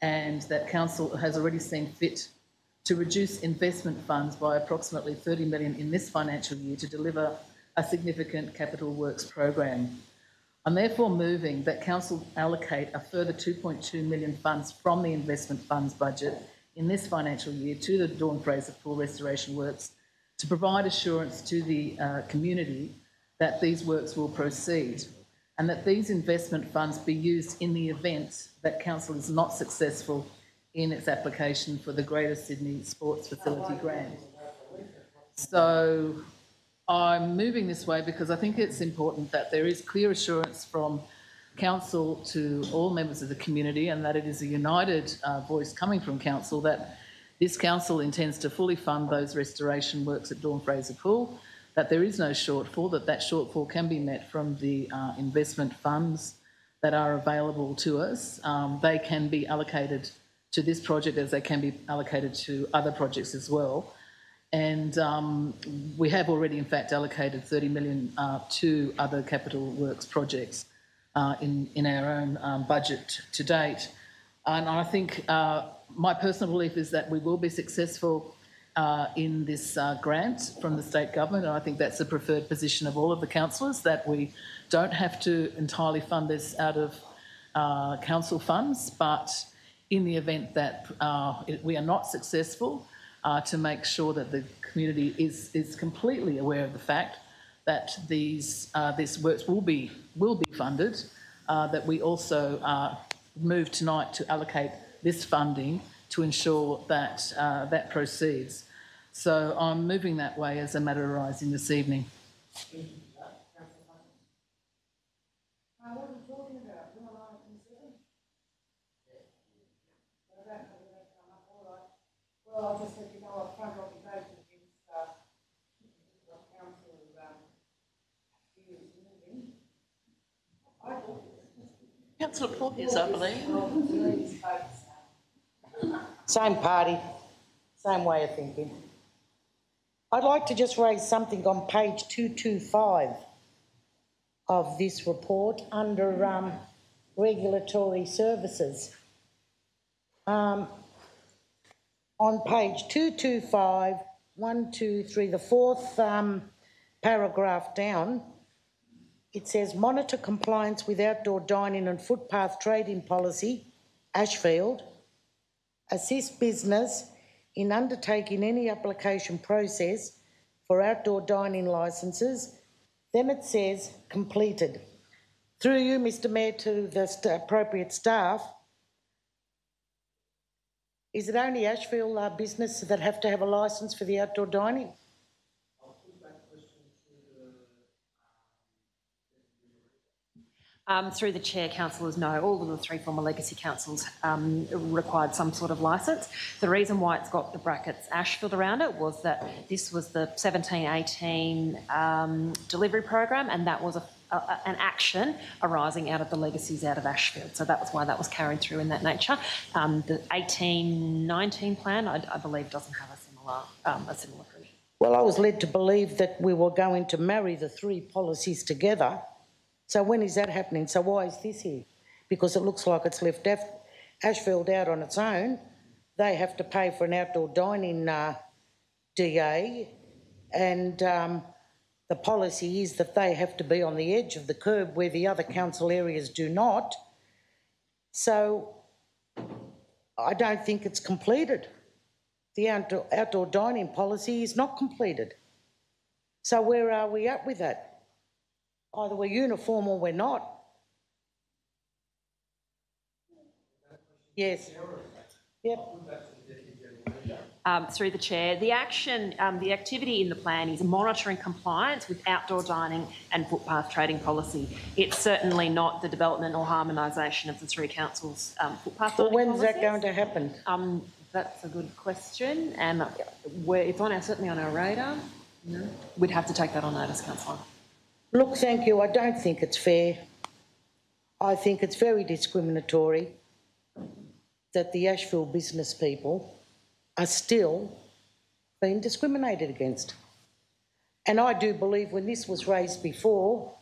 and that Council has already seen fit to reduce investment funds by approximately 30 million in this financial year to deliver a significant capital works program. I'm therefore moving that Council allocate a further 2.2 million funds from the investment funds budget in this financial year to the Dawn Fraser Pool restoration works to provide assurance to the community that these works will proceed and that these investment funds be used in the event that Council is not successful in its application for the Greater Sydney Sports Facility grant. So I'm moving this way because I think it's important that there is clear assurance from Council to all members of the community and that it is a united voice coming from Council that this Council intends to fully fund those restoration works at Dawn Fraser Pool, that there is no shortfall, that shortfall can be met from the investment funds that are available to us. They can be allocated to this project as they can be allocated to other projects as well. And we have already, in fact, allocated 30 million to other capital works projects in our own budget to date. And I think my personal belief is that we will be successful in this grant from the state government, and I think that's the preferred position of all of the councillors, that we don't have to entirely fund this out of council funds, but in the event that we are not successful, to make sure that the community is completely aware of the fact that these works will be funded, that we also move tonight to allocate this funding to ensure that that proceeds. So I'm moving that way as a matter arising this evening. What are you talking about? You're on item 7? Well, I'll just let you know up front I'll be voting against what council is moving. Councillor Porteous, I believe. Same party, same way of thinking. I'd like to just raise something on page 225 of this report under regulatory services. On page 225, 1, 2, 3, the fourth paragraph down, it says monitor compliance with outdoor dining and footpath trading policy, Ashfield, assist business in undertaking any application process for outdoor dining licences. Then it says completed. Through you, Mr Mayor, to the appropriate staff, is it only Ashfield businesses that have to have a licence for the outdoor dining? Through the chair, councillors, no, all of the three former legacy councils required some sort of licence. The reason why it's got the brackets Ashfield around it was that this was the 17-18 delivery program, and that was an action arising out of the legacies out of Ashfield. So that was why that was carried through in that nature. The 18-19 plan, I believe, doesn't have a similar provision. Well, I was led to believe that we were going to marry the three policies together. So when is that happening? So why is this here? Because it looks like it's left Ashfield out on its own. They have to pay for an outdoor dining DA, and the policy is that they have to be on the edge of the curb where the other council areas do not. So I don't think it's completed. The outdoor dining policy is not completed. So where are we at with that? Either we're uniform or we're not. Yes. Yep. Through the chair, the action, the activity in the plan is monitoring compliance with outdoor dining and footpath trading policy. It's certainly not the development or harmonisation of the three councils' footpath dining policies. Well, when's that going to happen? That's a good question, and it's certainly on our radar. No. We'd have to take that on notice, councillor. Look, thank you. I don't think it's fair. I think it's very discriminatory that the Ashfield business people are still being discriminated against. And I do believe when this was raised before,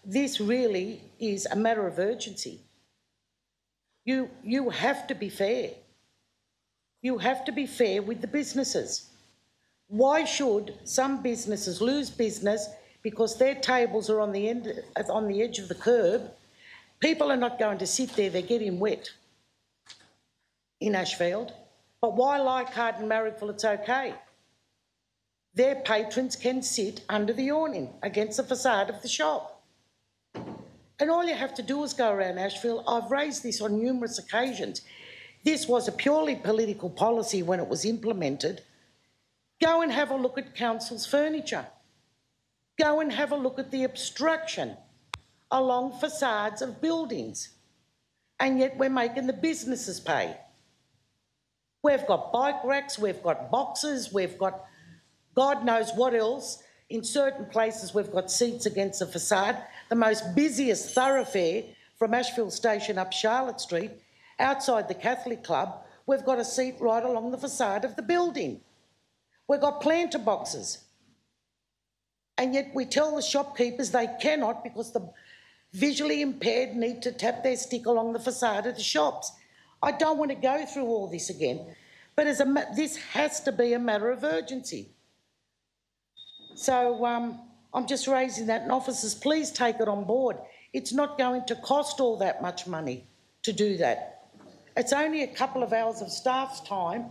this really is a matter of urgency. You have to be fair. You have to be fair with the businesses. Why should some businesses lose business because their tables are on the edge of the curb? People are not going to sit there, they're getting wet in Ashfield. But why Leichhardt and Marrickville it's okay? Their patrons can sit under the awning against the facade of the shop. And all you have to do is go around Ashfield. I've raised this on numerous occasions. This was a purely political policy when it was implemented. Go and have a look at council's furniture. Go and have a look at the obstruction along facades of buildings. And yet we're making the businesses pay. We've got bike racks, we've got boxes, we've got God knows what else. In certain places we've got seats against the facade. The most busiest thoroughfare from Ashfield Station up Charlotte Street, outside the Catholic Club, we've got a seat right along the facade of the building. We've got planter boxes. And yet we tell the shopkeepers they cannot because the visually impaired need to tap their stick along the facade of the shops. I don't want to go through all this again, but this has to be a matter of urgency. So I'm just raising that, and officers, please take it on board. It's not going to cost all that much money to do that. It's only a couple of hours of staff's time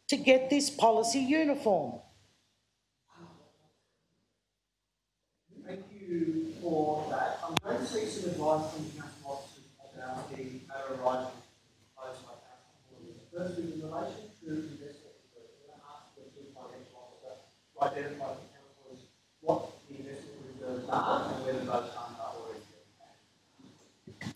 to get this policy uniform. Thank you for that. I'm going to seek some advice from the council officers about the matter arising proposed by council. First, in relation to investment reserve, I'm going to ask the chief financial officer to identify for councillors what the investment reserves are and whether those funds are already there.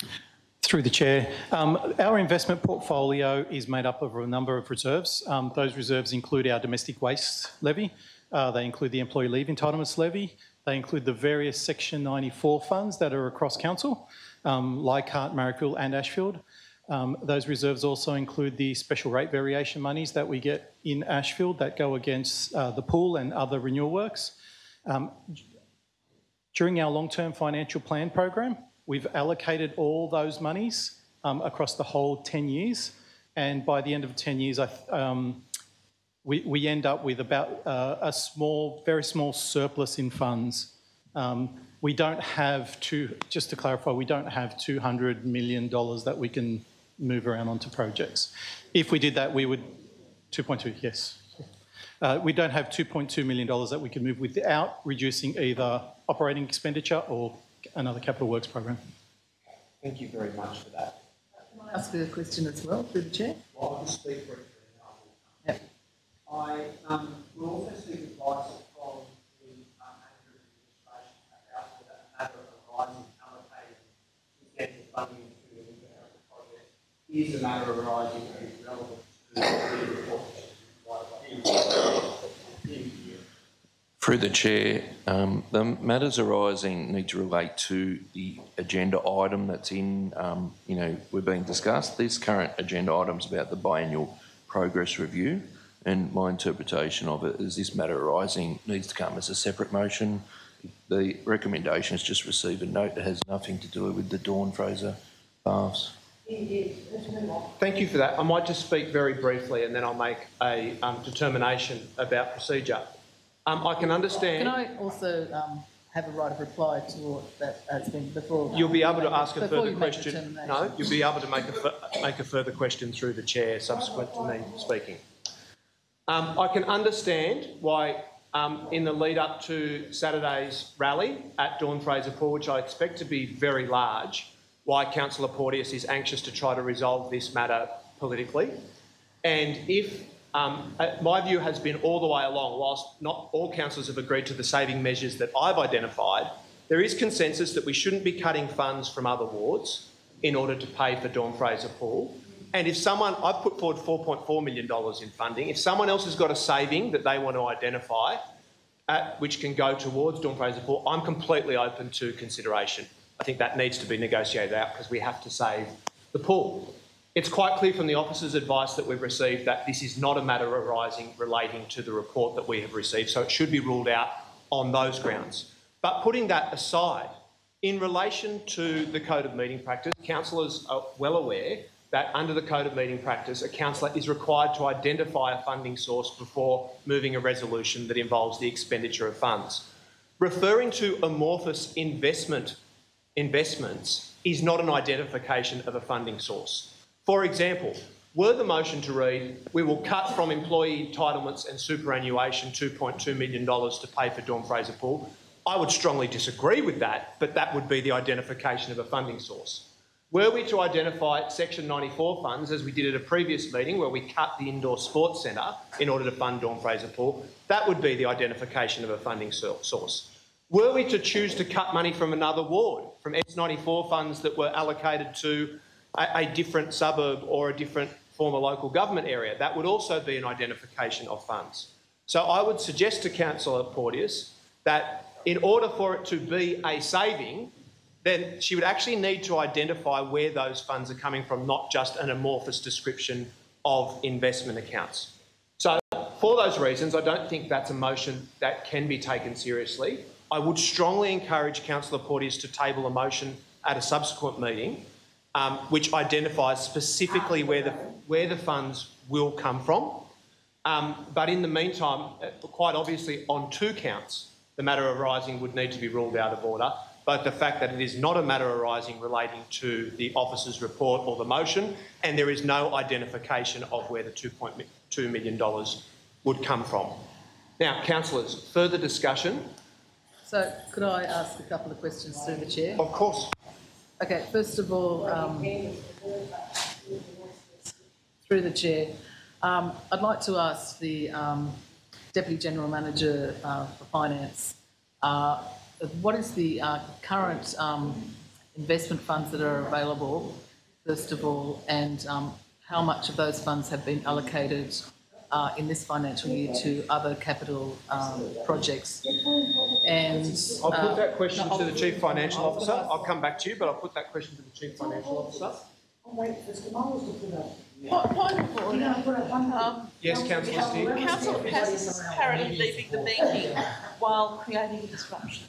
Through the chair, our investment portfolio is made up of a number of reserves. Those reserves include our domestic waste levy. They include the employee leave entitlements levy. They include the various Section 94 funds that are across council, Leichhardt, Marrickville and Ashfield. Those reserves also include the special rate variation monies that we get in Ashfield that go against the pool and other renewal works. During our long-term financial plan program, we've allocated all those monies across the whole 10 years. And by the end of 10 years, we end up with about a very small surplus in funds. We don't have just to clarify, we don't have $200 million that we can move around onto projects. If we did that, we would... 2.2, yes. We don't have $2.2 million that we can move without reducing either operating expenditure or another capital works program. Thank you very much for that. Can I ask a question as well, through the chair? Well, I'll just speak briefly. Yep. I will also seek advice from the manager of administration about whether a matter of arising allocating extensive funding to the project is a matter arising that is relevant to the report. Through the chair, the matters arising need to relate to the agenda item that's in, we're being discussed. This current agenda item is about the biannual progress review, and my interpretation of it is this matter arising needs to come as a separate motion. The recommendation is just receive a note that has nothing to do with the Dawn Fraser baths. Thank you for that. I might just speak very briefly and then I'll make a determination about procedure. I can understand... Can I also have a right of reply to what that has been before? You'll be able to ask a further question. No, you'll be able to make a further question through the chair subsequent to me speaking. I can understand why in the lead up to Saturday's rally at Dawn Fraser Pool, which I expect to be very large, why Councillor Porteous is anxious to try to resolve this matter politically. And if my view has been all the way along, whilst not all councillors have agreed to the saving measures that I've identified, there is consensus that we shouldn't be cutting funds from other wards in order to pay for Dawn Fraser Pool. And if someone, I've put forward $4.4 million in funding, if someone else has got a saving that they want to identify, which can go towards Dawn Fraser Pool, I'm completely open to consideration. I think that needs to be negotiated out because we have to save the pool. It's quite clear from the officer's advice that we've received that this is not a matter arising relating to the report that we have received, so it should be ruled out on those grounds. But putting that aside, in relation to the Code of Meeting Practice, councillors are well aware that under the Code of Meeting Practice, a councillor is required to identify a funding source before moving a resolution that involves the expenditure of funds. Referring to amorphous investments is not an identification of a funding source. For example, were the motion to read, we will cut from employee entitlements and superannuation $2.2 million to pay for Dawn Fraser Pool, I would strongly disagree with that, but that would be the identification of a funding source. Were we to identify Section 94 funds, as we did at a previous meeting where we cut the indoor sports centre in order to fund Dawn Fraser Pool, that would be the identification of a funding source. Were we to choose to cut money from another ward, from S94 funds that were allocated to a different suburb or a different former local government area, that would also be an identification of funds. So I would suggest to Councillor Porteous that in order for it to be a saving, then she would actually need to identify where those funds are coming from, not just an amorphous description of investment accounts. So for those reasons, I don't think that's a motion that can be taken seriously. I would strongly encourage Councillor Porteous to table a motion at a subsequent meeting which identifies specifically where the funds will come from. But in the meantime, quite obviously on two counts, the matter arising would need to be ruled out of order. Both the fact that it is not a matter arising relating to the officer's report or the motion, and there is no identification of where the $2.2 million would come from. Now, councillors, further discussion? So could I ask a couple of questions through the chair? Of course. Okay, first of all, through the chair, I'd like to ask the Deputy General Manager for Finance, what is the current investment funds that are available, first of all, and how much of those funds have been allocated in this financial year to other capital projects? And I'll put that question to the Chief Financial Officer. I'll come back to you, but I'll put that question to the Chief Financial Officer. I'll wait for Mr. Mullens to put up. Point of order. Yes, Councillor Steele. Council is apparently leaving the meeting while creating a disruption.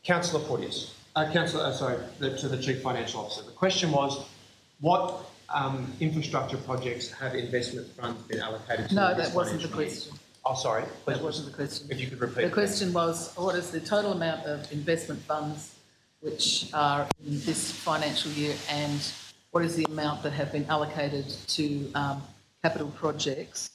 Councillor Porteous. To the Chief Financial Officer. The question was, what infrastructure projects have investment funds been allocated to? No, that wasn't the question. Oh, sorry. That wasn't the question. If you could repeat. The question was, what is the total amount of investment funds which are in this financial year and what is the amount that have been allocated to capital projects,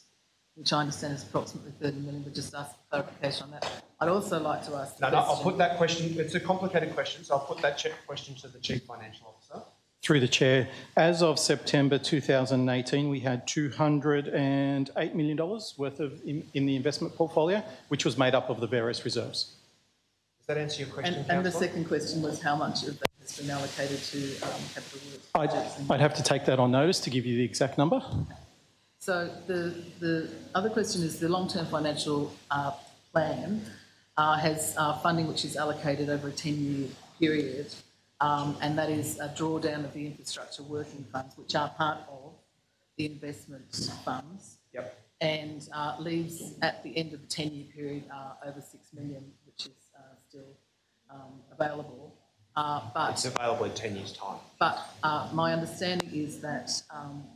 which I understand is approximately 30 million, but just ask for clarification on that. I'd also like to ask... I'll put that question, it's a complicated question, so I'll put that question to the Chief Financial Officer. Through the Chair, as of September 2018, we had $208 million worth of in the investment portfolio, which was made up of the various reserves. Does that answer your question, And the second question was how much of that has been allocated to capital works projects? I'd have to take that on notice to give you the exact number. So the other question is the long-term financial plan has funding which is allocated over a 10-year period, and that is a drawdown of the infrastructure working funds, which are part of the investment funds. Yep. And leaves at the end of the 10-year period over 6 million, which is still available. But it's available in 10 years' time. But my understanding is that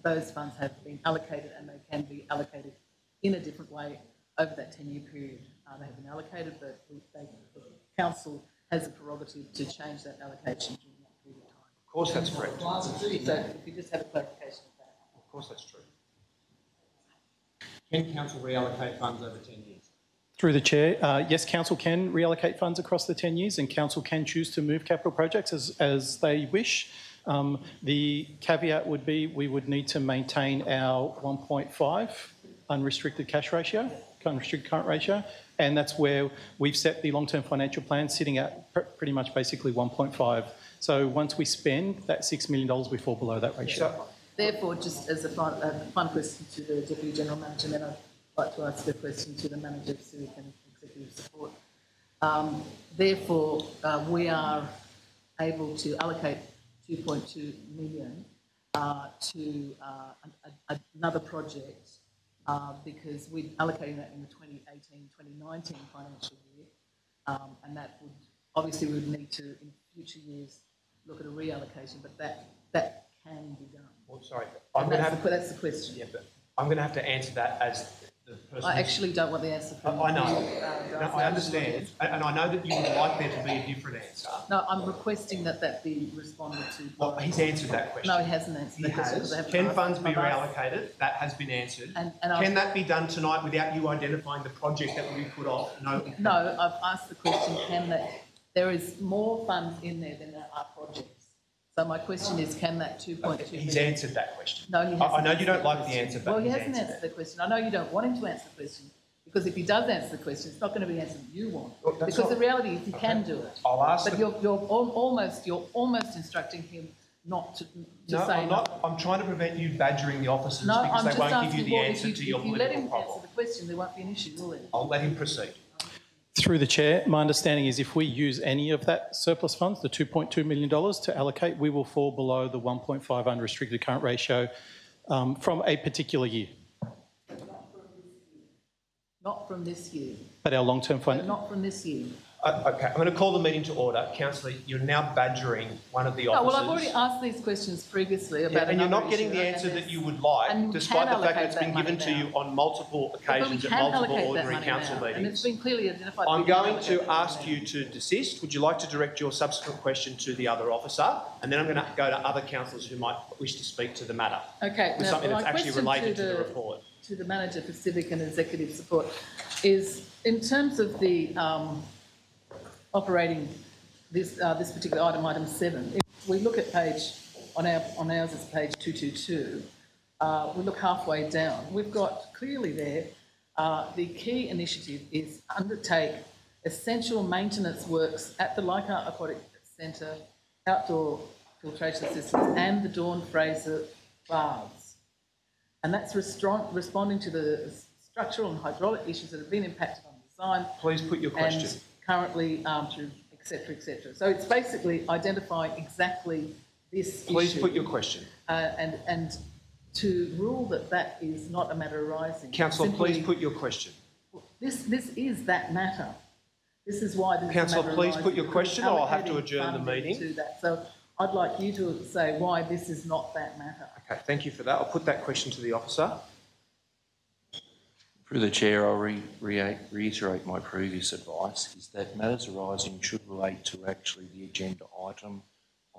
those funds have been allocated and they can be allocated in a different way over that 10-year period. They have been allocated, but the Council has a prerogative to change that allocation during that period of time. Of course, that's correct. So if you just have a clarification of that. Of course, that's true. Can Council reallocate funds over 10 years? Through the Chair, yes, Council can reallocate funds across the 10 years and Council can choose to move capital projects as they wish. The caveat would be we would need to maintain our 1.5 unrestricted cash ratio, unrestricted current ratio, and that's where we've set the long-term financial plan sitting at pretty much basically 1.5. So once we spend that $6 million, we fall below that ratio. Therefore, just as a final question to the Deputy General Manager, and then I'd like to ask a question to the Manager of Civic and Executive Support. Therefore, we are able to allocate 2.2 million to another project because we're allocating that in the 2018-2019 financial year, and that would obviously we would need to in future years look at a reallocation, but that can be done. Well, sorry, that's the question. Yeah, but I'm going to have to answer that as the person. I actually don't want the answer from I know. you. No, I understand, and I know that you would like there to be a different answer. No, I'm requesting that be responded to. Well, he's answered that question. No, he hasn't answered that question. Can funds be reallocated? That has been answered. And can that be done tonight without you identifying the project that will be put off? No. No, I've asked the question, there is more funds in there than there are projects. So my question is, can that 2.2 He's answered that question. No, he hasn't. I know you don't like the answer, but well, he hasn't answered the question. I know you don't want him to answer the question, because if he does answer the question, it's not going to be the answer that you want. Well, because the reality is he can do it. I'll ask. But you're almost instructing him not to no, say I'm not. I'm trying to prevent you badgering the officers because they won't give you the answer to your political problem. If you let him answer the question, there won't be an issue, will there? I'll let him proceed. Through the Chair, my understanding is if we use any of that surplus funds, the $2.2 million to allocate, we will fall below the 1.5 unrestricted current ratio from a particular year. Not from this year. But our long-term fund... Not from this year. Okay, I'm going to call the meeting to order. Councillor, you're now badgering one of the officers. No, well, I've already asked these questions previously about and you're not getting the answer that you would like, despite the fact that it's been given to you on multiple occasions at multiple ordinary council meetings. And it's been clearly identified. I'm going to ask you to desist. Would you like to direct your subsequent question to the other officer? And then I'm going to go to other councillors who might wish to speak to the matter. Okay. With something that's actually related to the report. To the Manager for Civic and Executive Support is, in terms of the operating this particular item 7, if we look at on ours it's page 222, we look halfway down. We've got clearly there the key initiative is undertake essential maintenance works at the Leichhardt Aquatic Centre, outdoor filtration systems and the Dawn Fraser baths. And that's responding to the structural and hydraulic issues that have been impacted on design. Please put your question. And currently through et cetera, So it's basically identifying exactly this issue. Please put your question. And to rule that is not a matter arising. Councillor, please put your question. This is that matter. This is why this Councillor, is please put your question or I'll have to adjourn the meeting. To that. So I'd like you to say why this is not that matter. Okay, thank you for that. I'll put that question to the officer. Through the Chair, I'll reiterate my previous advice, is that matters arising should relate to actually the agenda item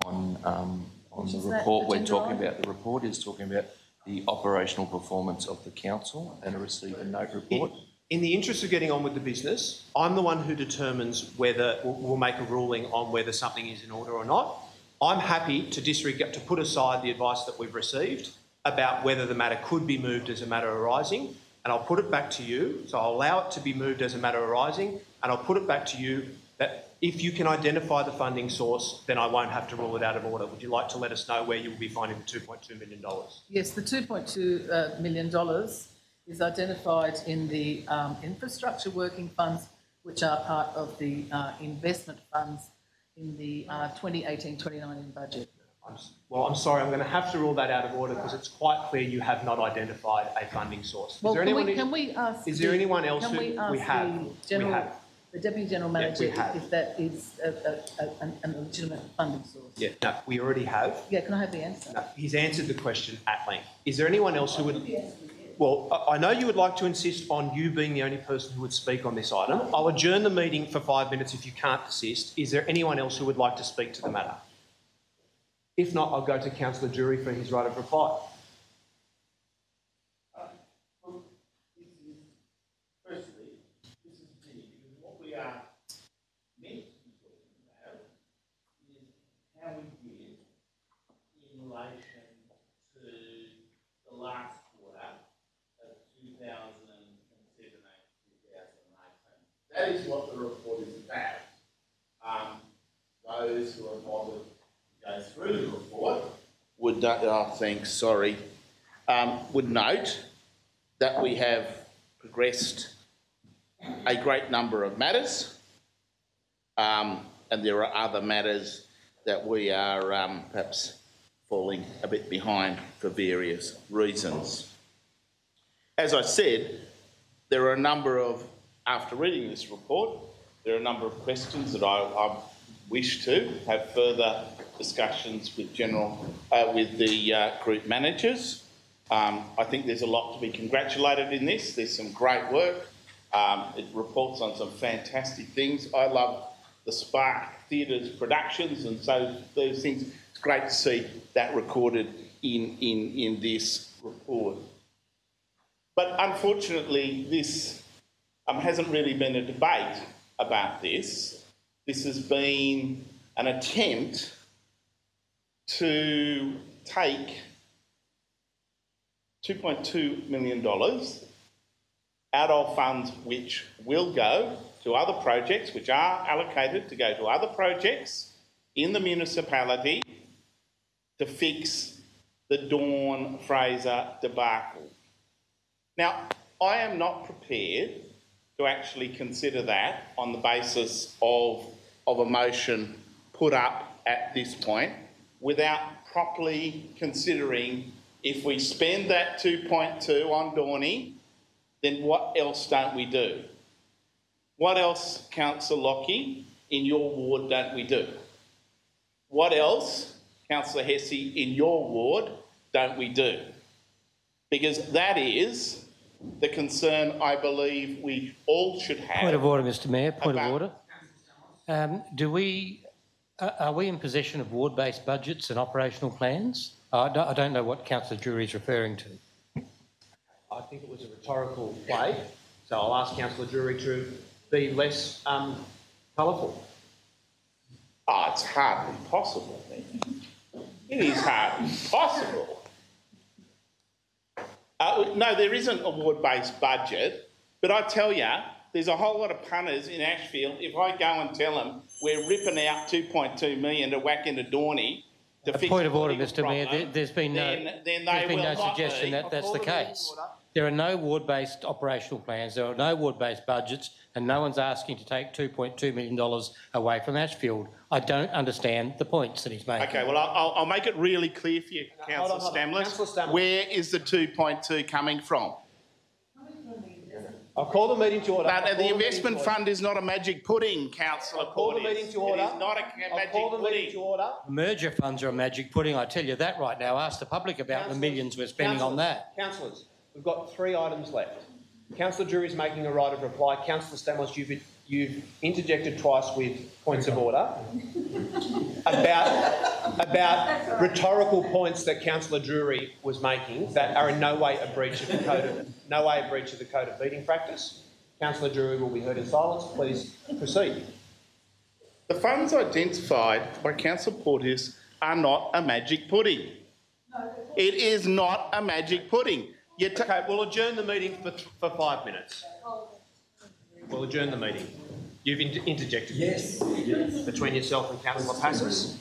on the report we're talking about. The report is talking about the operational performance of the council and a receive and note report. In the interest of getting on with the business, I'm the one who determines whether we'll make a ruling on whether something is in order or not. I'm happy to to put aside the advice that we've received about whether the matter could be moved as a matter arising, and I'll put it back to you. So I'll allow it to be moved as a matter arising, and I'll put it back to you that if you can identify the funding source, then I won't have to rule it out of order. Would you like to let us know where you will be finding the $2.2 million? Yes, the $2.2 million is identified in the infrastructure working funds, which are part of the investment funds in the 2018-2019 budget. I'm sorry, I'm going to have to rule that out of order because it's quite clear you have not identified a funding source. Well, can we ask is there anyone else who we have? The Deputy General Manager, if that is a legitimate funding source. Yeah, no, we already have. Yeah, can I have the answer? No, he's answered the question at length. Is there anyone else who would... Well, I know you would like to insist on you being the only person who would speak on this item. I'll adjourn the meeting for 5 minutes if you can't persist. Is there anyone else who would like to speak to the matter? If not, I'll go to Councillor Jury for his right of reply. Firstly, this is key because what we are meant to be talking about is how we did in relation to the last quarter of 2017-2018. That is what the report is about. Those who are bothered to go through the report would, would note that we have progressed a great number of matters, and there are other matters that we are perhaps falling a bit behind for various reasons. As I said, there are a number of, after reading this report, there are a number of questions that I wish to have further discussions with the group managers. I think there's a lot to be congratulated in this. There's some great work. It reports on some fantastic things. I love the Spark Theatre's productions, and so those things. It's great to see that recorded in this report. But unfortunately, this hasn't really been a debate about this. This has been an attempt to take $2.2 million out of funds which will go to other projects, which are allocated to go to other projects in the municipality to fix the Dawn Fraser debacle. Now, I am not prepared to actually consider that on the basis of a motion put up at this point without properly considering if we spend that 2.2 on Dawny, then what else don't we do? What else, Councillor Lockie, in your ward don't we do? What else, Councillor Hesse, in your ward don't we do? Because that is the concern I believe we all should have. Point of order, Mr Mayor, point of order. Are we in possession of ward-based budgets and operational plans? I don't know what Councillor Jury is referring to. I think it was a rhetorical play, so I'll ask Councillor Jury to be less colourful. Oh, it's hardly possible. It is hardly possible. No, there isn't a ward-based budget, but I tell you, there's a whole lot of punters in Ashfield. If I go and tell them we're ripping out $2.2 million to whack into Dawny to fix point of order, Mr Mayor. There's been no suggestion that that's the case. There are no ward-based operational plans. There are no ward-based budgets, and no one's asking to take $2.2 million away from Ashfield. I don't understand the points that he's making. Okay, well, I'll make it really clear for you, Councillor Stamlis. Where is the 2.2 coming from? I'll call the meeting to order. But the investment fund is not a magic pudding, Councillor. I'll call the meeting to order. It is not a magic pudding. Merger funds are a magic pudding, I tell you that right now. Ask the public about the millions we're spending on that. Councillors, we've got 3 items left. Councillor Jury is making a right of reply. Councillor Stamlis, you've interjected twice with points of order about about rhetorical points that Councillor Drury was making that are in no way a breach of the code of meeting practice. Councillor Drury will be heard in silence. Please proceed. The funds identified by Councillor Porteous are not a magic pudding. It is not a magic pudding. Okay, we'll adjourn the meeting for 5 minutes. We'll adjourn the meeting. You've interjected. Yes. Between yourself and Councillor Passos.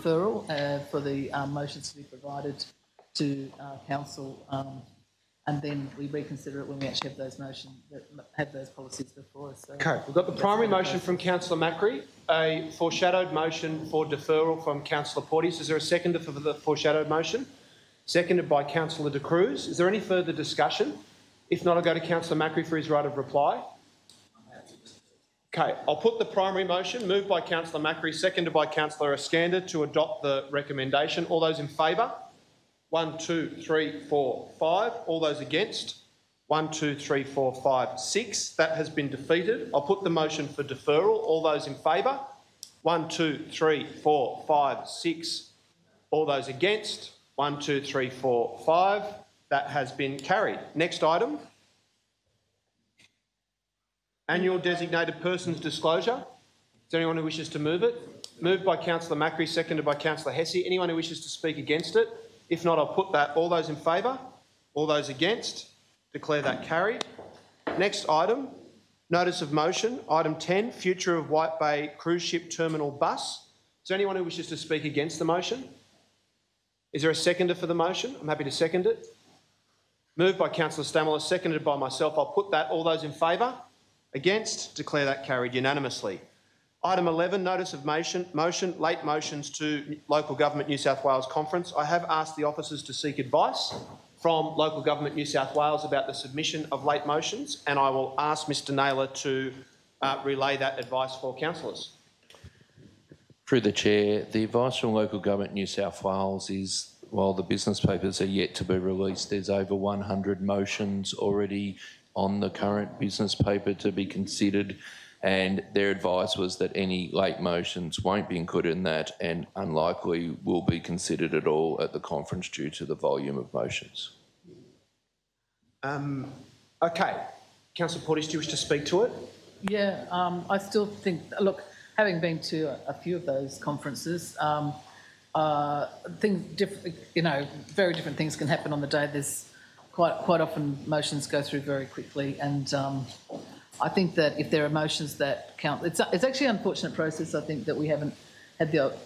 referral for the motions to be provided to Council and then we reconsider it when we actually have those motions, have those policies before us. So Okay, we've got the primary motion from Councillor Macri, a foreshadowed motion for deferral from Councillor Porteous. Is there a seconder for the foreshadowed motion? Seconded by Councillor De Cruz. Is there any further discussion? If not, I'll go to Councillor Macri for his right of reply. Okay, I'll put the primary motion, moved by Councillor Macri, seconded by Councillor Iskander, to adopt the recommendation. All those in favour? 1, 2, 3, 4, 5. All those against? 1, 2, 3, 4, 5, 6. That has been defeated. I'll put the motion for deferral. All those in favour? 1, 2, 3, 4, 5, 6. All those against? 1, 2, 3, 4, 5. That has been carried. Next item. Annual designated persons disclosure. Is there anyone who wishes to move it? Moved by Councillor Macri, seconded by Councillor Hesse. Anyone who wishes to speak against it? If not, I'll put that. All those in favour? All those against? Declare that carried. Next item, notice of motion. Item 10, future of White Bay cruise ship terminal bus. Is there anyone who wishes to speak against the motion? Is there a seconder for the motion? I'm happy to second it. Moved by Councillor Stamler, seconded by myself. I'll put that. All those in favour? Against? Declare that carried unanimously. Item 11, notice of motion, late motions to Local Government New South Wales Conference. I have asked the officers to seek advice from Local Government New South Wales about the submission of late motions, and I will ask Mr Naylor to relay that advice for councillors. Through the Chair, the advice from Local Government New South Wales is, while the business papers are yet to be released, there's over 100 motions already on the current business paper to be considered, and their advice was that any late motions won't be included in that and unlikely will be considered at all at the conference due to the volume of motions. Okay. Councillor Porteous, do you wish to speak to it? Yeah, I still think, look, having been to a few of those conferences, very different things can happen on the day. There's quite often motions go through very quickly, and I think that if there are motions that count, it's actually an unfortunate process. I think that we haven't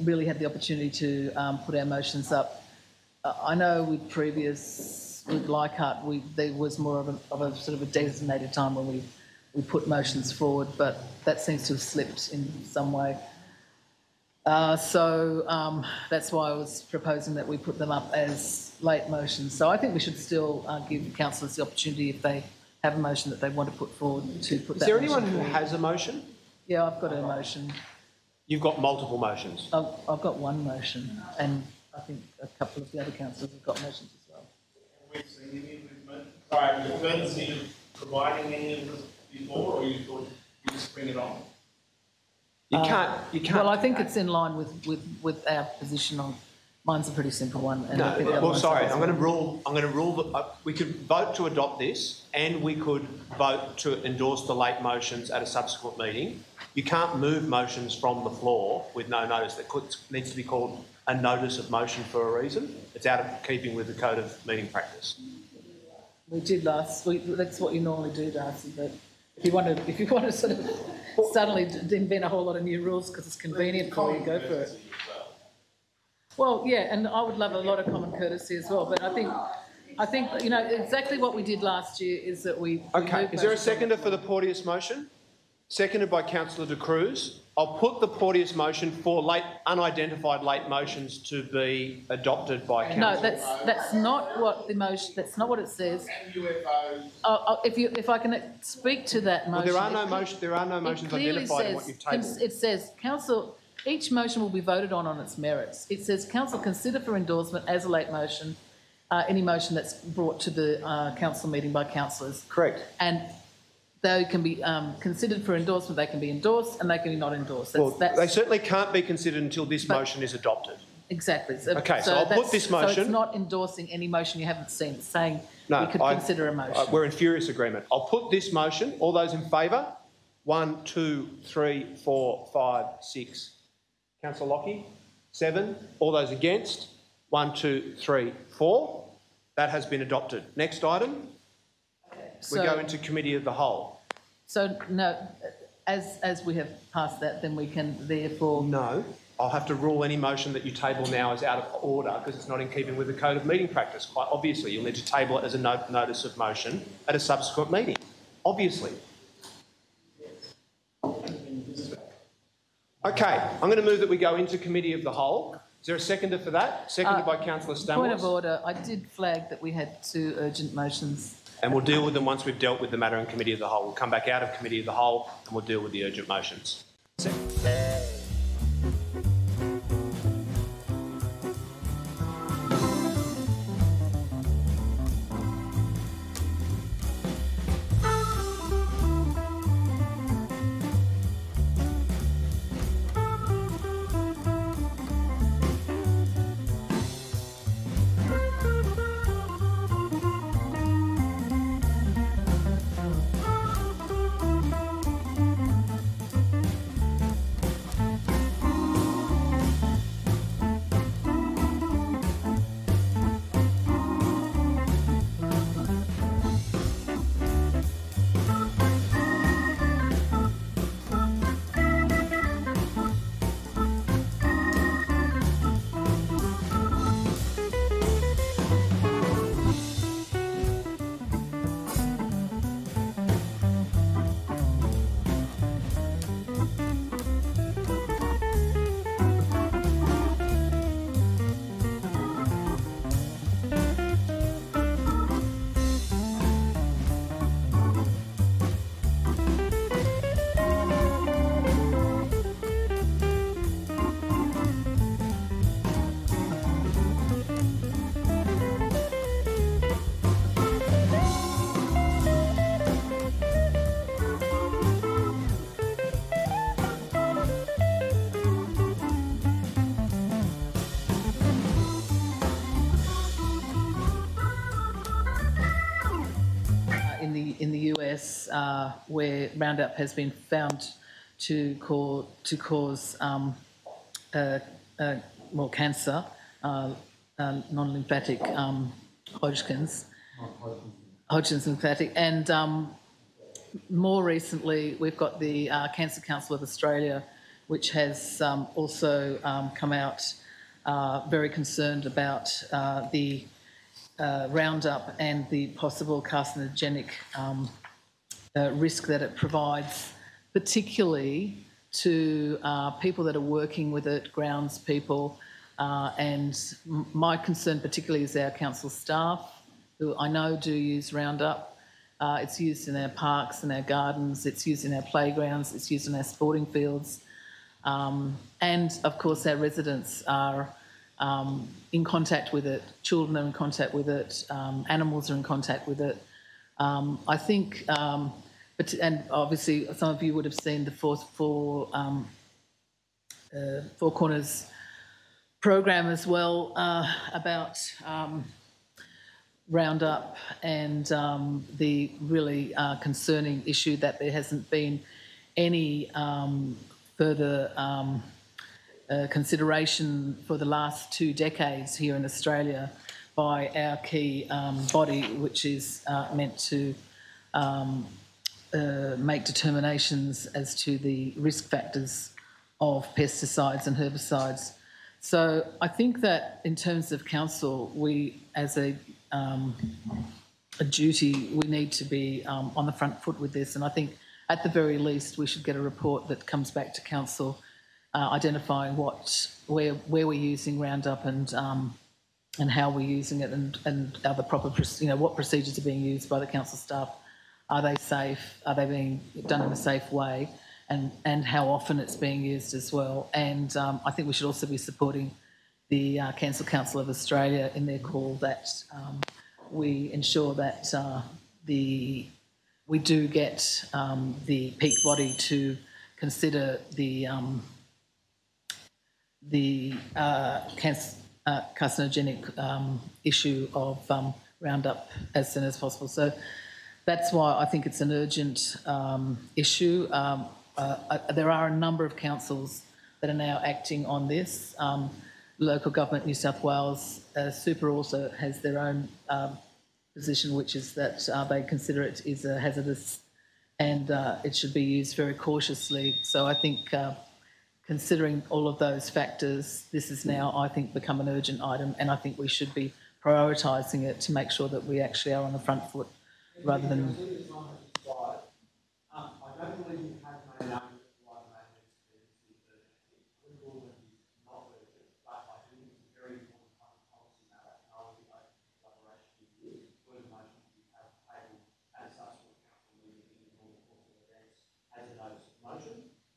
really had the opportunity to put our motions up. I know with Leichhardt, there was more of a sort of a designated time when we put motions forward, but that seems to have slipped in some way. So that's why I was proposing that we put them up as late motions. So I think we should still give councillors the opportunity, if they have a motion that they want to put forward, to put that. Is there anyone who has a motion? Yeah, I've got a motion. You've got multiple motions? I've got one motion, and I think a couple of the other councillors have got motions as well. Have we seen any of this? Sorry, the courtesy of providing any of this before, or you thought you just bring it on? You can't. Well, I think it's in line with our position on. Mine's a pretty simple one. And No, well, sorry. I'm going to rule that we could vote to adopt this, and we could vote to endorse the late motions at a subsequent meeting. You can't move motions from the floor with no notice. That needs to be called a notice of motion for a reason. It's out of keeping with the code of meeting practice. We did last week. That's what you normally do, Darcy. But if you want to sort of suddenly invent a whole lot of new rules because it's convenient for you, go for it. Well, yeah, and I would love a lot of common courtesy as well. But I think exactly what we did last year is that we. Okay. Is there a seconder for the Porteous motion? Seconded by Councillor De Cruz. I'll put the Porteous motion for unidentified late motions to be adopted by council. No, that's not what the motion. That's not what it says. If I can speak to that motion. Well, there are no motions identified in what you've tabled. It says council. Each motion will be voted on its merits. It says council consider for endorsement as a late motion any motion that's brought to the council meeting by councillors. Correct. And they can be considered for endorsement, they can be endorsed and they can be not endorsed. They certainly can't be considered until this motion is adopted. Exactly. So I'll put this motion. So it's not endorsing any motion you haven't seen. It's saying we could consider a motion. We're in furious agreement. I'll put this motion. All those in favour? 1, 2, 3, 4, 5, 6. Councillor Lockie? 7. All those against? 1, 2, 3, 4. That has been adopted. Next item. We go into committee of the whole. So no, as we have passed that, then we can therefore. No, I'll have to rule any motion that you table now as out of order because it's not in keeping with the code of meeting practice. Quite obviously, you'll need to table it as a notice of motion at a subsequent meeting. Obviously. Okay, I'm going to move that we go into committee of the whole. Is there a seconder for that? Seconded by Councillor Stanwell. Point of order. I did flag that we had 2 urgent motions. And we'll deal with them once we've dealt with the matter in committee of the whole. We'll come back out of committee of the whole and we'll deal with the urgent motions. In the US, where Roundup has been found to cause cancer, non-lymphatic Hodgkin's lymphatic, and more recently we've got the Cancer Council of Australia, which has also come out very concerned about the Roundup and the possible carcinogenic risk that it provides, particularly to people that are working with it, grounds people, and my concern particularly is our council staff, who I know do use Roundup. It's used in our parks and our gardens, it's used in our playgrounds, it's used in our sporting fields, and of course our residents are in contact with it, children are in contact with it, animals are in contact with it. I think, and obviously some of you would have seen the Four Corners program as well about Roundup and the really concerning issue that there hasn't been any further consideration for the last 2 decades here in Australia by our key body, which is meant to make determinations as to the risk factors of pesticides and herbicides. So I think that in terms of council, we as a duty, we need to be on the front foot with this, and I think at the very least we should get a report that comes back to council identifying where we're using Roundup and how we're using it, and are the proper, what procedures are being used by the council staff. Are they safe? Are they being done in a safe way? And how often it's being used as well. And I think we should also be supporting the Cancer Council of Australia in their call that we ensure that we do get the peak body to consider the carcinogenic issue of Roundup as soon as possible. So that's why I think it's an urgent issue. There are a number of councils that are now acting on this. Local government, New South Wales, Super also has their own position, which is that they consider it is a hazardous and it should be used very cautiously. So I think considering all of those factors, this has now, I think, become an urgent item, and I think we should be prioritising it to make sure that we actually are on the front foot rather than...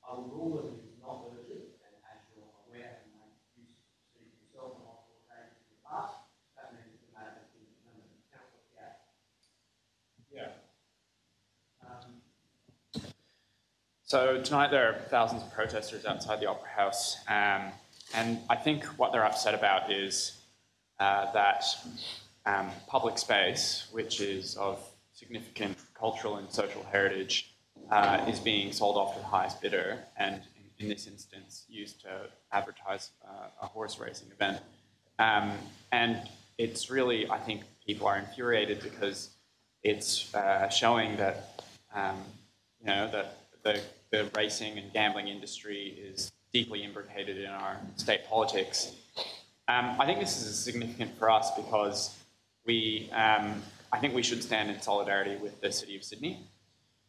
I will rule that it is not urgent, and as you're aware and make use of the procedure yourself on multiple occasions in the past, that means that the matter has been determined. Councillor Gough. Yeah. So tonight there are thousands of protesters outside the Opera House, and I think what they're upset about is that public space, which is of significant cultural and social heritage, is being sold off to the highest bidder, and in this instance used to advertise a horse racing event. And it's really, I think people are infuriated because it's showing that, you know, that the racing and gambling industry is deeply imbricated in our state politics. I think this is significant for us because I think we should stand in solidarity with the City of Sydney.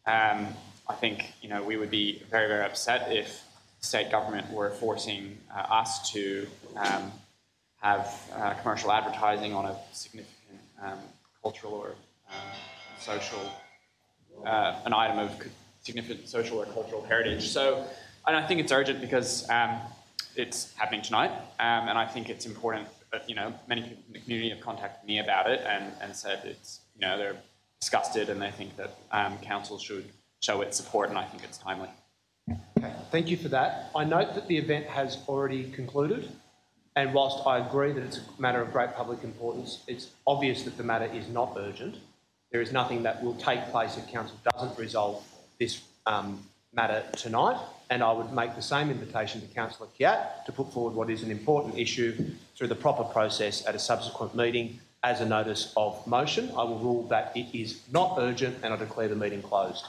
I think, you know, we would be very, very upset if state government were forcing us to have commercial advertising on a significant cultural or social, an item of significant social or cultural heritage. So, and I think it's urgent because it's happening tonight, and I think it's important. You know, many people in the community have contacted me about it and said it's, you know, they're disgusted and they think that council should show its support, and I think it's timely. Okay, thank you for that. I note that the event has already concluded, and whilst I agree that it's a matter of great public importance, it's obvious that the matter is not urgent. There is nothing that will take place if council doesn't resolve this matter tonight, and I would make the same invitation to Councillor Kiat to put forward what is an important issue through the proper process at a subsequent meeting as a notice of motion. I will rule that it is not urgent, and I declare the meeting closed.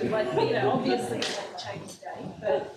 Like, you know, obviously it's a change date, but